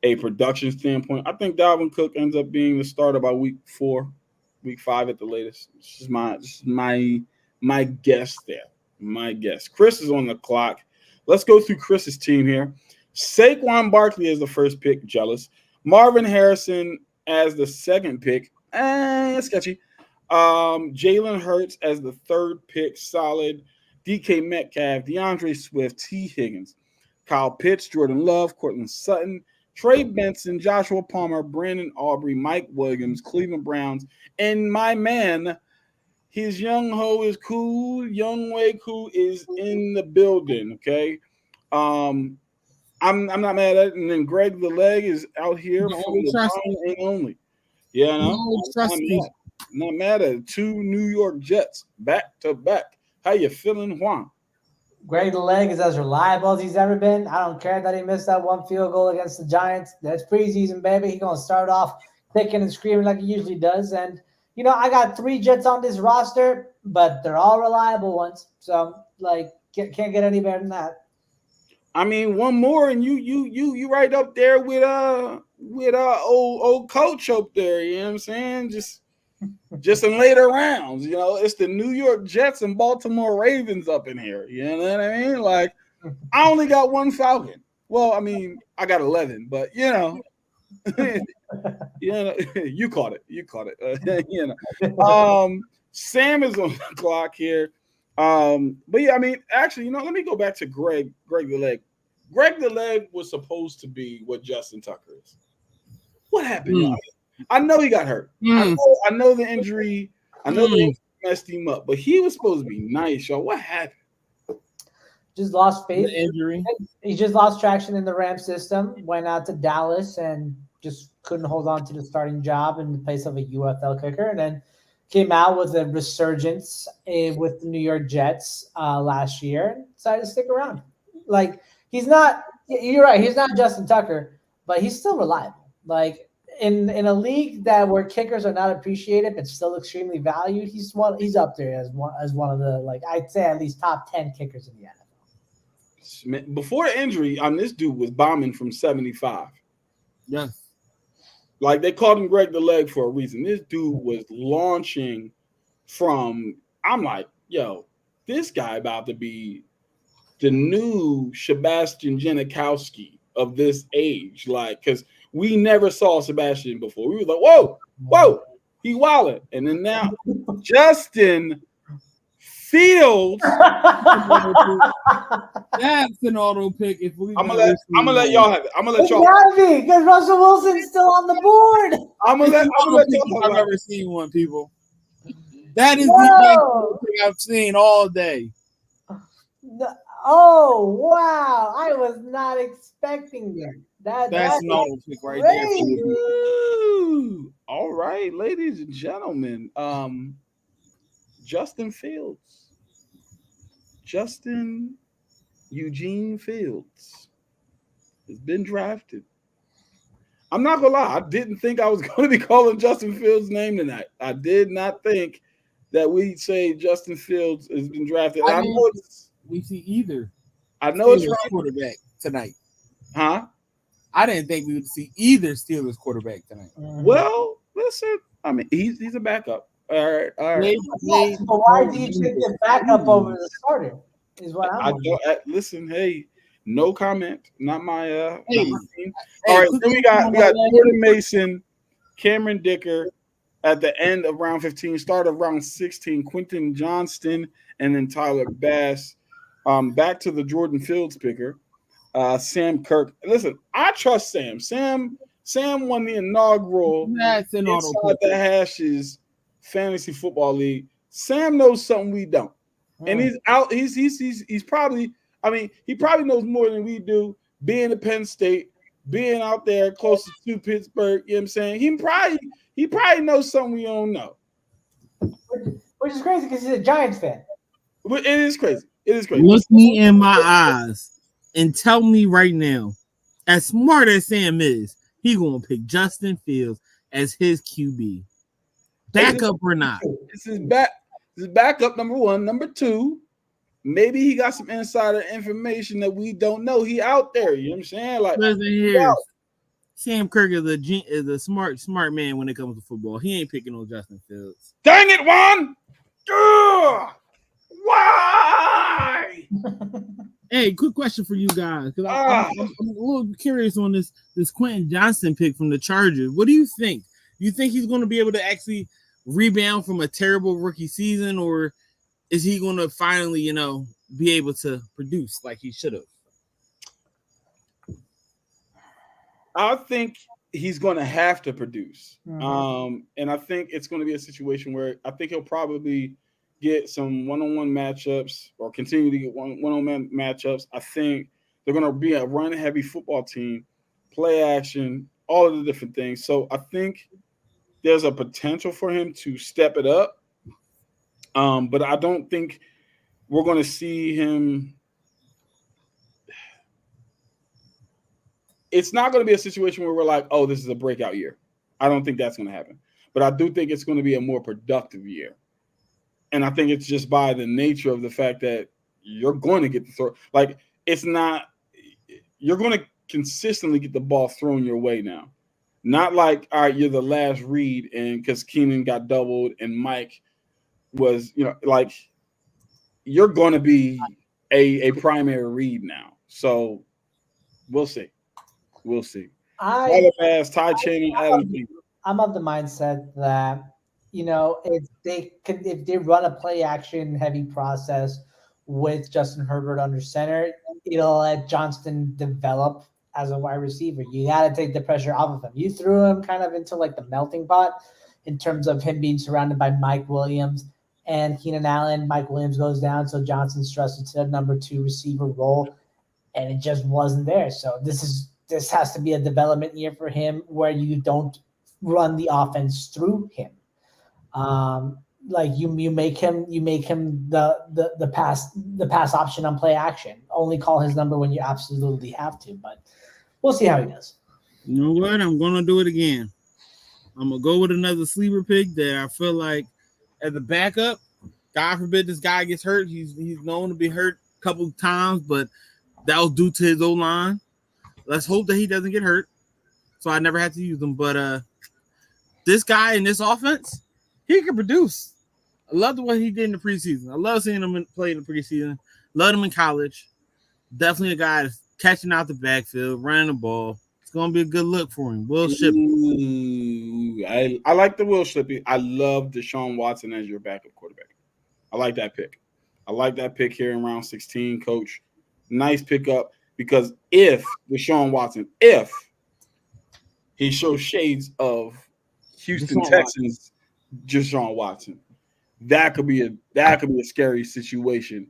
a production standpoint, I think Dalvin Cook ends up being the starter by week 4, week 5 at the latest. This is my guess there. My guess. Chris is on the clock. Let's go through Chris's team here. Saquon Barkley is the first pick. Jealous. Marvin Harrison as the 2nd pick. Sketchy. Jalen Hurts as the 3rd pick. Solid. DK Metcalf, DeAndre Swift, T. Higgins, Kyle Pitts, Jordan Love, Cortland Sutton, Trey Benson, Joshua Palmer, Brandon Aubrey, Mike Williams, Cleveland Browns, and my man, his young ho is cool. Young way cool is in the building. Okay, I'm not mad at it. And then Greg the Leg is out here You from always the trust Brown ain't only. Yeah, You no, always I'm trust not me. mad. Not mad at it. 2 New York Jets back to back. How you feeling, Juan? Greg the Leg is as reliable as he's ever been. I don't care that he missed that one field goal against the Giants. That's preseason, baby. He's going to start off kicking and screaming like he usually does. And, you know, I got 3 Jets on this roster, but they're all reliable ones. So, like, can't get any better than that. I mean, one more, and you right up there with old coach up there. You know what I'm saying? Just in later rounds. You know, it's the New York Jets and Baltimore Ravens up in here. You know what I mean? Like, I only got 1 Falcon. Well, I mean, I got 11, but you know, you caught it. You caught it. Sam is on the clock here. But yeah, I mean, actually, let me go back to Greg the Leg. Greg the Leg was supposed to be what Justin Tucker is. What happened? Y'all? I know he got hurt. I know the injury. I know the injury messed him up, but he was supposed to be nice, y'all. What happened? Just lost faith. The injury. He just lost traction in the Ram system, went out to Dallas and just couldn't hold on to the starting job in the place of a UFL kicker, and then came out with a resurgence with the New York Jets last year and decided to stick around. Like, he's not – you're right, he's not Justin Tucker, but he's still reliable. Like, in a league where kickers are not appreciated but still extremely valued, he's up there as one of the, like, I'd say at least top 10 kickers in the NFL. Before the injury, this dude was bombing from 75. Yes. Like, they called him Greg the Leg for a reason. This dude was launching from – I'm like, yo, this guy about to be the new Sebastian Janikowski of this age. Like, because we never saw Sebastian before. We were like, whoa, he wildin'. And then now Justin Fields. That's an auto pick. If we I'm gonna let y'all have it. I'm gonna let y'all. Gotta be, because Russell Wilson's still on the board. I'm gonna let y'all. I've ever seen one, people. That is the best thing I've seen all day. Oh wow! I was not expecting that. That's an auto pick right there. Ooh. All right, ladies and gentlemen. Justin Fields. Justin Eugene Fields has been drafted. I'm not gonna lie, I didn't think I was going to be calling Justin Fields' name tonight. I did not think that we'd say Justin Fields has been drafted. I know we see either. I know it's right. Quarterback tonight. Huh? I didn't think we would see either Steelers quarterback tonight. Well, listen, I mean, he's a backup. All right. But why do you take the backup over the starter? Is what I'm listen, hey, no comment. Not my not my team. Hey, all right, then we got Jordan Mason, Cameron Dicker at the end of round 15, start of round 16, Quentin Johnston, and then Tyler Bass. Back to the Jordan Fields picker, Sam Kirk. Listen, I trust Sam. Sam won the inaugural Inside the Hashes Fantasy Football League. Sam knows something we don't. And he's out. He's probably. I mean, he probably knows more than we do. Being at Penn State, being out there close to Pittsburgh. You know what I'm saying? He probably knows something we don't know. Which is crazy because he's a Giants fan. It is crazy. It is crazy. Look me in my eyes and tell me right now, as smart as Sam is, he gonna pick Justin Fields as his QB. Backup or not? This is backup number one. Number two, maybe he got some insider information that we don't know. He out there. You know what I'm saying? Like, listen here, Sam Kirk is a smart man when it comes to football. He ain't picking on Justin Fields. Dang it, Juan! Why? Hey, quick question for you guys, because I'm a little curious on this Quentin Johnston pick from the Chargers. What do you think? Do you think he's going to be able to actually rebound from a terrible rookie season, or is he going to finally, be able to produce like he should have? I think he's going to have to produce. Mhm. And I think it's going to be a situation where I think he'll probably get some one-on-one matchups or continue to get one-on-one matchups. I think they're going to be a run-heavy football team, play action, all of the different things. So I think there's a potential for him to step it up. But I don't think we're going to see him. It's not going to be a situation where we're like, oh, this is a breakout year. I don't think that's going to happen. But I do think it's going to be a more productive year. And I think it's just by the nature of the fact that you're going to get the throw. Like, it's not, you're going to consistently get the ball thrown your way now. Not like, all right, you're the last read, and because Keenan got doubled and Mike was, like, you're going to be a primary read now. So we'll see. We'll see. I Tyler Bass, Ty Channing, Adam Thielen. I'm of the mindset that if they run a play action heavy process with Justin Herbert under center, it'll let Johnston develop as a wide receiver. You got to take the pressure off of him. You threw him kind of into like the melting pot in terms of him being surrounded by Mike Williams and Keenan Allen. Mike Williams goes down, so Johnston's thrust into the number 2 receiver role, and it just wasn't there. So this has to be a development year for him where you don't run the offense through him. Like you make him the pass option on play action. Only call his number when you absolutely have to. But we'll see how he does. You know what? I'm gonna do it again. I'm gonna go with another sleeper pick that I feel like as a backup. God forbid this guy gets hurt. He's known to be hurt a couple of times, but that was due to his O-line. Let's hope that he doesn't get hurt, so I never had to use him. But this guy in this offense, he can produce. I love what he did in the preseason. I love seeing him play in the preseason. Loved him in college. Definitely a guy that's catching out the backfield, running the ball. It's going to be a good look for him. Will Shipley. I like the Will Shipley. I love Deshaun Watson as your backup quarterback. I like that pick. I like that pick here in round 16, Coach. Nice pickup. Because if Deshaun Watson, if he shows shades of Houston Texans, Deshaun Watson, that could be a scary situation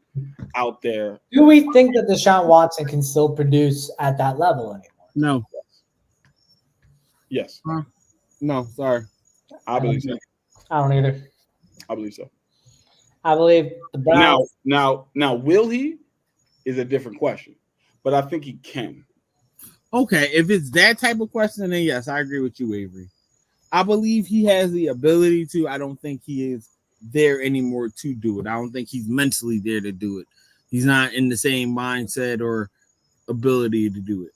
out there. Do we think that Deshaun Watson can still produce at that level anymore? No. Yes. No, sorry. I believe so. I don't either. I believe so. I believe the Browns. Now, will he? Is a different question. But I think he can. Okay, if it's that type of question, then yes, I agree with you, Avery. I believe he has the ability to. I don't think he is there anymore to do it. I don't think he's mentally there to do it. He's not in the same mindset or ability to do it.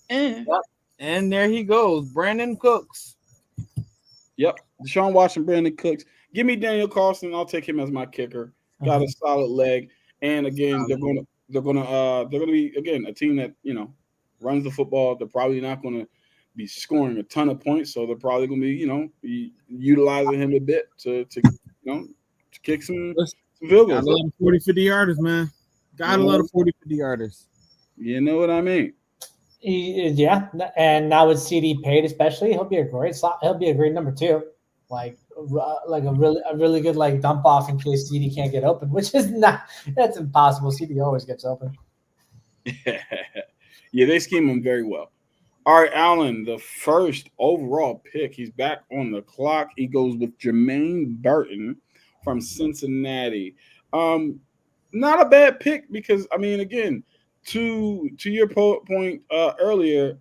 Mm-hmm. And there he goes, Brandon Cooks. Yep, Deshaun Watson, Brandon Cooks. Give me Daniel Carlson. I'll take him as my kicker. Got a solid leg, and again, they're gonna be again a team that runs the football. They're probably not gonna be scoring a ton of points, so they're probably gonna be utilizing him a bit to kick some field goals. Got a lot of 40, 50 yarders, man. Got a lot of 40, 50 yarders. You know what I mean? Yeah, and now with CD paid, especially, he'll be a great slot. He'll be a great number 2. Like a really good like dump off in case CD can't get open, which is that's impossible. CD always gets open. Yeah, they scheme him very well. All right, Allen, the first overall pick. He's back on the clock. He goes with Jermaine Burton from Cincinnati. Not a bad pick because again, to your point earlier,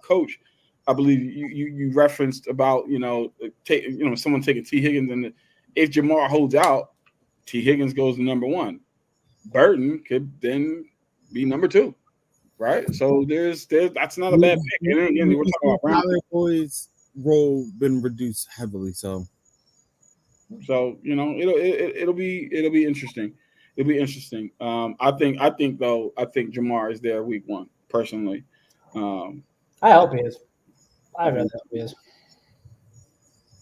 Coach. I believe you referenced about someone taking T. Higgins, and if Jamar holds out, T. Higgins goes to number 1. Burton could then be number 2, right? So there's that's not a bad pick. And again, we're talking about Tyler Boyd's role been reduced heavily, so it'll be interesting. It'll be interesting. I think Jamar is there week 1 personally. I hope he is. I really hope he is.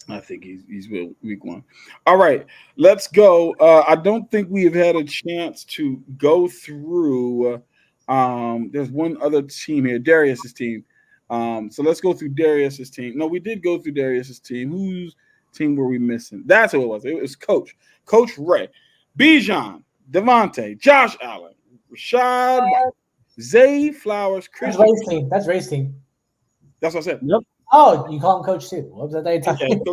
I think he's week one. All right, let's go. I don't think we have had a chance to go through. There's one other team here, Darius's team. So let's go through Darius's team. No, we did go through Darius's team. Whose team were we missing? That's who it was. It was Coach Ray, Bijan, Devontae, Josh Allen, Rashad, Zay Flowers, That's Christian. Ray's team. That's Ray's team. That's what I said. Yep. Oh, you call him Coach too. Whoops, I thought you were Yeah, talking.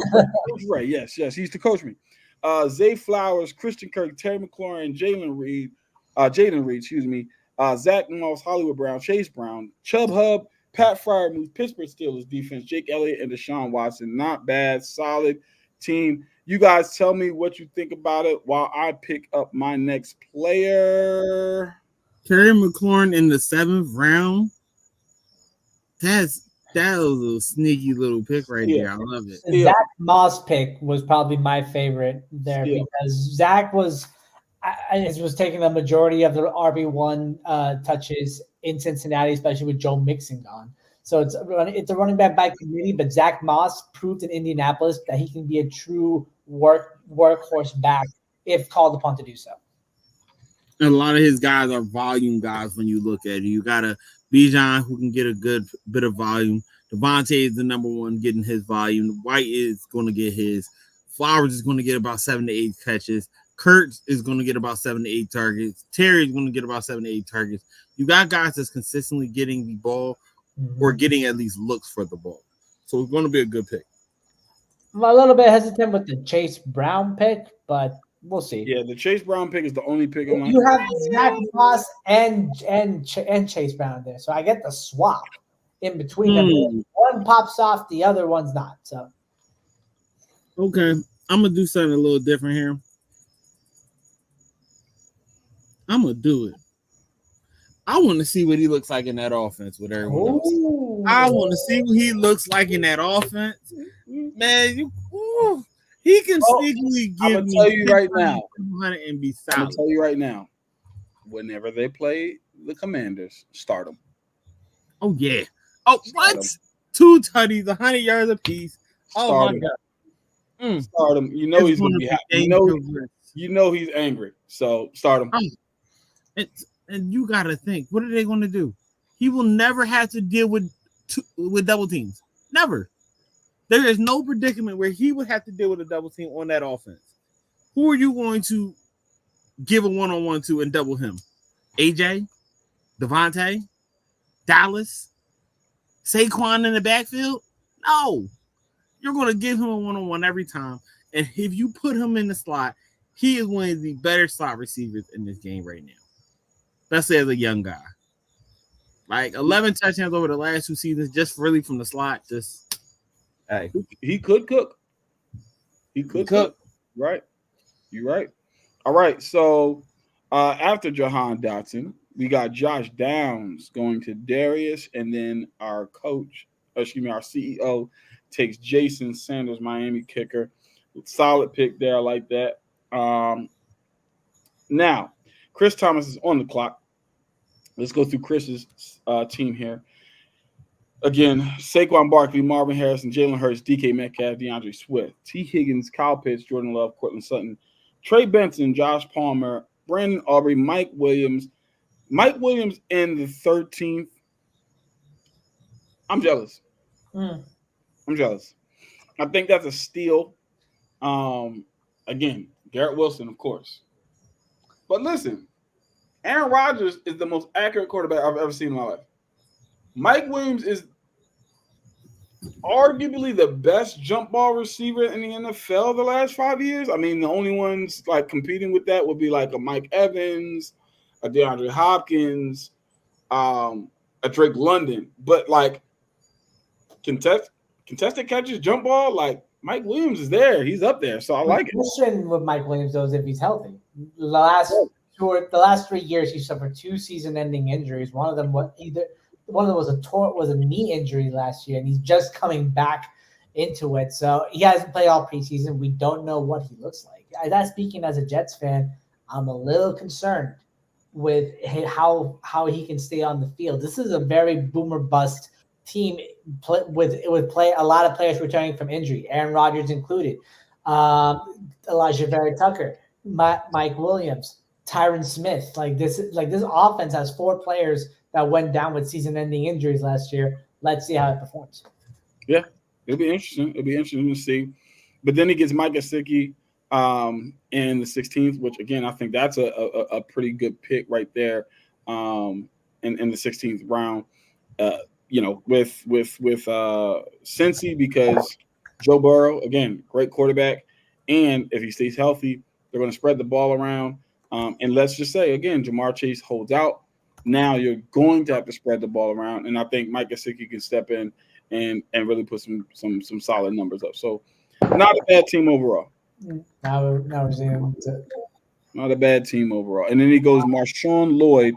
Coach Ray. Yes, he used to coach me. Zay Flowers, Christian Kirk, Terry McLaurin, Jaden Reed, excuse me, Zach Moss, Hollywood Brown, Chase Brown, Chubb Hub, Pat Fryermuth, Pittsburgh Steelers defense, Jake Elliott, and Deshaun Watson. Not bad, solid team. You guys tell me what you think about it while I pick up my next player. Terry McLaurin in the 7th round. That was a sneaky little pick right there. I love it. Zach Moss pick was probably my favorite there because Zach was taking the majority of the RB1 touches in Cincinnati, especially with Joe Mixon gone. So it's a running back by committee, but Zach Moss proved in Indianapolis that he can be a true workhorse back if called upon to do so. And a lot of his guys are volume guys when you look at it. You got a Bijan who can get a good bit of volume. Devontae is the number one getting his volume. White is going to get his. Flowers is going to get about 7 to 8 catches. Kurt is going to get about 7 to 8 targets. Terry is going to get about 7 to 8 targets. You got guys that's consistently getting the ball or getting at least looks for the ball. So it's going to be a good pick. I'm a little bit hesitant with the Chase Brown pick, but we'll see. Yeah, the Chase Brown pick is the only pick on my. You have Zach Moss and Chase Brown there, so I get the swap in between them. One pops off, the other one's not. So okay, I'm gonna do something a little different here. I'm gonna do it. I want to see what he looks like in that offense with everyone else. I want to see what he looks like in that offense. Man, he can sneakily give I'm gonna tell you right now. And be solid. I'm gonna tell you right now. Whenever they play the Commanders, start them. Oh yeah. Oh what? 2 tutties, 100 yards apiece. Oh my god. Start him. You know he's gonna be happy. You know he's angry. So start him. And you gotta think, what are they gonna do? He will never have to deal with double teams. Never. There is no predicament where he would have to deal with a double team on that offense. Who are you going to give a one-on-one to and double him? AJ? Devontae? Dallas? Saquon in the backfield? No. You're going to give him a one-on-one every time. And if you put him in the slot, he is one of the better slot receivers in this game right now. Especially as a young guy. Like 11 touchdowns over the last 2 seasons, just really from the slot. Just hey, he could cook. He could cook. Right. You're right. All right. So after Jahan Dotson, we got Josh Downs going to Darius, and then our CEO takes Jason Sanders, Miami kicker. Solid pick there. I like that. Now, Chris Thomas is on the clock. Let's go through Chris's team here. Again, Saquon Barkley, Marvin Harrison, Jalen Hurts, DK Metcalf, DeAndre Swift, T. Higgins, Kyle Pitts, Jordan Love, Cortland Sutton, Trey Benson, Josh Palmer, Brandon Aubrey, Mike Williams. Mike Williams in the 13th. I'm jealous. I'm jealous. I think that's a steal. Again, Garrett Wilson, of course. But listen, Aaron Rodgers is the most accurate quarterback I've ever seen in my life. Mike Williams is arguably the best jump ball receiver in the NFL the last 5 years. I mean, the only ones like competing with that would be like a Mike Evans, a DeAndre Hopkins, a Drake London. But like contested catches, jump ball, like Mike Williams is there. He's up there. So I like it. The question with Mike Williams, though, is if he's healthy. The last 3 years, he suffered 2 season-ending injuries. One of them was a knee injury last year, and he's just coming back into it. So he hasn't played all preseason. We don't know what he looks like. That speaking as a Jets fan, I'm a little concerned with how he can stay on the field. This is a very boomer bust team with play a lot of players returning from injury, Aaron Rodgers included, Elijah Vera Tucker, Mike Williams, Tyron Smith. This offense has 4 players that went down with season-ending injuries last year. Let's see how it performs. Yeah, it'll be interesting. It'll be interesting to see. But then he gets Mike Gesicki in the 16th, which again I think that's a pretty good pick right there in the 16th round. With Cincy, because Joe Burrow, again, great quarterback, and if he stays healthy, they're going to spread the ball around. And let's just say again, Jamar Chase holds out. Now you're going to have to spread the ball around, and I think Mike Gesicki can step in and really put some solid numbers up. So not a bad team overall. Now we're seeing it. Not a bad team overall. And then he goes Marshawn Lloyd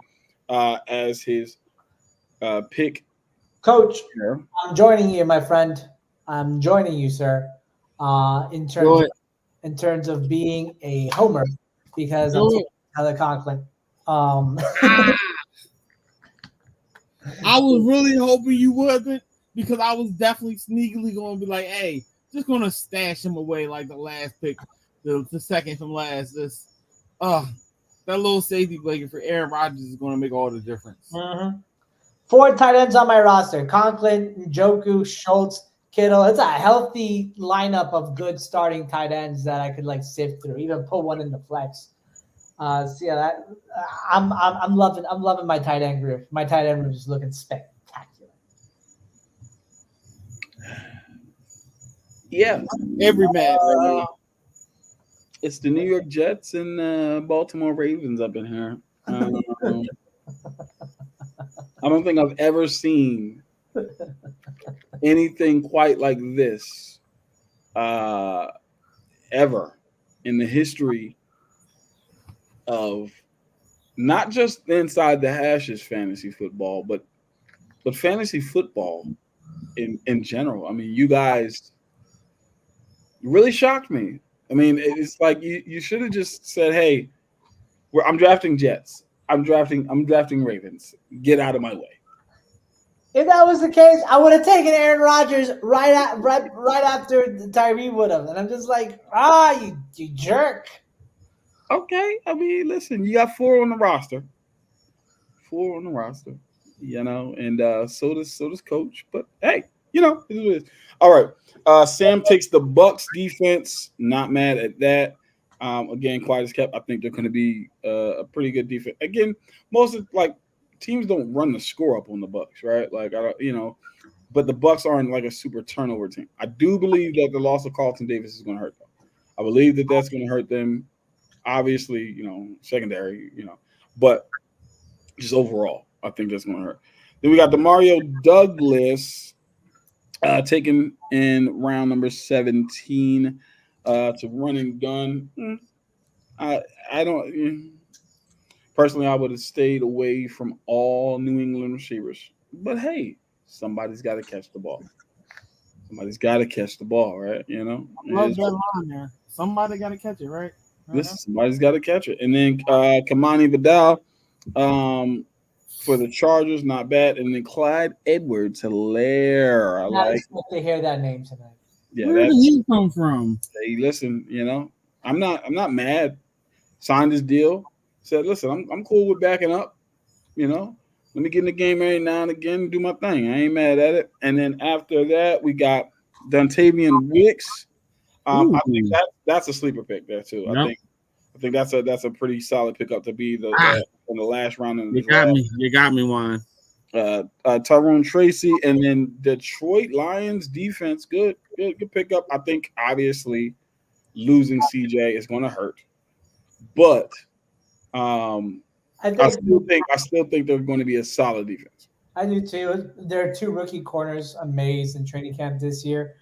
as his pick. Coach, Here. I'm joining you, my friend. I'm joining you, sir. In terms of being a homer, because I'm Tyler Conklin. I was really hoping you wasn't, because I was definitely sneakily going to be like, hey, just going to stash him away like the last pick, the second from last. That little safety blanket for Aaron Rodgers is going to make all the difference. Mm-hmm. 4 tight ends on my roster: Conklin, Njoku, Schultz, Kittle. It's a healthy lineup of good starting tight ends that I could sift through. Even put one in the flex. I'm loving my tight end group. My tight end group is looking spectacular. Yeah, every man. It's the New York Jets and Baltimore Ravens up in here. I don't think I've ever seen anything quite like this ever in the history of not just inside the hashes fantasy football, but fantasy football in general. I mean, you guys really shocked me. I mean, it's like you should have just said, "Hey, I'm drafting Jets. I'm drafting Ravens. Get out of my way." If that was the case, I would have taken Aaron Rodgers right after Tyree would have, and I'm just like, you jerk. Okay, I mean, listen, you got 4 on the roster. 4 on the roster, and so does Coach. But hey, it is what it is. All right, Sam takes the Bucks defense. Not mad at that. Again, quiet as kept. I think they're going to be a pretty good defense. Again, most of teams don't run the score up on the Bucks, right? But the Bucks aren't like a super turnover team. I do believe that the loss of Carlton Davis is going to hurt them. I believe that that's going to hurt them. Obviously, secondary, but just overall, I think that's going to hurt. Then we got the Mario Douglas taken in round number 17 to running gun. I don't personally. I would have stayed away from all New England receivers, but hey, somebody's got to catch the ball. Somebody's got to catch the ball, right? Love that line there. Somebody got to catch it, right? Listen, somebody's got to catch it. And then Kamani Vidal for the Chargers, not bad. And then Clyde Edwards-Helaire. I like to hear that name tonight. Yeah, where did he come from? Hey, listen, I'm not mad. Signed his deal. Said, listen, I'm cool with backing up. Let me get in the game every now and again, do my thing. I ain't mad at it. And then after that, we got Dontavian Wicks. I think that's a sleeper pick there too. Yep. I think that's a pretty solid pickup to be in the last round. You got me, Juan. Tyrone Tracy, and then Detroit Lions defense, good pickup. I think obviously losing CJ is going to hurt, but I still think they're going to be a solid defense. I do too. There are 2 rookie corners amazed in training camp this year.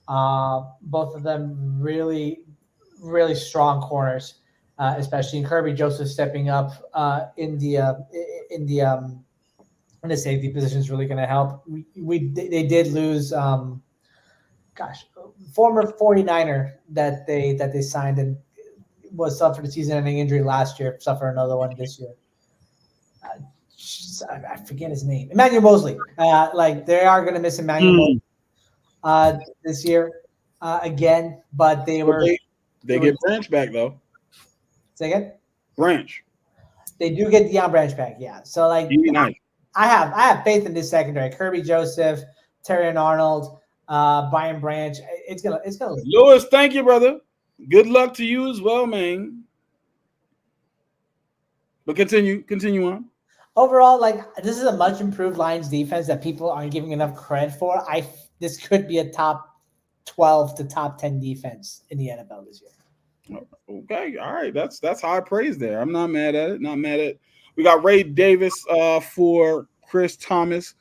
Both of them really, really strong corners, especially in Kirby Joseph stepping up in the safety position is really going to help. They did lose, former 49er that they signed and was suffered a season-ending injury last year. Suffer another one this year. I forget his name. Emmanuel Mosley. Like they are going to miss Emmanuel Mosley this year again, but they were. They get Branch back though. Say again. Branch. They do get Deion Branch back, yeah. So like, Nice. I have faith in this secondary. Kirby Joseph, Terrion Arnold, Brian Branch. It's gonna. Lewis, thank you, brother. Good luck to you as well, man. But continue on. Overall, like this is a much improved Lions defense that people aren't giving enough credit for. This could be a top 12 to top 10 defense in the NFL this year. Okay, all right. That's high praise there. I'm not mad at it. Not mad at it. We got Ray Davis for Chris Thomas.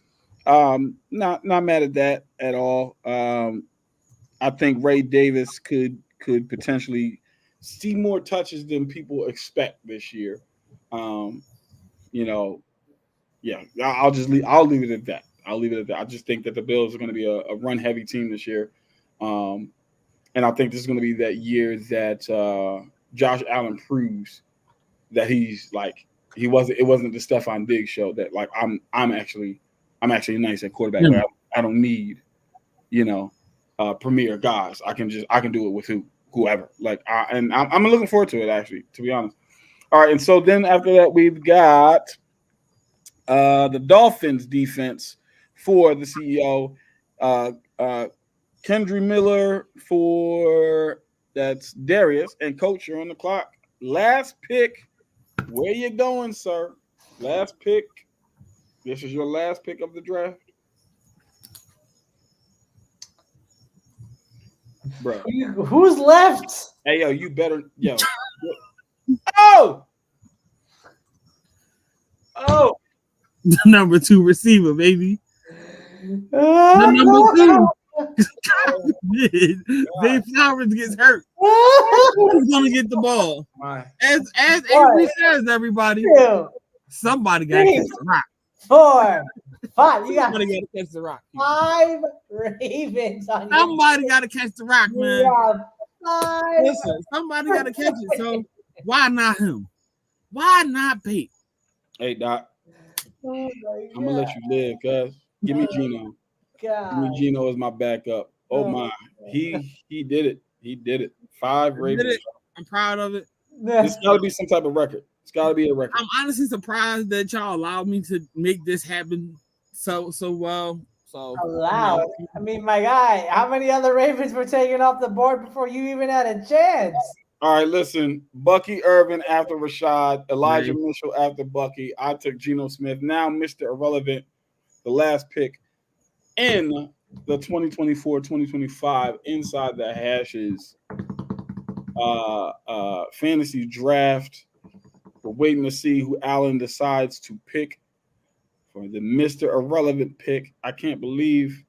Not mad at that at all. I think Ray Davis could potentially see more touches than people expect this year. Yeah, I'll leave it at that. I just think that the Bills are going to be a run heavy team this year. And I think this is going to be that year that Josh Allen proves that he's like it wasn't the Stephon Diggs show that like I'm actually nice at quarterback. Like, I don't need premier guys. I can do it with whoever. Like I'm looking forward to it actually, to be honest. All right, and so then after that we've got the Dolphins defense for the CEO. Kendry Miller for that's Darius and Coach, you're on the clock. Last pick. Where you going, sir? Last pick. This is your last pick of the draft. Bro. Who's left? Hey, yo, you better. Yo. Oh! The number 2 receiver, baby. The number 2. Dave Flowers gets hurt. Who's gonna get the ball? As Avery says, everybody. Somebody got to catch the rock. 4, 5. You got somebody got to catch the rock. 5 Ravens on your Somebody got to catch the rock, man. Five. Listen, somebody got to catch it. So why not him? Why not Pete? Hey, Doc. Oh I'm gonna let you live, cuz. Give me Gino. God. Give me Gino as my backup. Oh my. He did it. He did it. 5 Ravens. I'm proud of it. It's gotta be some type of record. It's gotta be a record. I'm honestly surprised that y'all allowed me to make this happen so well. So allowed. I mean, my guy, how many other Ravens were taken off the board before you even had a chance? All right, listen. Bucky Irvin after Rashad, Elijah Mitchell after Bucky. I took Geno Smith. Now, Mr. Irrelevant, the last pick in the 2024-2025 Inside the Hashes fantasy draft. We're waiting to see who Allen decides to pick for the Mr. Irrelevant pick. I can't believe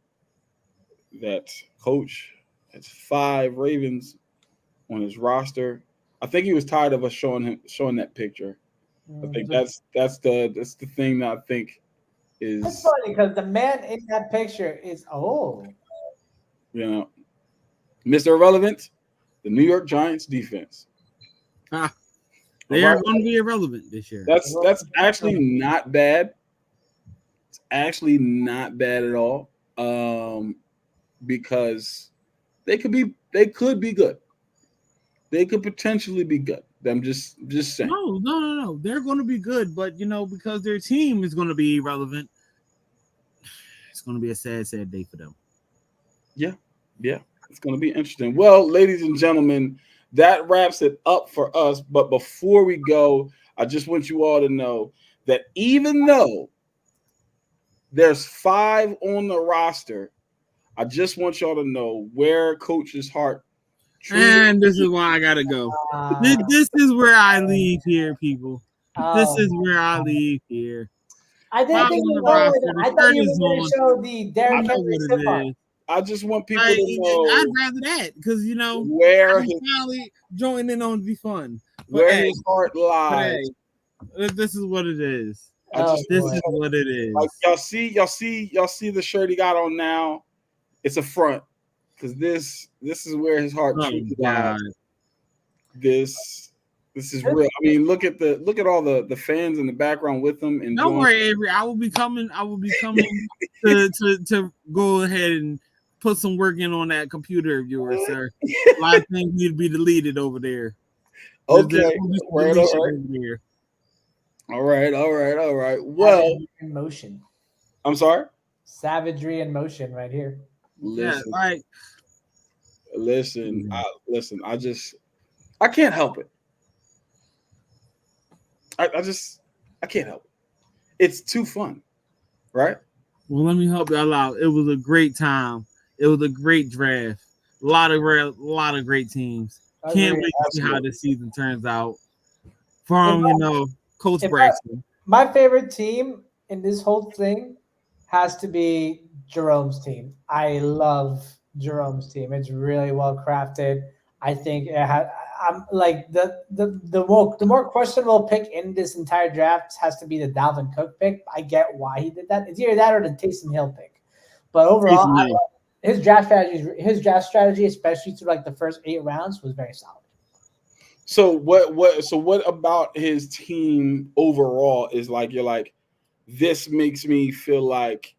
that Coach has 5 Ravens on his roster. I think he was tired of us showing that picture. I think that's the thing that I think is. It's funny because the man in that picture is Mr. Irrelevant, the New York Giants defense. They are going to be irrelevant this year. That's actually not bad. It's actually not bad at all. Because they could be good. They could potentially be good. I'm just saying. No. They're going to be good, but because their team is going to be irrelevant, it's going to be a sad day for them. Yeah, it's going to be interesting. Well, ladies and gentlemen, that wraps it up for us. But before we go, I just want you all to know that even though there's 5 on the roster, I just want y'all to know where Coach's heart. And this is why I gotta go. This is where I leave here, people. This is where I leave here. I didn't think you were going to show the Derrick Henry slip-up. I just want people to know. I'd rather that because where I'm finally joining in on the fun. Where his heart lies. This is what it is. This is what it is. Like y'all see the shirt he got on now. It's a front. Because this is where his heart truly lies. This This is real. I mean, look at all the fans in the background with them Don't enjoying. worry, Avery. I will be coming to go ahead and put some work in on that computer of yours, sir. A lot of things need to be deleted over there. Okay. Right, all right. Over there. All right. Well, Savagery in motion. I'm sorry. Savagery in motion right here. Listen, Yeah, like listen. I can't help it. I can't help it. It's too fun, right? well, let me help y'all out. It was a great time. It was a great draft. A lot of great teams. Can't wait to see how this season turns out. From Coach Braxton. My favorite team in this whole thing has to be Jerome's team. I love Jerome's team. It's really well crafted. I think I'm like the more questionable pick in this entire draft has to be the Dalvin Cook pick. I get why he did that. It's either that or the Taysom Hill pick. But overall, his draft strategy, especially through like the first 8 rounds, was very solid. So what about his team overall is like you're like, this makes me feel like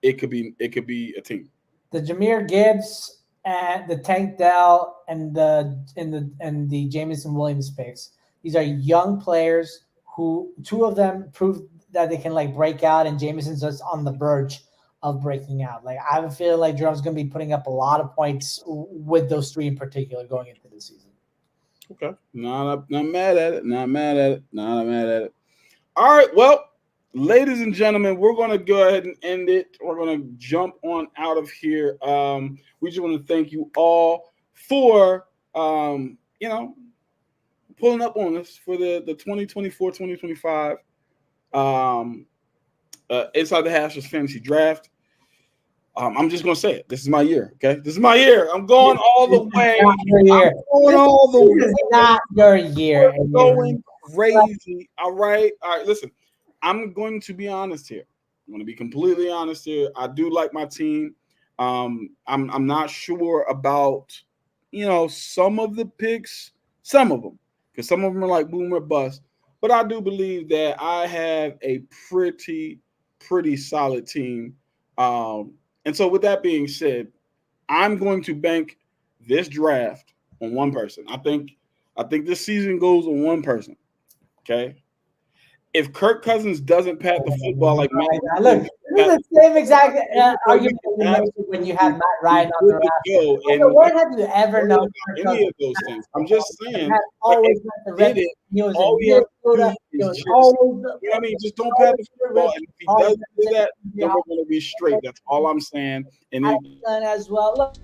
it could be a team. The Jahmyr Gibbs and the Tank Dell and the Jameson Williams picks. These are young players who 2 of them proved that they can like break out, and Jameson's just on the verge of breaking out. Like I feel like Jerome's going to be putting up a lot of points with those 3 in particular going into the season. Okay, not mad at it. All right, well, ladies and gentlemen, we're going to go ahead and end it. We're going to jump on out of here. We just want to thank you all for pulling up on us for the 2024-2025 Inside the Hashers Fantasy Draft. I'm just gonna say it. This is my year. Okay, this is my year. I'm going all the way. This is not your year. I'm going crazy. All right. Listen, I'm going to be honest here. I'm going to be completely honest here. I do like my team. I'm not sure about some of the picks, some of them, because some of them are like boom or bust. But I do believe that I have a pretty solid team. And so with that being said, I'm going to bank this draft on one person. I think this season goes on one person. If Kirk Cousins doesn't pat the football like Matt, look, this is the same exact argument when you have Matt Ryan on the roster. When have you ever known any of those things? I'm just saying. Always did it. All you have to do is just don't pat the football. And if he doesn't do that, then we're going to be straight. That's all I'm saying. And as well. Look.